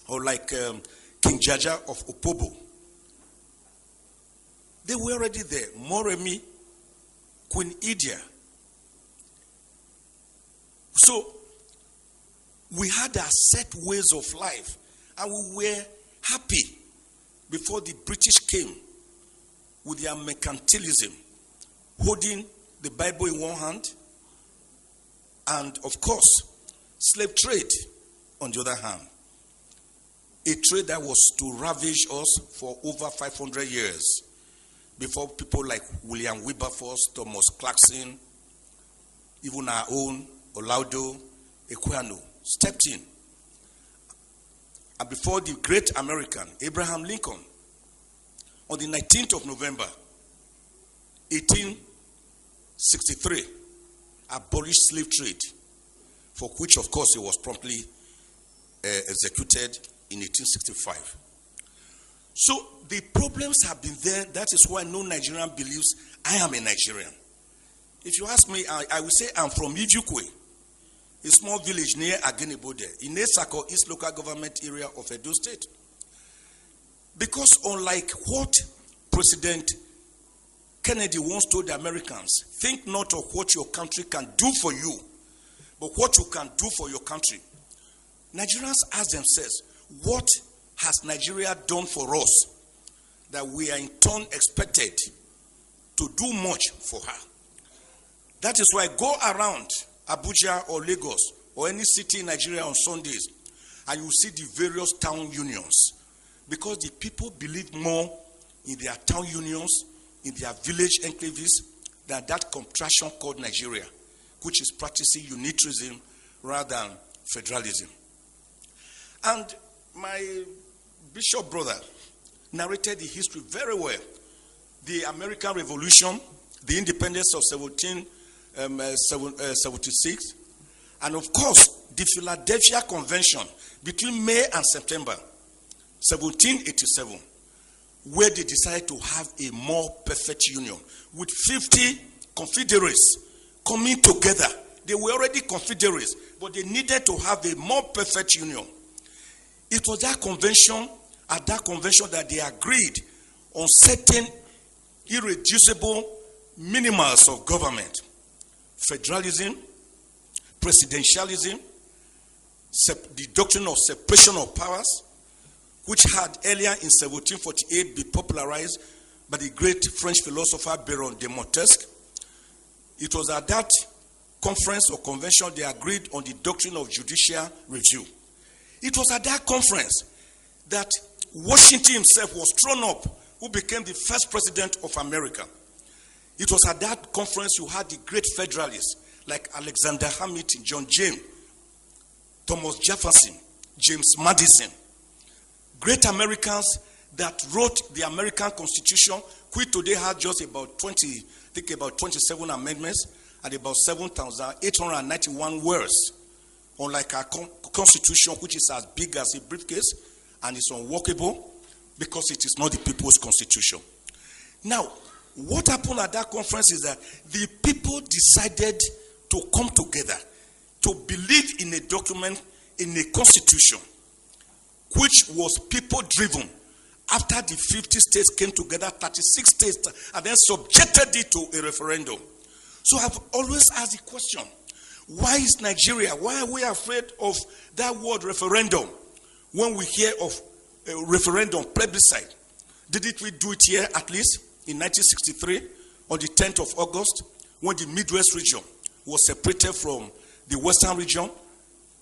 or like King Jaja of Opobo? They were already there. Moremi, Queen Idia. So we had our set ways of life, and we were happy before the British came with their mercantilism, holding the Bible in one hand, and of course, slave trade on the other hand. A trade that was to ravage us for over 500 years before people like William Wilberforce, Thomas Clarkson, even our own Olaudo Equiano stepped in. And before the great American, Abraham Lincoln, on the 19th of November, 1863, abolished slave trade, for which, of course, he was promptly executed in 1865. So the problems have been there. That is why no Nigerian believes I am a Nigerian. If you ask me, I will say I'm from Ijukwe, a small village near Agenibode, in Esako, East Local Government Area of Edo State. Because unlike what President Kennedy once told the Americans, think not of what your country can do for you, but what you can do for your country. Nigerians ask themselves, what has Nigeria done for us that we are in turn expected to do much for her? That is why go around Abuja or Lagos or any city in Nigeria on Sundays and you see the various town unions, because the people believe more in their town unions, in their village enclaves, than that contraction called Nigeria, which is practicing unitarism rather than federalism. And my bishop brother narrated the history very well. The American Revolution, the independence of 1776, and of course, the Philadelphia Convention between May and September 1787, where they decided to have a more perfect union with 50 confederates coming together. They were already confederates, but they needed to have a more perfect union. It was that convention, at that convention, that they agreed on certain irreducible minimals of government: federalism, presidentialism, the doctrine of separation of powers, which had earlier in 1748 been popularized by the great French philosopher Baron de Montesquieu. It was at that conference or convention they agreed on the doctrine of judicial review. It was at that conference that Washington himself was thrown up, who became the first president of America. It was at that conference you had the great federalists like Alexander Hamilton, John James, Thomas Jefferson, James Madison. Great Americans that wrote the American Constitution, which today has just about 27 amendments and about 7,891 words. Unlike our Constitution, which is as big as a briefcase and is unworkable because it is not the people's constitution. Now, what happened at that conference is that the people decided to come together to believe in a document, in a constitution, which was people-driven. After the 50 states came together, 36 states, and then subjected it to a referendum. So I've always asked the question, why is Nigeria, why are we afraid of that word referendum when we hear of a referendum, plebiscite? Didn't we do it here at least in 1963 on the 10th of August when the Midwest region was separated from the Western region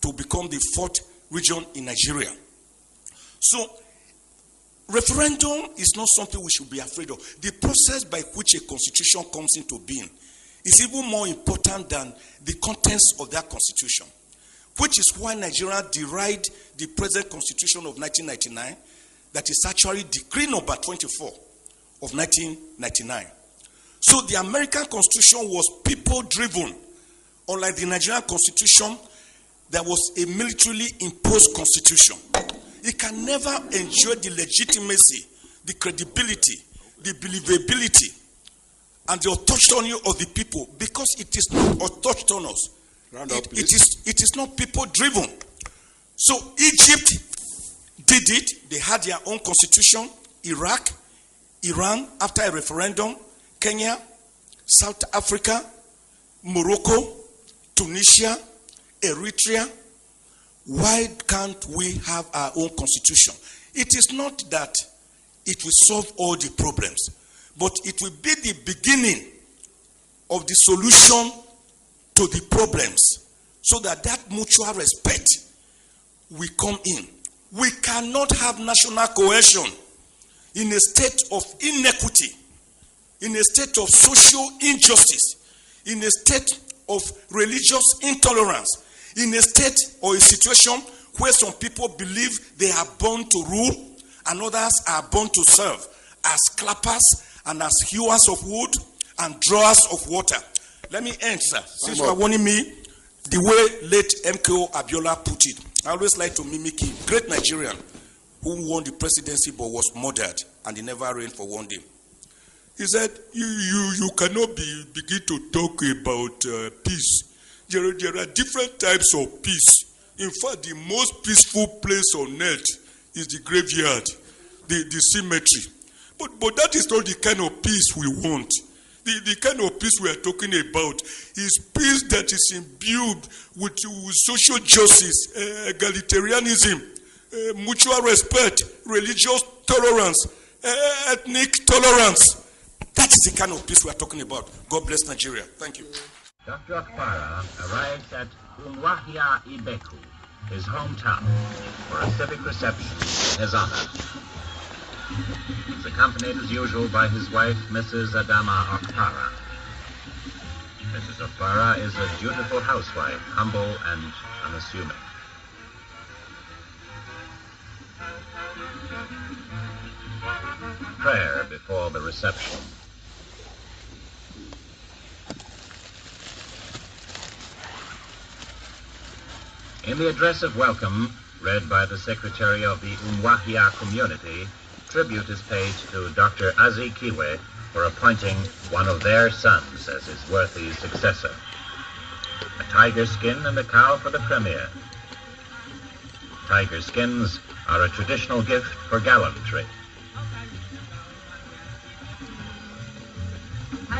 to become the fourth region in Nigeria? So referendum is not something we should be afraid of. The process by which a constitution comes into being is even more important than the contents of that constitution, which is why Nigeria derived the present constitution of 1999, that is actually Decree number 24 of 1999. So the American Constitution was people-driven, unlike the Nigerian Constitution that was a militarily imposed constitution. It can never enjoy the legitimacy, the credibility, the believability, and the autonomy of the people, because it is not autonomous. It is not people-driven. So Egypt did it. They had their own constitution. Iraq, Iran, after a referendum, Kenya, South Africa, Morocco, Tunisia, Eritrea. Why can't we have our own constitution? It is not that it will solve all the problems, but it will be the beginning of the solution to the problems, so that mutual respect will come in. We cannot have national cohesion in a state of inequity, in a state of social injustice, in a state of religious intolerance, in a state or a situation where some people believe they are born to rule and others are born to serve as clappers and as hewers of wood and drawers of water. Let me end, sir. Since you are warning me, the way late MKO Abiola put it, I always like to mimic him. Great Nigerian who won the presidency but was murdered and he never reigned for one day. He said, you cannot begin to talk about peace. There are different types of peace. In fact, the most peaceful place on earth is the graveyard, the cemetery. But that is not the kind of peace we want. The kind of peace we are talking about is peace that is imbued with social justice, egalitarianism, mutual respect, religious tolerance, ethnic tolerance. That is the kind of peace we are talking about. God bless Nigeria. Thank you. Dr. Okpara arrives at Umuahia Ibeku, his hometown, for a civic reception in his honor. He's accompanied as usual by his wife, Mrs. Adama Okpara. Mrs. Okpara is a dutiful housewife, humble and unassuming. Prayer before the reception. In the address of welcome, read by the Secretary of the Umuahia community, tribute is paid to Dr. Azikiwe for appointing one of their sons as his worthy successor. A tiger skin and a cow for the premier. Tiger skins are a traditional gift for gallantry.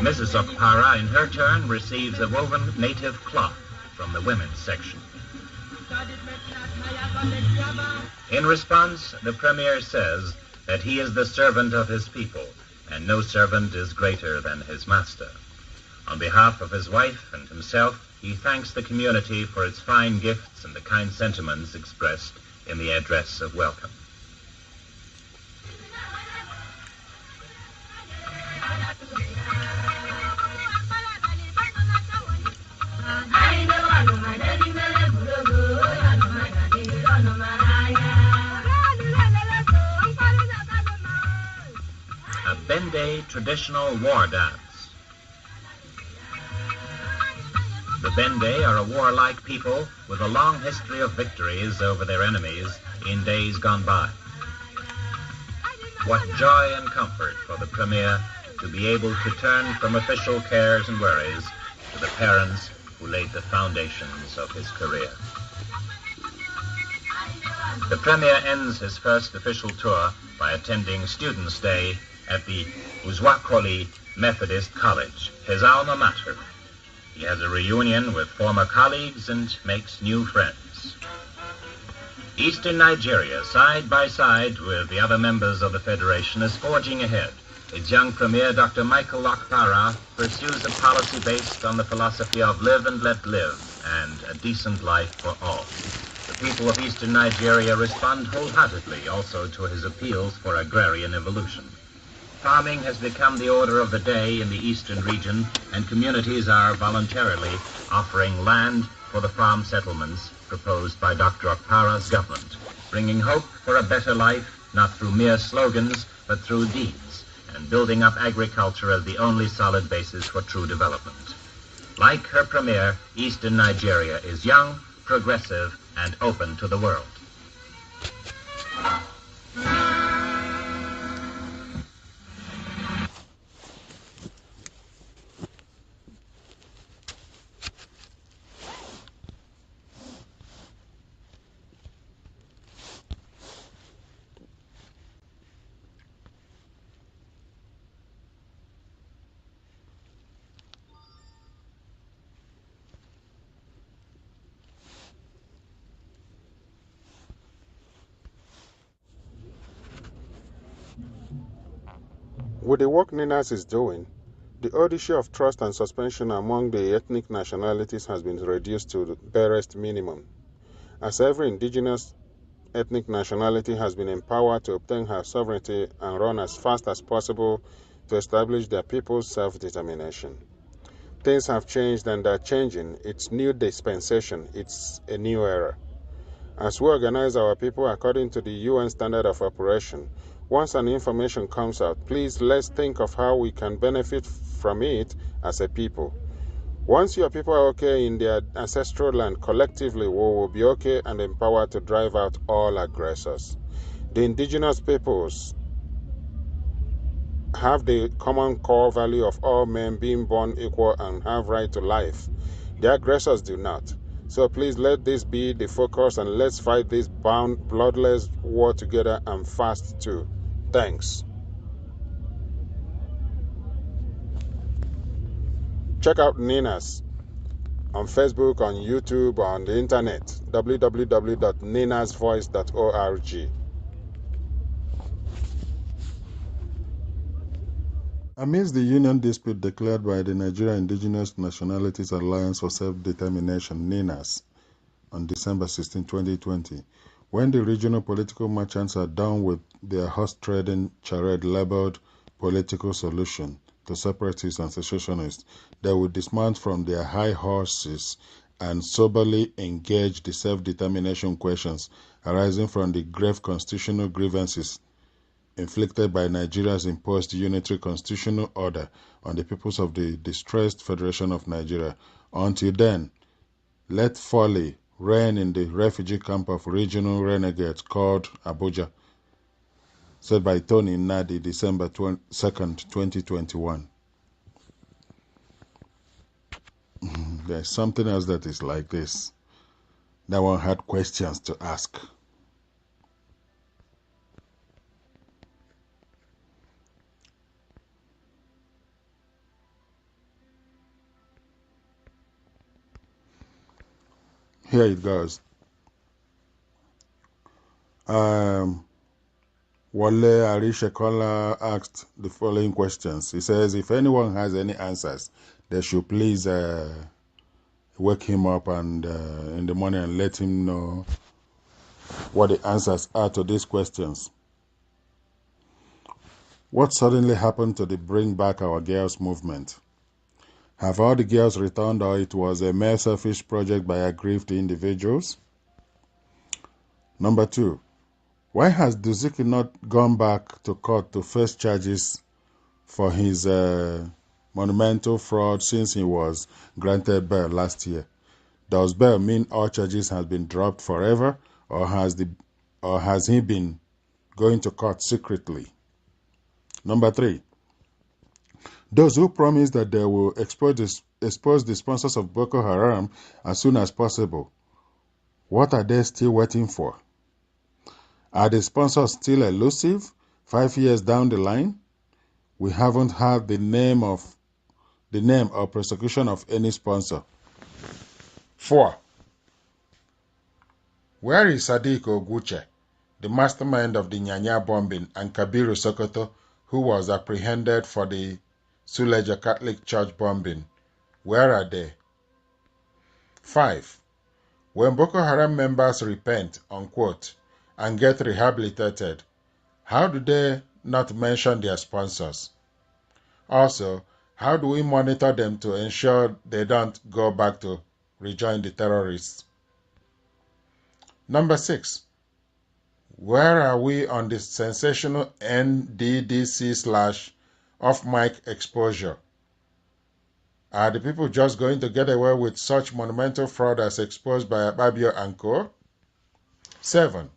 Mrs. Okpara, in her turn, receives a woven native cloth from the women's section. In response, the Premier says that he is the servant of his people, and no servant is greater than his master. On behalf of his wife and himself, he thanks the community for its fine gifts and the kind sentiments expressed in the address of welcome. A Bende traditional war dance. The Bende are a warlike people with a long history of victories over their enemies in days gone by. What joy and comfort for the Premier to be able to turn from official cares and worries to the parents who laid the foundations of his career. The Premier ends his first official tour by attending Students' Day at the Uzwakoli Methodist College, his alma mater. He has a reunion with former colleagues and makes new friends. Eastern Nigeria, side by side with the other members of the Federation, is forging ahead. Its young Premier, Dr. Michael Okpara, pursues a policy based on the philosophy of live and let live and a decent life for all. The people of eastern Nigeria respond wholeheartedly also to his appeals for agrarian evolution. Farming has become the order of the day in the eastern region, and communities are voluntarily offering land for the farm settlements proposed by Dr. Okpara's government, bringing hope for a better life, not through mere slogans, but through deeds, and building up agriculture as the only solid basis for true development. Like her premier, eastern Nigeria is young, progressive, and open to the world. With the work NINAS is doing, the old issue of trust and suspension among the ethnic nationalities has been reduced to the barest minimum, as every indigenous ethnic nationality has been empowered to obtain her sovereignty and run as fast as possible to establish their people's self-determination. Things have changed and are changing. It's new dispensation. It's a new era. As we organize our people according to the UN standard of operation, once an information comes out, please let's think of how we can benefit from it as a people. Once your people are okay in their ancestral land, collectively we will be okay and empowered to drive out all aggressors. The indigenous peoples have the common core value of all men being born equal and have right to life. The aggressors do not. So please let this be the focus and let's fight this bloodless war together and fast too. Thanks. Check out NINAS on Facebook, on YouTube, on the internet, www.ninasvoice.org. Amidst the union dispute declared by the Nigeria Indigenous Nationalities Alliance for Self-Determination, NINAS, on December 16, 2020, when the regional political merchants are done with their horse-trading charade labeled political solution to separatists and secessionists, they will dismount from their high horses and soberly engage the self-determination questions arising from the grave constitutional grievances inflicted by Nigeria's imposed unitary constitutional order on the peoples of the distressed Federation of Nigeria. Until then, let folly reign in the refugee camp of regional renegades called Abuja, said by Tony Nadi, December 2nd, 2021. There's something else that is like this. That one had questions to ask. Here it goes. Wale Arishekola asked the following questions. He says, if anyone has any answers, they should please wake him up and in the morning and let him know what the answers are to these questions. What suddenly happened to the Bring Back Our Girls movement? Have all the girls returned, or it was a mere selfish project by aggrieved individuals? Number 2, why has Duziki not gone back to court to face charges for his monumental fraud since he was granted bail last year? Does bail mean all charges have been dropped forever, or has he been going to court secretly? Number 3, those who promise that they will expose the sponsors of Boko Haram as soon as possible, what are they still waiting for? Are the sponsors still elusive 5 years down the line? We haven't had the name or prosecution of any sponsor. 4, where is Sadiq Oguche, the mastermind of the Nyanya bombing, and Kabiru Sokoto, who was apprehended for the Suleja Catholic Church bombing? Where are they? 5, When Boko Haram members repent, unquote, and get rehabilitated, how do they not mention their sponsors? Also, how do we monitor them to ensure they don't go back to rejoin the terrorists? Number 6. Where are we on the sensational NDDC/off-mic exposure? Are the people just going to get away with such monumental fraud as exposed by Akpabio and Co? 7.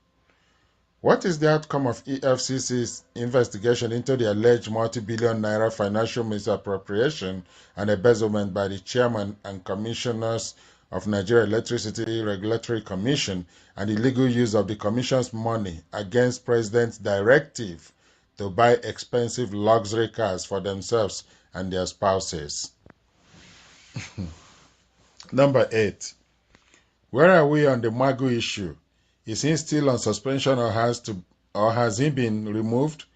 What is the outcome of EFCC's investigation into the alleged multi-billion naira financial misappropriation and embezzlement by the chairman and commissioners of Nigeria Electricity Regulatory Commission and the illegal use of the commission's money against President's directive to buy expensive luxury cars for themselves and their spouses? Number 8. Where are we on the Magu issue? Is he still on suspension or has he been removed?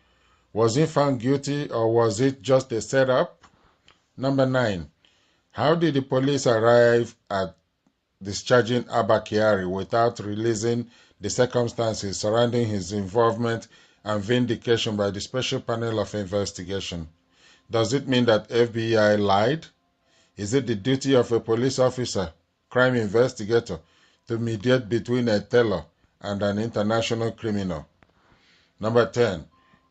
Was he found guilty or was it just a setup? Number 9. How did the police arrive at discharging Abba Kyari without releasing the circumstances surrounding his involvement and vindication by the Special Panel of Investigation? Does it mean that FBI lied? Is it the duty of a police officer, crime investigator, to mediate between a teller and an international criminal? Number 10.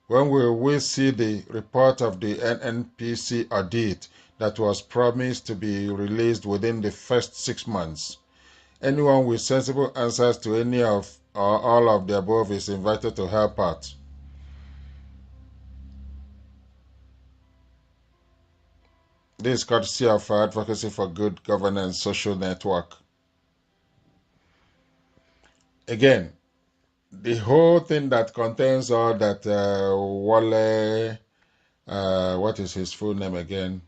When will we see the report of the NNPC audit that was promised to be released within the first 6 months? Anyone with sensible answers to any of or all of the above is invited to help out. This is courtesy of Advocacy for Good Governance Social Network. Again, the whole thing that contains all that Wale, what is his full name again?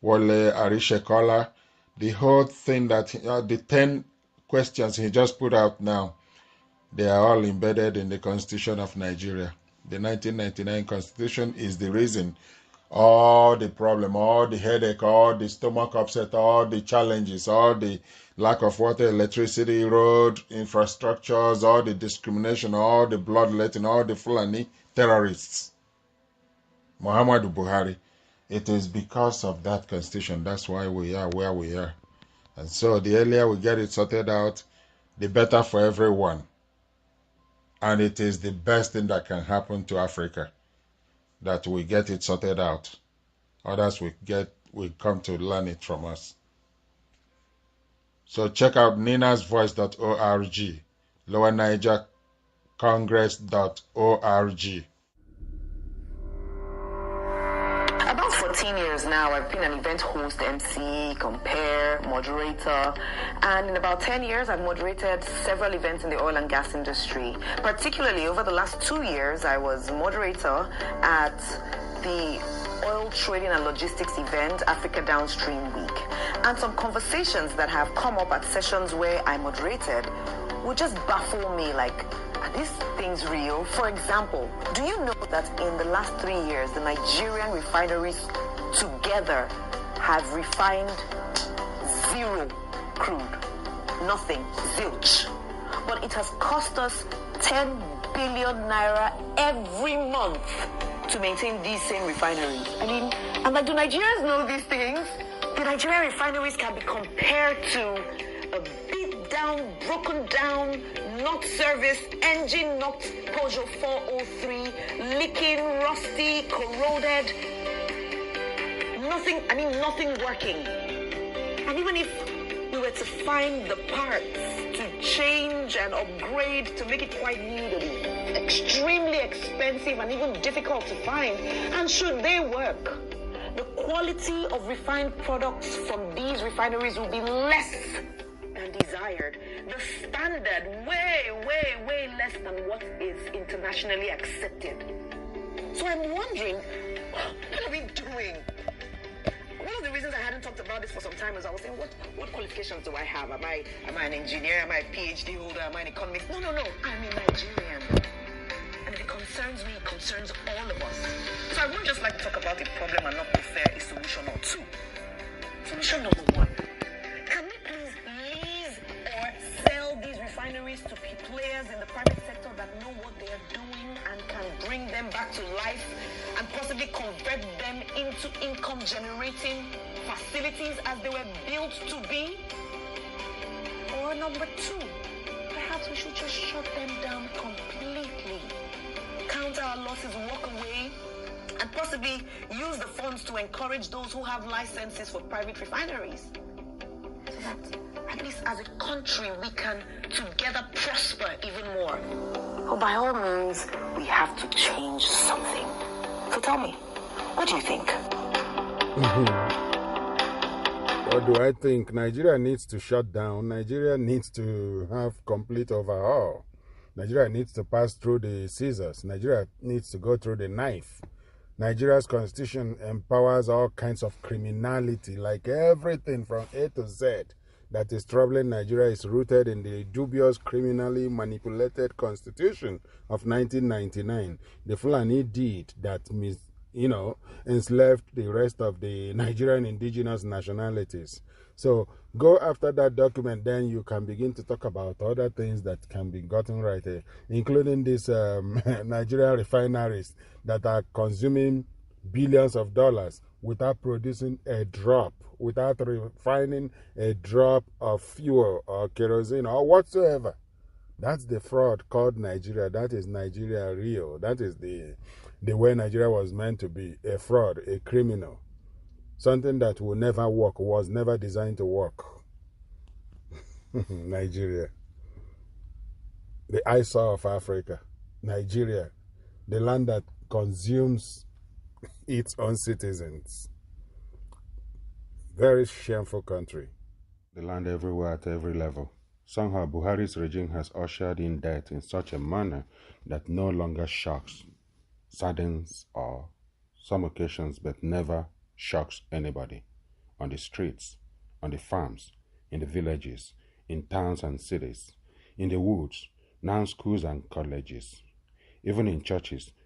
Wale Arishekola, the whole thing that, the 10 questions he just put out now, they are all embedded in the Constitution of Nigeria. The 1999 Constitution is the reason all the problem, all the headache, all the stomach upset, all the challenges, all the lack of water, electricity, road, infrastructures, all the discrimination, all the bloodletting, all the Fulani terrorists. Muhammadu Buhari. It is because of that constitution. That's why we are where we are. And so the earlier we get it sorted out, the better for everyone. And it is the best thing that can happen to Africa, that we get it sorted out. Others will come to learn it from us. So check out ninasvoice.org, lowernigercongress.org. About 14 years now, I've been an event host, MC, compare, moderator, and in about 10 years, I've moderated several events in the oil and gas industry. Particularly over the last 2 years, I was moderator at the Oil Trading and Logistics event, Africa Downstream Week. And some conversations that have come up at sessions where I moderated would just baffle me, like, are these things real? For example, do you know that in the last 3 years, the Nigerian refineries together have refined 0 crude? Nothing, zilch. But it has cost us 10 billion naira every month to maintain these same refineries. I mean, I'm like, do Nigerians know these things? The Nigerian refineries can be compared to a beat down, broken down, not serviced, engine not Peugeot 403, leaking, rusty, corroded. Nothing, nothing working. And even if we were to find the parts to change and upgrade to make it quite new, it'll be extremely expensive and even difficult to find. And should they work, the quality of refined products from these refineries will be less than desired. The standard, way less than what is internationally accepted. So I'm wondering, what are we doing? One of the reasons I hadn't talked about this for some time is I was saying, what qualifications do I have? Am I an engineer? Am I a PhD holder? Am I an economist? No. I'm a Nigerian. And if it concerns me, it concerns all of us. So I wouldn't just like to talk about a problem and not prefer a solution or two. Solution number 1. Can we please lease or them back to life and possibly convert them into income-generating facilities as they were built to be? Or number two, perhaps we should just shut them down completely, count our losses, walk away, and possibly use the funds to encourage those who have licenses for private refineries. So that at least as a country we can together prosper even more. Oh, by all means, we have to change something. So tell me, what do you think? What do I think? Nigeria needs to shut down. Nigeria needs to have complete overhaul. Nigeria needs to pass through the scissors. Nigeria needs to go through the knife. Nigeria's constitution empowers all kinds of criminality, like everything from A to Z that is troubling Nigeria is rooted in the dubious, criminally manipulated constitution of 1999. The Fulani deed that enslaved the rest of the Nigerian indigenous nationalities. So go after that document, then you can begin to talk about other things that can be gotten right here, including these Nigerian refineries that are consuming billions of dollars without producing a drop, without refining a drop of fuel or kerosene or whatsoever. That's the fraud called Nigeria. That is Nigeria real. That is the way Nigeria was meant to be, a fraud, a criminal. Something that will never work, was never designed to work. Nigeria. The eyesore of Africa. Nigeria. The land that consumes its own citizens. Very shameful country. The land everywhere at every level. Somehow Buhari's regime has ushered in death in such a manner that no longer shocks, saddens, or some occasions, but never shocks anybody. On the streets, on the farms, in the villages, in towns and cities, in the woods, now schools and colleges, even in churches,